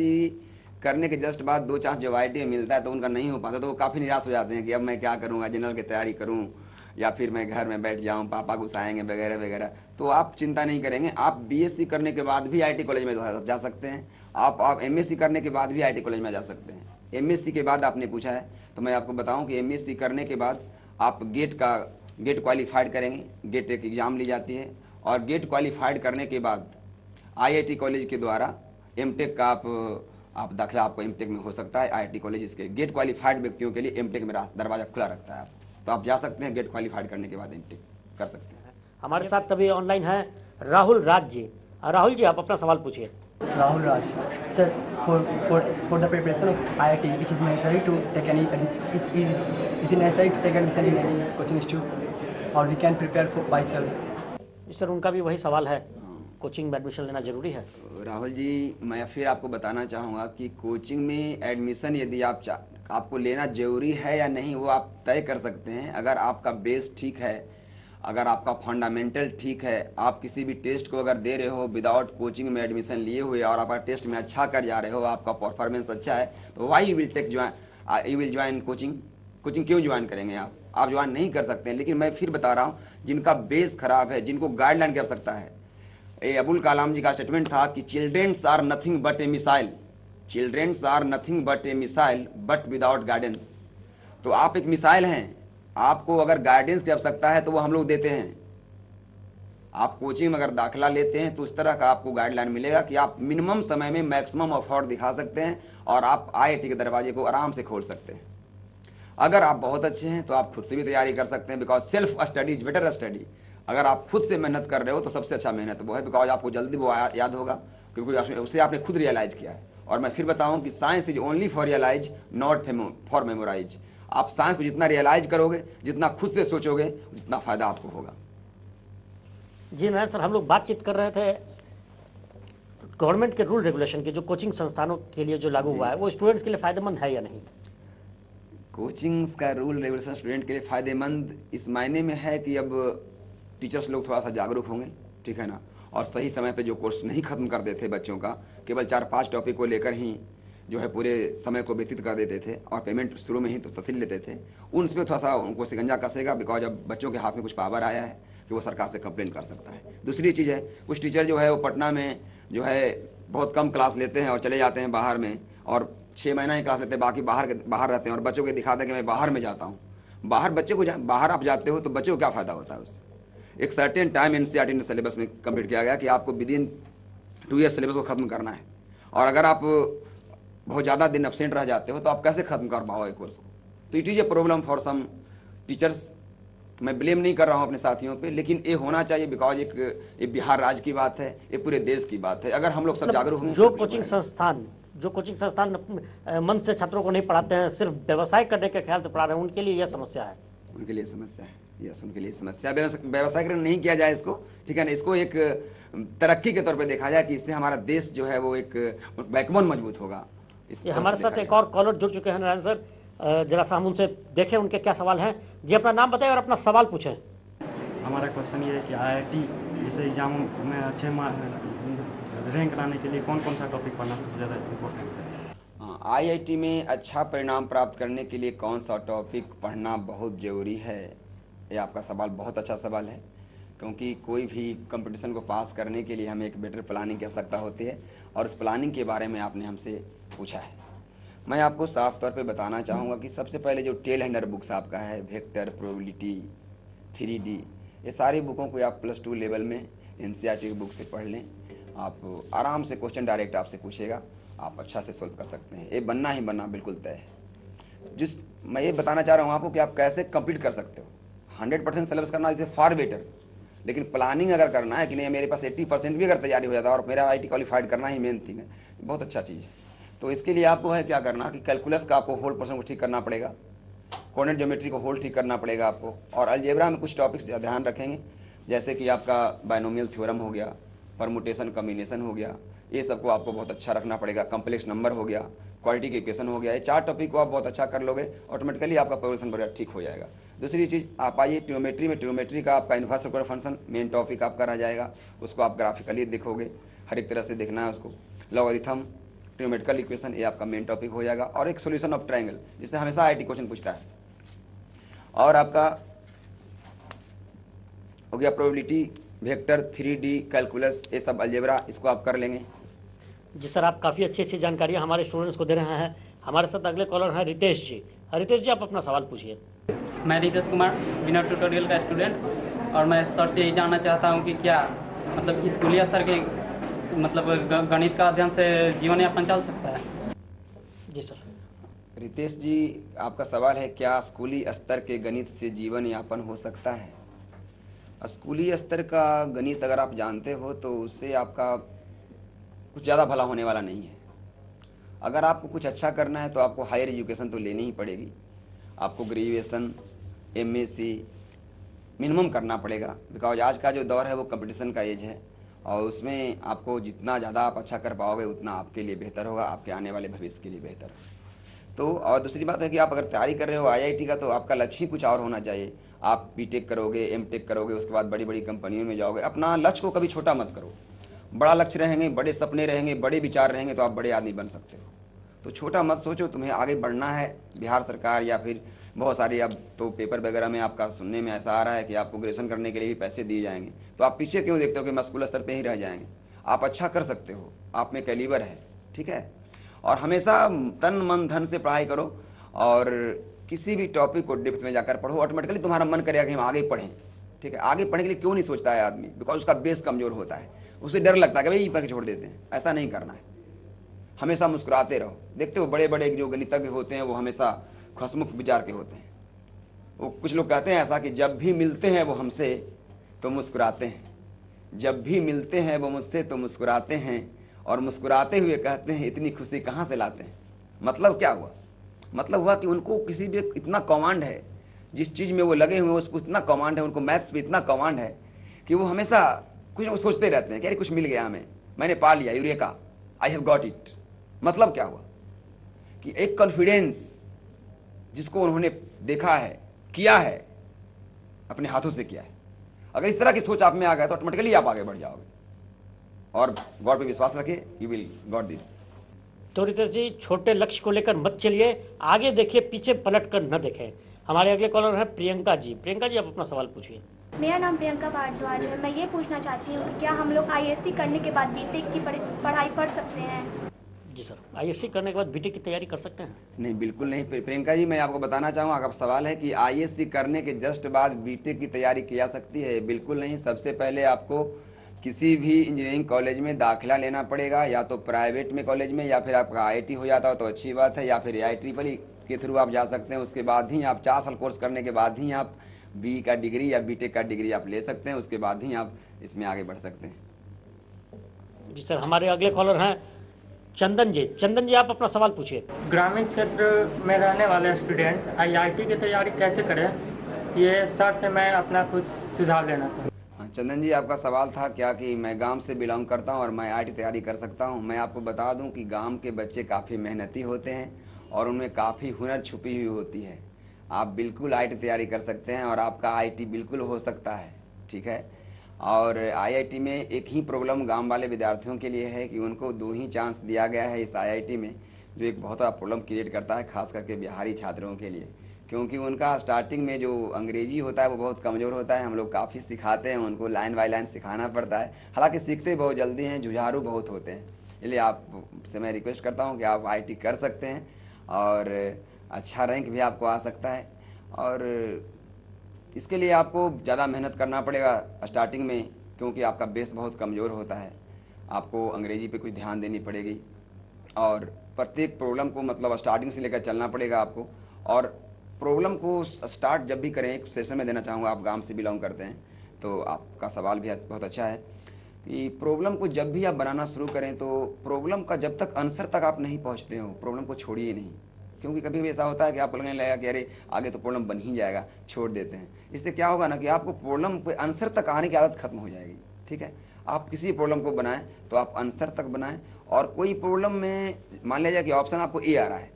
करने के जस्ट बाद 2 चांस जब IIT में मिलता है तो उनका नहीं हो पाता, तो वो काफ़ी निराश हो जाते हैं कि अब मैं क्या करूँगा, जनरल की तैयारी करूँ या फिर मैं घर में बैठ जाऊँ, पापा गुस्साएंगे वगैरह वगैरह। तो आप चिंता नहीं करेंगे, आप BSc करने के बाद भी IIT कॉलेज में जा सकते हैं। आप MSc करने के बाद भी IIT कॉलेज में जा सकते हैं। MSc के बाद आपने पूछा है तो मैं आपको बताऊँ कि MSc करने के बाद आप गेट क्वालिफाइड करेंगे। गेट एक एग्ज़ाम ली जाती है और गेट क्वालिफाइड करने के बाद IIT कॉलेज के द्वारा MTech का आप दाखिला आपको MTech में हो सकता है। IIT कॉलेज इसके गेट क्वालिफाइड व्यक्तियों के लिए MTech में दरवाज़ा खुला रखता है। तो आप जा सकते हैं, गेट क्वालिफाइड करने के बाद MTech कर सकते हैं। हमारे साथ अभी ऑनलाइन है राहुल राज जी। राहुल जी, आप अपना सवाल पूछिए। Rahul Raj. Sir, for the preparation of IIT, it is necessary to take any is it necessary to take admission in any coaching institute, or we can prepare for by self? Sir, उनका भी वही सवाल है, coaching में admission लेना जरूरी है? राहुल जी, मैं फिर आपको बताना चाहूँगा कि कोचिंग में एडमिशन यदि आपको लेना जरूरी है या नहीं वो आप तय कर सकते हैं। अगर आपका बेस ठीक है, अगर आपका फंडामेंटल ठीक है, आप किसी भी टेस्ट को अगर दे रहे हो विदाउट कोचिंग में एडमिशन लिए हुए और आप टेस्ट में अच्छा कर जा रहे हो, आपका परफॉर्मेंस अच्छा है, तो why you will join coaching. Coaching क्यों ज्वाइन करेंगे आप ज्वाइन नहीं कर सकते हैं। लेकिन मैं फिर बता रहा हूँ, जिनका बेस खराब है, जिनको गाइडलाइन की आवश्यकता है, ये अबुल कलाम जी का स्टेटमेंट था कि childrens are nothing but a missile, childrens are nothing but a missile but without guidance. तो आप एक मिसाइल हैं, आपको अगर गाइडेंस की आवश्यकता है तो वो हम लोग देते हैं। आप कोचिंग में अगर दाखिला लेते हैं तो उस तरह का आपको गाइडलाइन मिलेगा कि आप मिनिमम समय में मैक्सिमम एफर्ट दिखा सकते हैं और आप IIT के दरवाजे को आराम से खोल सकते हैं। अगर आप बहुत अच्छे हैं तो आप खुद से भी तैयारी कर सकते हैं, because self study is better study. अगर आप खुद से मेहनत कर रहे हो तो सबसे अच्छा मेहनत वो है, बिकॉज आपको जल्दी वो याद होगा क्योंकि उसे आपने खुद रियलाइज किया है। और मैं फिर बताऊं कि science is only for realize, not for memorize. आप साइंस को जितना रियलाइज करोगे, जितना खुद से सोचोगे, जितना फायदा आपको होगा। जी नारायण सर, हम लोग बातचीत कर रहे थे गवर्नमेंट के रूल रेगुलेशन की, जो कोचिंग संस्थानों के लिए जो लागू हुआ है, वो स्टूडेंट्स के लिए फायदेमंद है या नहीं? कोचिंग्स का रूल रेगुलेशन स्टूडेंट के लिए फायदेमंद इस मायने में है कि अब टीचर्स लोग थोड़ा सा जागरूक होंगे, ठीक है ना, और सही समय पे जो कोर्स नहीं खत्म कर देते बच्चों का, केवल 4-5 टॉपिक को लेकर ही जो है पूरे समय को व्यतीत कर देते थे और पेमेंट शुरू में ही तो तफसील लेते थे, उन पर थोड़ा सा उनको शिकंजा कसेगा, बिकॉज अब बच्चों के हाथ में कुछ पावर आया है कि वो सरकार से कंप्लेन कर सकता है। दूसरी चीज़ है, कुछ टीचर जो है वो पटना में जो है बहुत कम क्लास लेते हैं और चले जाते हैं बाहर में, और 6 महीना ही क्लास लेते हैं, बाकी बाहर रहते हैं और बच्चों को दिखाते हैं कि मैं बाहर में जाता हूँ। बाहर आप जाते हो तो बच्चों को क्या फ़ायदा होता है उससे? एक सर्टेन टाइम NCERT ने सिलेबस में कंप्लीट किया गया कि आपको विदिन 2 ईयर सिलेबस को ख़त्म करना है, और अगर आप बहुत ज़्यादा दिन एब्सेंट रह जाते हो तो आप कैसे खत्म कर पाओगे कोर्स को। तो it is a problem for some teachers. मैं ब्लेम नहीं कर रहा हूँ अपने साथियों पे, लेकिन ये होना चाहिए बिकॉज एक बिहार राज्य की बात है, ये पूरे देश की बात है। अगर हम लोग सब जागरूक होंगे, जो कोचिंग संस्थान मन से छात्रों को नहीं पढ़ाते हैं, सिर्फ व्यवसाय करने के ख्याल से पढ़ा रहे हैं, उनके लिए यह समस्या है। उनके लिए समस्या है, यस, उनके लिए समस्या। व्यवसाय नहीं किया जाए इसको, ठीक है ना, इसको एक तरक्की के तौर पे देखा जाए कि इससे हमारा देश जो है वो एक बैकबोन मजबूत होगा। हमारे साथ एक और कॉलर जुड़ चुके हैं नारायण सर, जरा सा हम उनसे देखें उनके क्या सवाल हैं। जी, अपना नाम बताएं और अपना सवाल पूछें। हमारा क्वेश्चन ये है कि IIT जैसे एग्जाम में अच्छे रैंक लाने के लिए कौन कौन सा टॉपिक पढ़ना सबसे ज़्यादा इम्पोर्टेंट है? हाँ, IIT में अच्छा परिणाम प्राप्त करने के लिए कौन सा टॉपिक पढ़ना बहुत ज़रूरी है, ये आपका सवाल बहुत अच्छा सवाल है, क्योंकि कोई भी कंपटीशन को पास करने के लिए हमें एक बेटर प्लानिंग की आवश्यकता होती है और उस प्लानिंग के बारे में आपने हमसे पूछा है। मैं आपको साफ तौर पे बताना चाहूँगा कि सबसे पहले जो टेल हैंडर बुक्स आपका है, वेक्टर, प्रोबेबिलिटी, 3D, ये सारी बुकों को आप +2 लेवल में NCERT की बुक से पढ़ लें। आप आराम से क्वेश्चन डायरेक्ट आपसे पूछेगा, आप अच्छा से सोल्व कर सकते हैं। ये बनना ही बनना बिल्कुल तय है। मैं ये बताना चाह रहा हूँ आपको कि आप कैसे कंप्लीट कर सकते हो। 100% सिलेबस करना इज फार बेटर, लेकिन प्लानिंग अगर करना है कि नहीं मेरे पास 80% भी अगर तैयारी हो जाता है और मेरा IIT क्वालिफाइड करना ही मेन थिंग है, बहुत अच्छा चीज़ है। तो इसके लिए आपको है क्या करना कि कैलकुलस का आपको होल पोर्शन को ठीक करना पड़ेगा, कोऑर्डिनेट ज्योमेट्री को होल ठीक करना पड़ेगा आपको, और अलजेब्रा में कुछ टॉपिक्स ध्यान रखेंगे, जैसे कि आपका बायनोमियल थ्योरम हो गया, परमुटेशन कम्बिनेशन हो गया, ये सबको आपको बहुत अच्छा रखना पड़ेगा। कम्प्लेक्स नंबर हो गया, क्वाड्रेटिक इक्वेशन हो गया, ये 4 टॉपिक को आप बहुत अच्छा कर लोगे, ऑटोमेटिकली आपका प्रोग्रेशन बढ़िया ठीक हो जाएगा। दूसरी चीज़ आप आइए ट्रिग्नोमेट्री में, ट्रिग्नोमेट्री का आपका inverse square function main topic आपका रह जाएगा, उसको आप ग्राफिकली देखोगे, हर एक तरह से देखना है उसको। लॉगरिथम, ट्रिग्नोमेट्रिकल इक्वेशन, ये आपका मेन टॉपिक हो जाएगा, और एक सोल्यूशन ऑफ ट्रायंगल, जिससे हमेशा IIT क्वेश्चन पूछता है। और आपका हो गया प्रोबेबिलिटी, वेक्टर, 3D, कैलकुलस, ये सब अलजेब्रा, इसको आप कर लेंगे। जी सर, आप काफ़ी अच्छी जानकारियाँ हमारे स्टूडेंट्स को दे रहे हैं। हमारे साथ अगले कॉलर हैं रितेश जी। रितेश जी, आप अपना सवाल पूछिए। मैं रितेश कुमार, बिना ट्यूटोरियल का स्टूडेंट, और मैं सर से यही जानना चाहता हूँ कि क्या मतलब स्कूली स्तर के मतलब गणित का अध्ययन से जीवन यापन चल सकता है? जी सर। रितेश जी, आपका सवाल है क्या स्कूली स्तर के गणित से जीवन यापन हो सकता है? स्कूली स्तर का गणित अगर आप जानते हो तो उससे आपका कुछ ज़्यादा भला होने वाला नहीं है। अगर आपको कुछ अच्छा करना है तो आपको हायर एजुकेशन तो लेनी ही पड़ेगी। आपको ग्रेजुएशन, MSc मिनिमम करना पड़ेगा, बिकॉज आज का जो दौर है वो कंपटीशन का एज है, और उसमें आपको जितना ज़्यादा आप अच्छा कर पाओगे उतना आपके लिए बेहतर होगा, आपके आने वाले भविष्य के लिए बेहतर। तो और दूसरी बात है कि आप अगर तैयारी कर रहे हो IIT का तो आपका लक्ष्य ही कुछ और होना चाहिए। आप BTech करोगे, MTech करोगे, उसके बाद बड़ी बड़ी कंपनियों में जाओगे। अपना लक्ष्य को कभी छोटा मत करो। बड़ा लक्ष्य रहेंगे, बड़े सपने रहेंगे, बड़े विचार रहेंगे तो आप बड़े आदमी बन सकते हो। तो छोटा मत सोचो, तुम्हें आगे बढ़ना है। बिहार सरकार या फिर बहुत सारी, अब तो पेपर वगैरह में आपका सुनने में ऐसा आ रहा है कि आपको ग्रेजुएशन करने के लिए भी पैसे दिए जाएंगे, तो आप पीछे क्यों देखते हो कि मैं स्कूल स्तर पे ही रह जाएंगे? आप अच्छा कर सकते हो, आप में कैलिबर है, ठीक है। और हमेशा तन मन धन से पढ़ाई करो, और किसी भी टॉपिक को डेप्थ में जाकर पढ़ो, ऑटोमेटिकली तुम्हारा मन करेगा कि हम आगे पढ़ें, ठीक है। आगे पढ़ने के लिए क्यों नहीं सोचता है आदमी? बिकॉज उसका बेस कमजोर होता है, उसे डर लगता है कि भाई यहीं पर छोड़ देते हैं। ऐसा नहीं करना है, हमेशा मुस्कुराते रहो। देखते हो बड़े बड़े जो गणितज्ञ होते हैं वो हमेशा खुशमुख विचार के होते हैं। वो कुछ लोग कहते हैं ऐसा कि जब भी मिलते हैं वो हमसे तो मुस्कुराते हैं, जब भी मिलते हैं वो मुझसे तो मुस्कुराते हैं, और मुस्कुराते हुए कहते हैं इतनी खुशी कहाँ से लाते हैं। मतलब क्या हुआ? मतलब हुआ कि उनको किसी भी इतना कमांड है, जिस चीज़ में वो लगे हुए उसको इतना कमांड है, उनको मैथ्स पे इतना कमांड है कि वो हमेशा कुछ ना कुछ सोचते रहते हैं कि अरे कुछ मिल गया हमें, मैंने पा लिया, eureka, I have got it. मतलब क्या हुआ कि एक कॉन्फिडेंस जिसको उन्होंने देखा है, किया है, अपने हाथों से किया है। अगर इस तरह की सोच आप में आ गया तो ऑटोमेटिकली आप आगे बढ़ जाओगे, और गॉड पे विश्वास रखिए, यू विल गॉट दिस। तो रितेश जी, छोटे लक्ष्य को लेकर मत चलिए, आगे देखिए, पीछे पलट कर न देखें। हमारे अगले कॉलर हैं प्रियंका जी। प्रियंका जी, आप अपना सवाल पूछिए। मेरा नाम प्रियंका भारद्वाज है। मैं ये पूछना चाहती हूँ कि क्या हम लोग ISc करने के बाद BTech की पढ़ाई पढ़ सकते हैं? जी सर, ISc करने के बाद BTech की तैयारी कर सकते हैं? नहीं, बिल्कुल नहीं प्रियंका जी। मैं आपको बताना चाहूँगा, आपका सवाल है कि ISc करने के जस्ट बाद BTech की तैयारी की जा सकती है। बिल्कुल नहीं। सबसे पहले आपको किसी भी इंजीनियरिंग कॉलेज में दाखिला लेना पड़ेगा, या तो प्राइवेट में कॉलेज में, या फिर आपका आईआईटी हो जाता हो तो अच्छी बात है, या फिर AIEEE के थ्रू आप जा सकते हैं। उसके बाद ही आप 4 साल कोर्स करने के बाद ही आप BE का डिग्री या BTech का डिग्री आप ले सकते हैं। उसके बाद ही आप इसमें आगे बढ़ सकते हैं। जी सर, हमारे अगले कॉलर हैं चंदन जी। चंदन जी, आप अपना सवाल पूछिए। ग्रामीण क्षेत्र में रहने वाले स्टूडेंट IIT की तैयारी कैसे करें, ये सर से मैं अपना कुछ सुझाव लेना था। चंदन जी, आपका सवाल था क्या कि मैं गांव से बिलोंग करता हूं और मैं IIT तैयारी कर सकता हूं। मैं आपको बता दूं कि गांव के बच्चे काफ़ी मेहनती होते हैं और उनमें काफ़ी हुनर छुपी हुई होती है। आप बिल्कुल IIT तैयारी कर सकते हैं और आपका IIT बिल्कुल हो सकता है, ठीक है। और IIT में एक ही प्रॉब्लम गांव वाले विद्यार्थियों के लिए है कि उनको 2 ही चांस दिया गया है इस IIT में, जो एक बहुत बड़ा प्रॉब्लम क्रिएट करता है, खास करके बिहारी छात्रों के लिए, क्योंकि उनका स्टार्टिंग में जो अंग्रेजी होता है वो बहुत कमज़ोर होता है। हम लोग काफ़ी सिखाते हैं, उनको लाइन बाय लाइन सिखाना पड़ता है। हालांकि सीखते बहुत जल्दी हैं, जुझारू बहुत होते हैं। इसलिए आपसे मैं रिक्वेस्ट करता हूं कि आप IIT कर सकते हैं और अच्छा रैंक भी आपको आ सकता है। और इसके लिए आपको ज़्यादा मेहनत करना पड़ेगा स्टार्टिंग में, क्योंकि आपका बेस बहुत कमज़ोर होता है। आपको अंग्रेजी पे कुछ ध्यान देनी पड़ेगी और प्रत्येक प्रॉब्लम को मतलब स्टार्टिंग से लेकर चलना पड़ेगा आपको। और प्रॉब्लम को स्टार्ट जब भी करें, एक सेशन में देना चाहूँगा, आप गांव से बिलोंग करते हैं तो आपका सवाल भी बहुत अच्छा है कि प्रॉब्लम को जब भी आप बनाना शुरू करें तो प्रॉब्लम का जब तक आंसर तक आप नहीं पहुँचते हो, प्रॉब्लम को छोड़िए नहीं। क्योंकि कभी कभी ऐसा होता है कि आपको लगने लगेगा कि अरे आगे तो प्रॉब्लम बन ही जाएगा, छोड़ देते हैं। इससे क्या होगा ना कि आपको प्रॉब्लम पे आंसर तक आने की आदत खत्म हो जाएगी, ठीक है। आप किसी प्रॉब्लम को बनाएं तो आप आंसर तक बनाएं। और कोई प्रॉब्लम में मान लीजिए कि ऑप्शन आपको A आ रहा है,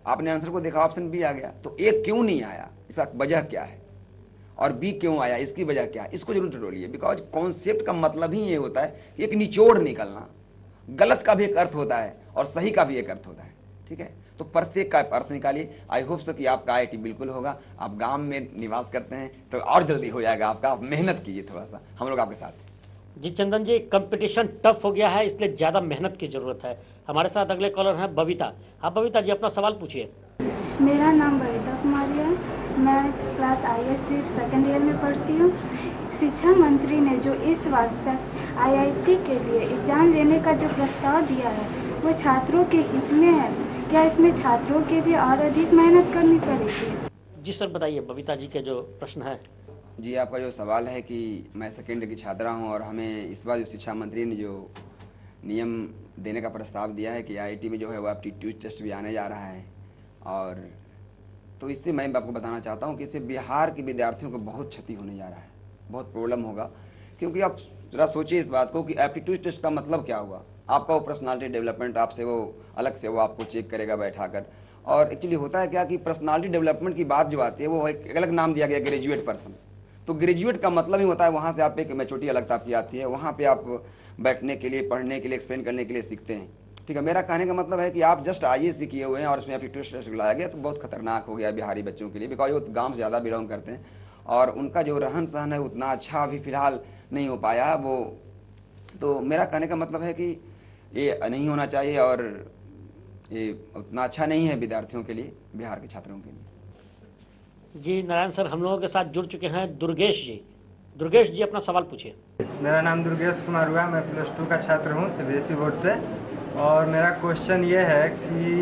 आपने आंसर को देखा ऑप्शन B आ गया, तो A क्यों नहीं आया, इसका वजह क्या है, और B क्यों आया, इसकी वजह क्या है, इसको जरूर टटोलिए। बिकॉज कॉन्सेप्ट का मतलब ही ये होता है कि एक निचोड़ निकलना। गलत का भी एक अर्थ होता है और सही का भी एक अर्थ होता है, ठीक है। तो प्रत्येक का अर्थ निकालिए। आई होप सो कि आपका IIT बिल्कुल होगा। आप गांव में निवास करते हैं तो और जल्दी हो जाएगा आपका। आप मेहनत कीजिए थोड़ा सा, हम लोग आपके साथ हैं। जी चंदन जी, कंपटीशन टफ हो गया है, इसलिए ज़्यादा मेहनत की ज़रूरत है। हमारे साथ अगले कॉलर हैं बबीता। हाँ बबीता जी, अपना सवाल पूछिए। मेरा नाम बबीता कुमारी है, मैं क्लास ISC सेकेंड ईयर में पढ़ती हूँ। शिक्षा मंत्री ने जो इस वर्ष IIT के लिए एग्ज़ाम लेने का जो प्रस्ताव दिया है वो छात्रों के हित में है। क्या इसमें छात्रों के लिए और अधिक मेहनत करनी पड़ेगी? जी सर, बताइए बबीता जी के जो प्रश्न है। जी, आपका जो सवाल है कि मैं सेकेंड ईयर की छात्रा हूं और हमें इस बार जो शिक्षा मंत्री ने जो नियम देने का प्रस्ताव दिया है कि IIT में जो है वो एप्टीट्यूड टेस्ट भी आने जा रहा है, और तो इससे मैं आपको बताना चाहता हूं कि इससे बिहार के विद्यार्थियों को बहुत क्षति होने जा रहा है, बहुत प्रॉब्लम होगा। क्योंकि आप ज़रा सोचिए इस बात को कि एप्टीट्यूड टेस्ट का मतलब क्या हुआ। आपका वो पर्सनालिटी डेवलपमेंट आपसे वो अलग से वो आपको चेक करेगा बैठाकर। और एक्चुअली होता है क्या कि पर्सनालिटी डेवलपमेंट की बात जो आती है वो एक अलग नाम दिया गया, ग्रेजुएट पर्सन। तो ग्रेजुएट का मतलब ही होता है वहाँ से आप एक मैच्योरिटी अलग आपकी आती है, वहाँ पे आप बैठने के लिए, पढ़ने के लिए, एक्सप्लेन करने के लिए सीखते हैं, ठीक है। मेरा कहने का मतलब है कि आप जस्ट IAC किए हुए हैं और उसमें एप्टीट्यूड टेस्ट लाया गया तो बहुत खतरनाक हो गया बिहारी बच्चों के लिए। बिकॉज वो गाँव से ज़्यादा बिलोंग करते हैं और उनका जो रहन सहन है उतना अच्छा अभी फ़िलहाल नहीं हो पाया वो। तो मेरा कहने का मतलब है कि ये नहीं होना चाहिए और ये उतना अच्छा नहीं है विद्यार्थियों के लिए, बिहार के छात्रों के लिए। जी नारायण सर हम लोगों के साथ जुड़ चुके हैं दुर्गेश जी। दुर्गेश जी, अपना सवाल पूछिए। मेरा नाम दुर्गेश कुमार हुआ, मैं +2 का छात्र हूँ CBSE बोर्ड से। और मेरा क्वेश्चन ये है कि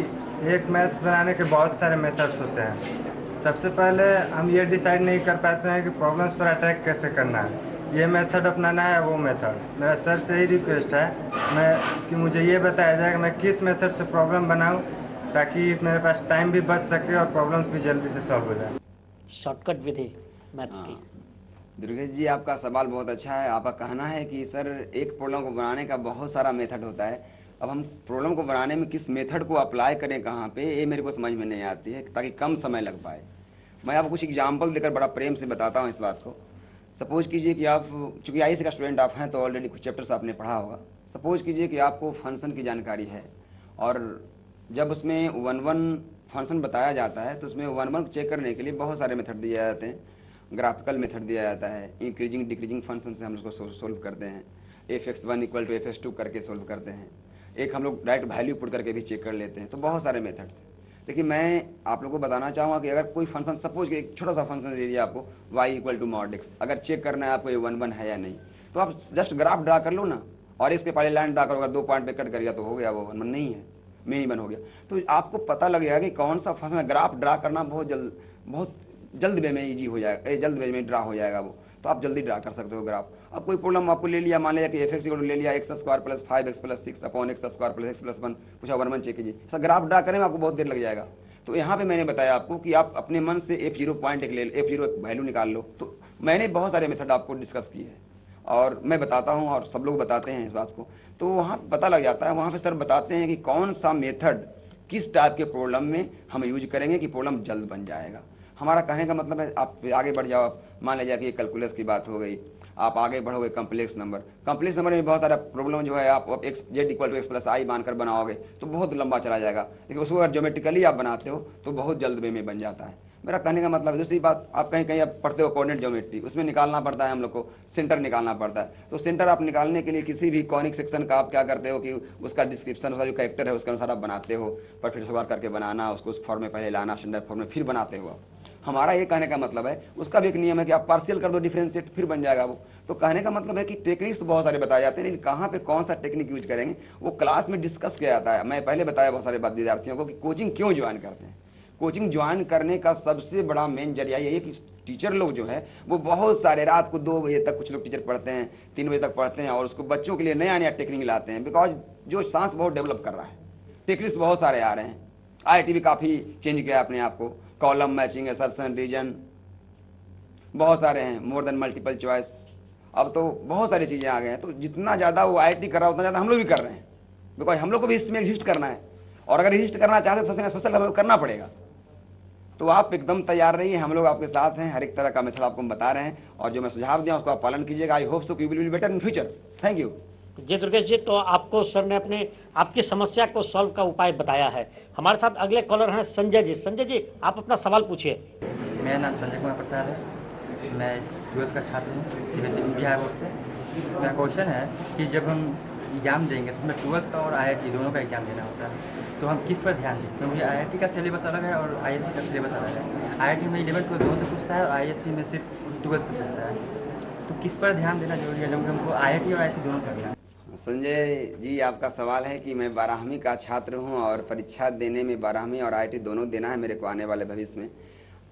एक मैथ्स बनाने के बहुत सारे मेथड्स होते हैं। सबसे पहले हम ये डिसाइड नहीं कर पाते हैं कि प्रॉब्लम्स पर अटैक कैसे करना है, ये मेथड अपनाना है वो मेथड। मेरा सर से ही रिक्वेस्ट है कि मुझे ये बताया जाए कि मैं किस मेथड से प्रॉब्लम बनाऊं ताकि मेरे पास टाइम भी बच सके और प्रॉब्लम्स भी जल्दी से सॉल्व हो जाए। शॉर्टकट विधि मैथ्स की। दुर्गेश जी, आपका सवाल बहुत अच्छा है। आपका कहना है कि सर एक प्रॉब्लम को बनाने का बहुत सारा मेथड होता है, अब हम प्रॉब्लम को बनाने में किस मेथड को अप्लाई करें कहाँ पे, ये मेरे को समझ में नहीं आती है ताकि कम समय लग पाए। मैं आपको कुछ एग्जाम्पल देकर बड़ा प्रेम से बताता हूँ इस बात को। सपोज कीजिए कि आप चूँकि IAC का स्टूडेंट आप हैं तो ऑलरेडी कुछ चैप्टर्स आपने पढ़ा होगा। सपोज कीजिए कि आपको फंक्शन की जानकारी है और जब उसमें 1-1 फंक्शन बताया जाता है तो उसमें 1-1 चेक करने के लिए बहुत सारे मेथड दिए जाते हैं। ग्राफिकल मेथड दिया जाता है, इंक्रीजिंग डिक्रीजिंग फंक्शन से हम उसको सोल्व करते हैं, fx1 = fx2 करके सोल्व करते हैं, एक हम लोग डायरेक्ट वैल्यू पुट करके भी चेक कर लेते हैं। तो बहुत सारे मेथड्स हैं। देखिए मैं आप लोगों को बताना चाहूँगा कि अगर कोई फंक्शन सपोज कि एक छोटा सा फंक्शन दे दिया आपको y = mod x, अगर चेक करना है आपको ये 1-1 है या नहीं, तो आप जस्ट ग्राफ ड्रा कर लो ना, और इसके पहले लाइन ड्रा करो, अगर 2 पॉइंट पे कट कर गया तो हो गया, वो मन नहीं है, मिनिमम हो गया। तो आपको पता लग जाएगा कि कौन सा फंक्शन है। ग्राफ ड्रा करना बहुत जल्द वे में ईजी हो जाएगा, जल्द वे में ड्रा हो जाएगा वो, तो आप जल्दी ड्रा कर सकते हो ग्राफ। अब कोई प्रॉब्लम आपको ले लिया, मान लिया कि एफ एक्स ले लिया x² + 5x + 6 upon x² + x + 1, पूछा 1 1 चेक कीजिए, ऐसा ग्राफ ड्रा करने में आपको बहुत देर लग जाएगा। तो यहाँ पे मैंने बताया आपको कि आप अपने मन से f0 पॉइंट f0 वैल्यू निकाल लो। तो मैंने बहुत सारे मेथड आपको डिस्कस किए हैं और मैं बताता हूँ और सब लोग बताते हैं इस बात को, तो वहाँ पता लग जाता है। वहाँ पे सर बताते हैं कि कौन सा मेथड किस टाइप के प्रॉब्लम में हम यूज करेंगे कि प्रॉब्लम जल्द बन जाएगा। हमारा कहने का मतलब है आप आगे बढ़ जाओ, मान लीजिए कि कैलकुलस की बात हो गई, आप आगे बढ़ोगे कम्प्लेक्स नंबर में बहुत सारा प्रॉब्लम जो है आप z = x + i मानकर बनाओगे तो बहुत लंबा चला जाएगा, लेकिन उसको अगर ज्योमेट्रिकली आप बनाते हो तो बहुत जल्द वे में बन जाता है। मेरा कहने का मतलब है। दूसरी बात, आप कहीं आप पढ़ते हो कोऑर्डिनेट ज्योमेट्री, उसमें निकालना पड़ता है हम लोग को, सेंटर निकालना पड़ता है। तो सेंटर आप निकालने के लिए किसी भी कॉनिक सेक्शन का आप क्या करते हो कि उसका डिस्क्रिप्शन, उसका जो कैरेक्टर है उसके अनुसार आप बनाते हो, पर फिर सवाल करके बनाना, उसको उस फॉर्म में पहले लाना, स्टैंडर्ड फॉर्म में फिर बनाते हो आप। हमारा ये कहने का मतलब है, उसका भी एक नियम है कि आप पार्शियल कर दो डिफरेंशिएट, फिर बन जाएगा वो। तो कहने का मतलब है कि टेक्निक्स तो बहुत सारे बताए जाते हैं, लेकिन कहाँ पे कौन सा टेक्निक यूज करेंगे वो क्लास में डिस्कस किया जाता है। मैं पहले बताया बहुत सारे विद्यार्थियों को कि कोचिंग क्यों ज्वाइन करते हैं। कोचिंग ज्वाइन करने का सबसे बड़ा मेन जरिया यही है कि टीचर लोग जो है वो बहुत सारे रात को 2 बजे तक कुछ लोग टीचर पढ़ते हैं, 3 बजे तक पढ़ते हैं और उसको बच्चों के लिए नया नया टेक्निक लाते हैं। बिकॉज जो साइंस बहुत डेवलप कर रहा है, टेक्निक्स बहुत सारे आ रहे हैं। IIT भी काफ़ी चेंज किया अपने आप को, कॉलम मैचिंग, असर्शन, रीजन बहुत सारे हैं, मोर देन मल्टीपल चॉइस, अब तो बहुत सारी चीज़ें आ गए हैं। तो जितना ज़्यादा वो IIT कर रहा है उतना ज़्यादा हम लोग भी कर रहे हैं, बिकॉज हम लोग को भी इसमें एग्जिस्ट करना है, और अगर एग्जिस्ट करना चाहते हैं तो समथिंग स्पेशल हमें करना पड़ेगा। तो आप एकदम तैयार रहिए, हम लोग आपके साथ हैं, हर एक तरह का मेथड आपको बता रहे हैं, और जो मैं सुझाव दिया उसको आप पालन कीजिएगा। I hope so you will be better in future. Thank you जी दुर्गेश जी, तो आपको सर ने आपकी समस्या को सॉल्व का उपाय बताया है। हमारे साथ अगले कॉलर हैं संजय जी। संजय जी, आप अपना सवाल पूछिए। मेरा नाम संजय कुमार प्रसाद है, मैं 12th का छात्र हूँ CBSE बिहार बोर्ड से। मेरा क्वेश्चन है कि जब हम एग्ज़ाम देंगे तो उसमें 12th का और IIT दोनों का एग्ज़ाम देना होता है, तो हम किस पर ध्यान दें? क्योंकि IIT का सिलेबस अलग है और ISC का सिलेबस अलग है। IIT में 11th 12 दोनों से पूछता है और ISC में सिर्फ 12th से पूछता है, तो किस पर ध्यान देना जरूरी है जब हमको IIT और ISC दोनों करना है? संजय जी, आपका सवाल है कि मैं 12वीं का छात्र हूं और परीक्षा देने में 12वीं और IIT दोनों देना है मेरे को आने वाले भविष्य में,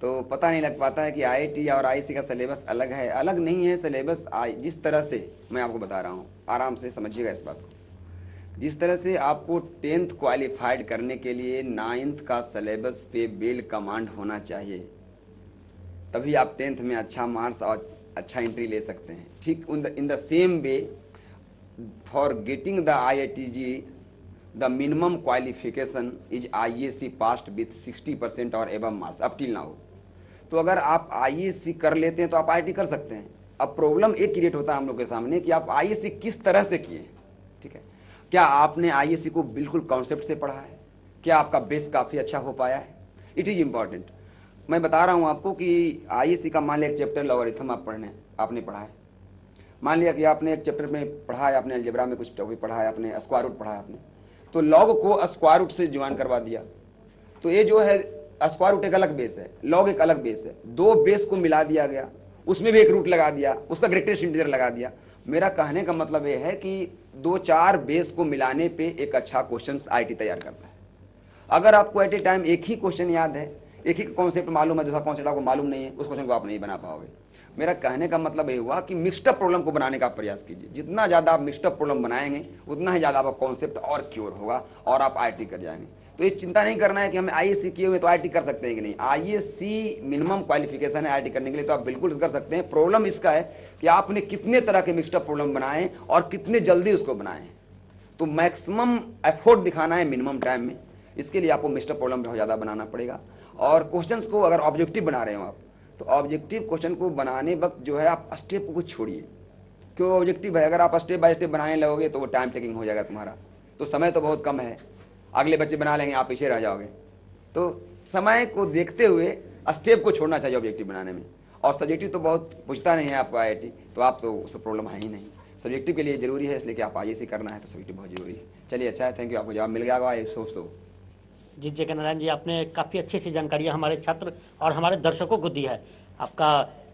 तो पता नहीं लग पाता है कि IIT और ISC का सिलेबस अलग है। अलग नहीं है सिलेबस, जिस तरह से मैं आपको बता रहा हूं, आराम से समझिएगा इस बात को। जिस तरह से आपको 10th क्वालिफाइड करने के लिए 9th का सिलेबस पे बेल कमांड होना चाहिए, तभी आप 10th में अच्छा मार्क्स और अच्छा एंट्री ले सकते हैं। ठीक in the same way, for getting the IITG, the minimum qualification is IAC passed with 60% or above marks up till now। तो अगर आप IAC कर लेते हैं तो आप IIT कर सकते हैं। अब प्रॉब्लम एक क्रिएट होता है हम लोग के सामने कि आप IAC किस तरह से किए, ठीक है? क्या आपने IAC को बिल्कुल कॉन्सेप्ट से पढ़ा है? क्या आपका बेस काफ़ी अच्छा हो पाया है? It is important. मैं बता रहा हूँ आपको कि IAC का मान लिया एक चैप्टर लॉगरिथम आपने पढ़ा है, मान लिया कि आपने एक चैप्टर में पढ़ा है, आपने अलजेब्रा में कुछ टॉपिक पढ़ा है, आपने स्क्वायर रूट पढ़ा है आपने, तो लॉग को स्क्वायर रूट से ज्वाइन करवा दिया। तो ये जो है स्क्वायर रूट एक अलग बेस है, लॉग एक अलग बेस है, 2 बेस को मिला दिया गया, उसमें भी एक रूट लगा दिया, उसका ग्रेटेस्ट इंटीजर लगा दिया। मेरा कहने का मतलब ये है कि 2-4 बेस को मिलाने पे एक अच्छा क्वेश्चन IIT तैयार करता है। अगर आपको एट ए टाइम एक ही क्वेश्चन याद है, एक ही कॉन्सेप्ट मालूम है, दूसरा कॉन्सेप्ट आपको मालूम नहीं है, उस क्वेश्चन को आप नहीं बना पाओगे। मेरा कहने का मतलब ये हुआ कि मिक्सड प्रॉब्लम को बनाने का प्रयास कीजिए। जितना ज़्यादा आप मिक्सड प्रॉब्लम बनाएंगे उतना ही ज़्यादा आपका कॉन्सेप्ट और क्योर होगा और आप IIT कर जाएंगे। तो ये चिंता नहीं करना है कि हमें IAC किए हुए तो IIT कर सकते हैं कि नहीं। IAC मिनिमम क्वालिफिकेशन है IIT करने के लिए, तो आप बिल्कुल कर सकते हैं। प्रॉब्लम इसका है कि आपने कितने तरह के मिक्सड प्रॉब्लम बनाए और कितने जल्दी उसको बनाए। तो मैक्सिमम एफर्ट दिखाना है मिनिमम टाइम में, इसके लिए आपको मिक्सड प्रॉब्लम बहुत ज़्यादा बनाना पड़ेगा। और क्वेश्चंस को अगर ऑब्जेक्टिव बना रहे हो आप, तो ऑब्जेक्टिव क्वेश्चन को बनाने वक्त जो है आप स्टेप को छोड़िए। क्यों ऑब्जेक्टिव है? अगर आप स्टेप बाय स्टेप बनाने लगोगे तो वो टाइम टेकिंग हो जाएगा तुम्हारा, तो समय तो बहुत कम है, अगले बच्चे बना लेंगे, आप पीछे रह जाओगे। तो समय को देखते हुए स्टेप को छोड़ना चाहिए ऑब्जेक्टिव बनाने में। और सब्जेक्टिव तो बहुत पूछता नहीं है आपको IIT, तो आप तो उससे प्रॉब्लम है ही नहीं। सब्जेक्टिव के लिए जरूरी है, इसलिए कि आप IAC करना है तो सब्जेक्टिव बहुत जरूरी है। चलिए, अच्छा है, थैंक यू, आपको जवाब मिल गया होगा, आई होप सो। जी JK नारायण जी, आपने काफ़ी अच्छी सी जानकारियाँ हमारे छात्र और हमारे दर्शकों को दी है। आपका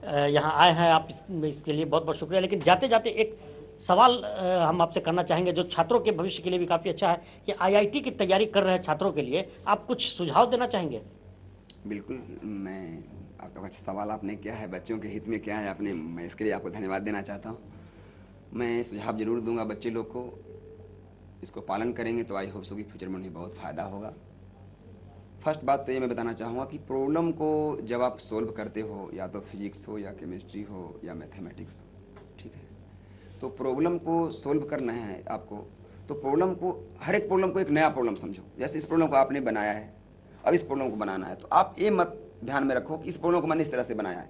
यहाँ आए हैं आप, इसके लिए बहुत बहुत शुक्रिया। लेकिन जाते जाते एक सवाल हम आपसे करना चाहेंगे जो छात्रों के भविष्य के लिए भी काफ़ी अच्छा है कि आईआईटी की तैयारी कर रहे छात्रों के लिए आप कुछ सुझाव देना चाहेंगे? बिल्कुल, मैं आपका अच्छा सवाल आपने किया है, बच्चों के हित में क्या है आपने, मैं इसके लिए आपको धन्यवाद देना चाहता हूँ। मैं सुझाव जरूर दूंगा बच्चे लोग को, इसको पालन करेंगे तो आई होप सो कि फ्यूचर में उन्हें बहुत फ़ायदा होगा। फर्स्ट बात तो ये मैं बताना चाहूँगा कि प्रॉब्लम को जब आप सोल्व करते हो, या तो फिजिक्स हो या केमिस्ट्री हो या मैथमेटिक्स हो, ठीक है, तो प्रॉब्लम को सोल्व करना है आपको, तो प्रॉब्लम को, हर एक प्रॉब्लम को एक नया प्रॉब्लम समझो। जैसे इस प्रॉब्लम को आपने बनाया है, अब इस प्रॉब्लम को बनाना है, तो आप ये मत ध्यान में रखो कि इस प्रॉब्लम को मैंने इस तरह से बनाया है,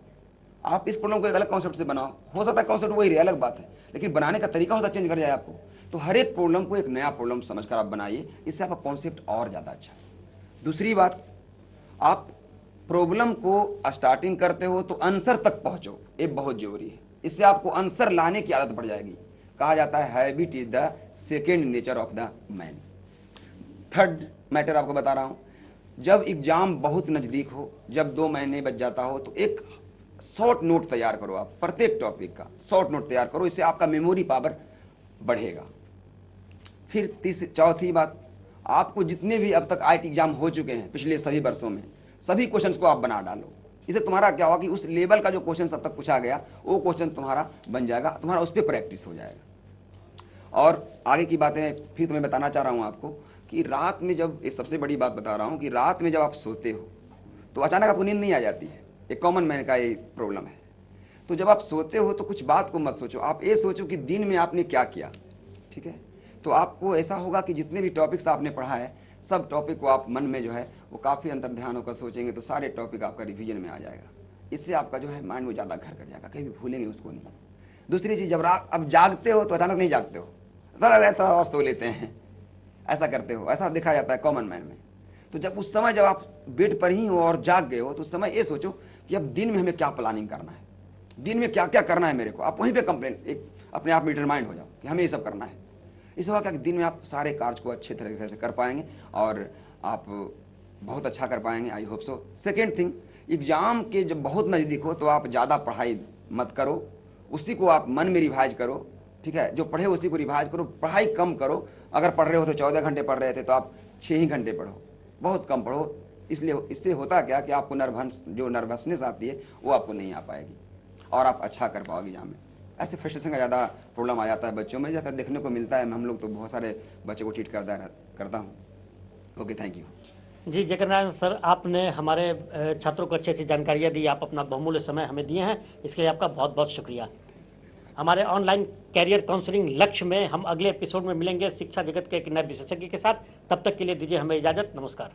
आप इस प्रॉब्लम को एक अलग कॉन्सेप्ट से बनाओ। हो सकता है कॉन्सेप्ट वही रहे, अलग बात है, लेकिन बनाने का तरीका होता चेंज कर जाए आपको। तो हर एक प्रॉब्लम को एक नया प्रॉब्लम समझकर आप बनाइए, इससे आपका कॉन्सेप्ट और ज़्यादा अच्छा है। दूसरी बात, आप प्रॉब्लम को स्टार्टिंग करते हो तो आंसर तक पहुंचो, ये बहुत जरूरी है। इससे आपको आंसर लाने की आदत पड़ जाएगी। कहा जाता है habit is the second nature of the man. Third matter आपको बता रहा हूं, जब एग्जाम बहुत नज़दीक हो, जब 2 महीने बच जाता हो, तो एक शॉर्ट नोट तैयार करो। आप प्रत्येक टॉपिक का शॉर्ट नोट तैयार करो, इससे आपका मेमोरी पावर बढ़ेगा। फिर चौथी बात, आपको जितने भी अब तक आईटी एग्जाम हो चुके हैं पिछले सभी वर्षों में, सभी क्वेश्चंस को आप बना डालो। इससे तुम्हारा क्या होगा कि उस लेवल का जो क्वेश्चन अब तक पूछा गया वो क्वेश्चन तुम्हारा बन जाएगा, तुम्हारा उस पर प्रैक्टिस हो जाएगा। और आगे की बातें फिर तुम्हें बताना चाह रहा हूँ आपको कि रात में, जब ये सबसे बड़ी बात बता रहा हूँ कि रात में जब आप सोते हो तो अचानक आपको नींद नहीं आ जाती है। एक कॉमन मैन का ये प्रॉब्लम है। तो जब आप सोते हो तो कुछ बात को मत सोचो, आप ये सोचो कि दिन में आपने क्या किया, ठीक है। तो आपको ऐसा होगा कि जितने भी टॉपिक्स आपने पढ़ा है, सब टॉपिक को आप मन में जो है वो काफ़ी अंतर ध्यान होकर सोचेंगे, तो सारे टॉपिक आपका रिवीजन में आ जाएगा। इससे आपका जो है माइंड में ज़्यादा घर कर जाएगा, कहीं भी भूलेंगे उसको नहीं। दूसरी चीज़, जब रात अब जागते हो तो अचानक नहीं जागते हो, रहता और सो लेते हैं, ऐसा करते हो, ऐसा देखा जाता है कॉमन मैन में। तो जब उस समय जब आप बेड पर ही हो और जाग गए हो, तो उस समय ये सोचो कि अब दिन में हमें क्या प्लानिंग करना है, दिन में क्या क्या करना है मेरे को। आप वहीं पे कंप्लेन एक अपने आप में डिटरमाइंड हो जाओ कि हमें ये सब करना है। इससे होगा कि दिन में आप सारे कार्य को अच्छे तरीके से कर पाएंगे और आप बहुत अच्छा कर पाएंगे, आई होप सो। सेकेंड थिंग, एग्जाम के जब बहुत नज़दीक हो तो आप ज़्यादा पढ़ाई मत करो, उसी को आप मन में रिवाइज करो, ठीक है। जो पढ़े उसी को रिवाइज करो, पढ़ाई कम करो। अगर पढ़ रहे हो तो 14 घंटे पढ़ रहे थे तो आप 6 ही घंटे पढ़ो, बहुत कम पढ़ो। इसलिए इससे होता क्या कि आपको नर्वसनेस आती है वो आपको नहीं आ पाएगी और आप अच्छा कर पाओगे एग्जाम में। ऐसे फ्रस्ट्रेशन का ज़्यादा प्रॉब्लम आ जाता है बच्चों में, जैसा देखने को मिलता है। हम लोग तो बहुत सारे बच्चों को ट्रीट करता हूँ। Okay, thank you. जी जेके नारायण सर, आपने हमारे छात्रों को अच्छी अच्छी जानकारियाँ दी, आप अपना बहुमूल्य समय हमें दिए हैं, इसके लिए आपका बहुत बहुत शुक्रिया। हमारे ऑनलाइन कैरियर काउंसलिंग लक्ष्य में हम अगले एपिसोड में मिलेंगे शिक्षा जगत के एक नए विशेषज्ञ के साथ। तब तक के लिए दीजिए हमें इजाज़त। नमस्कार।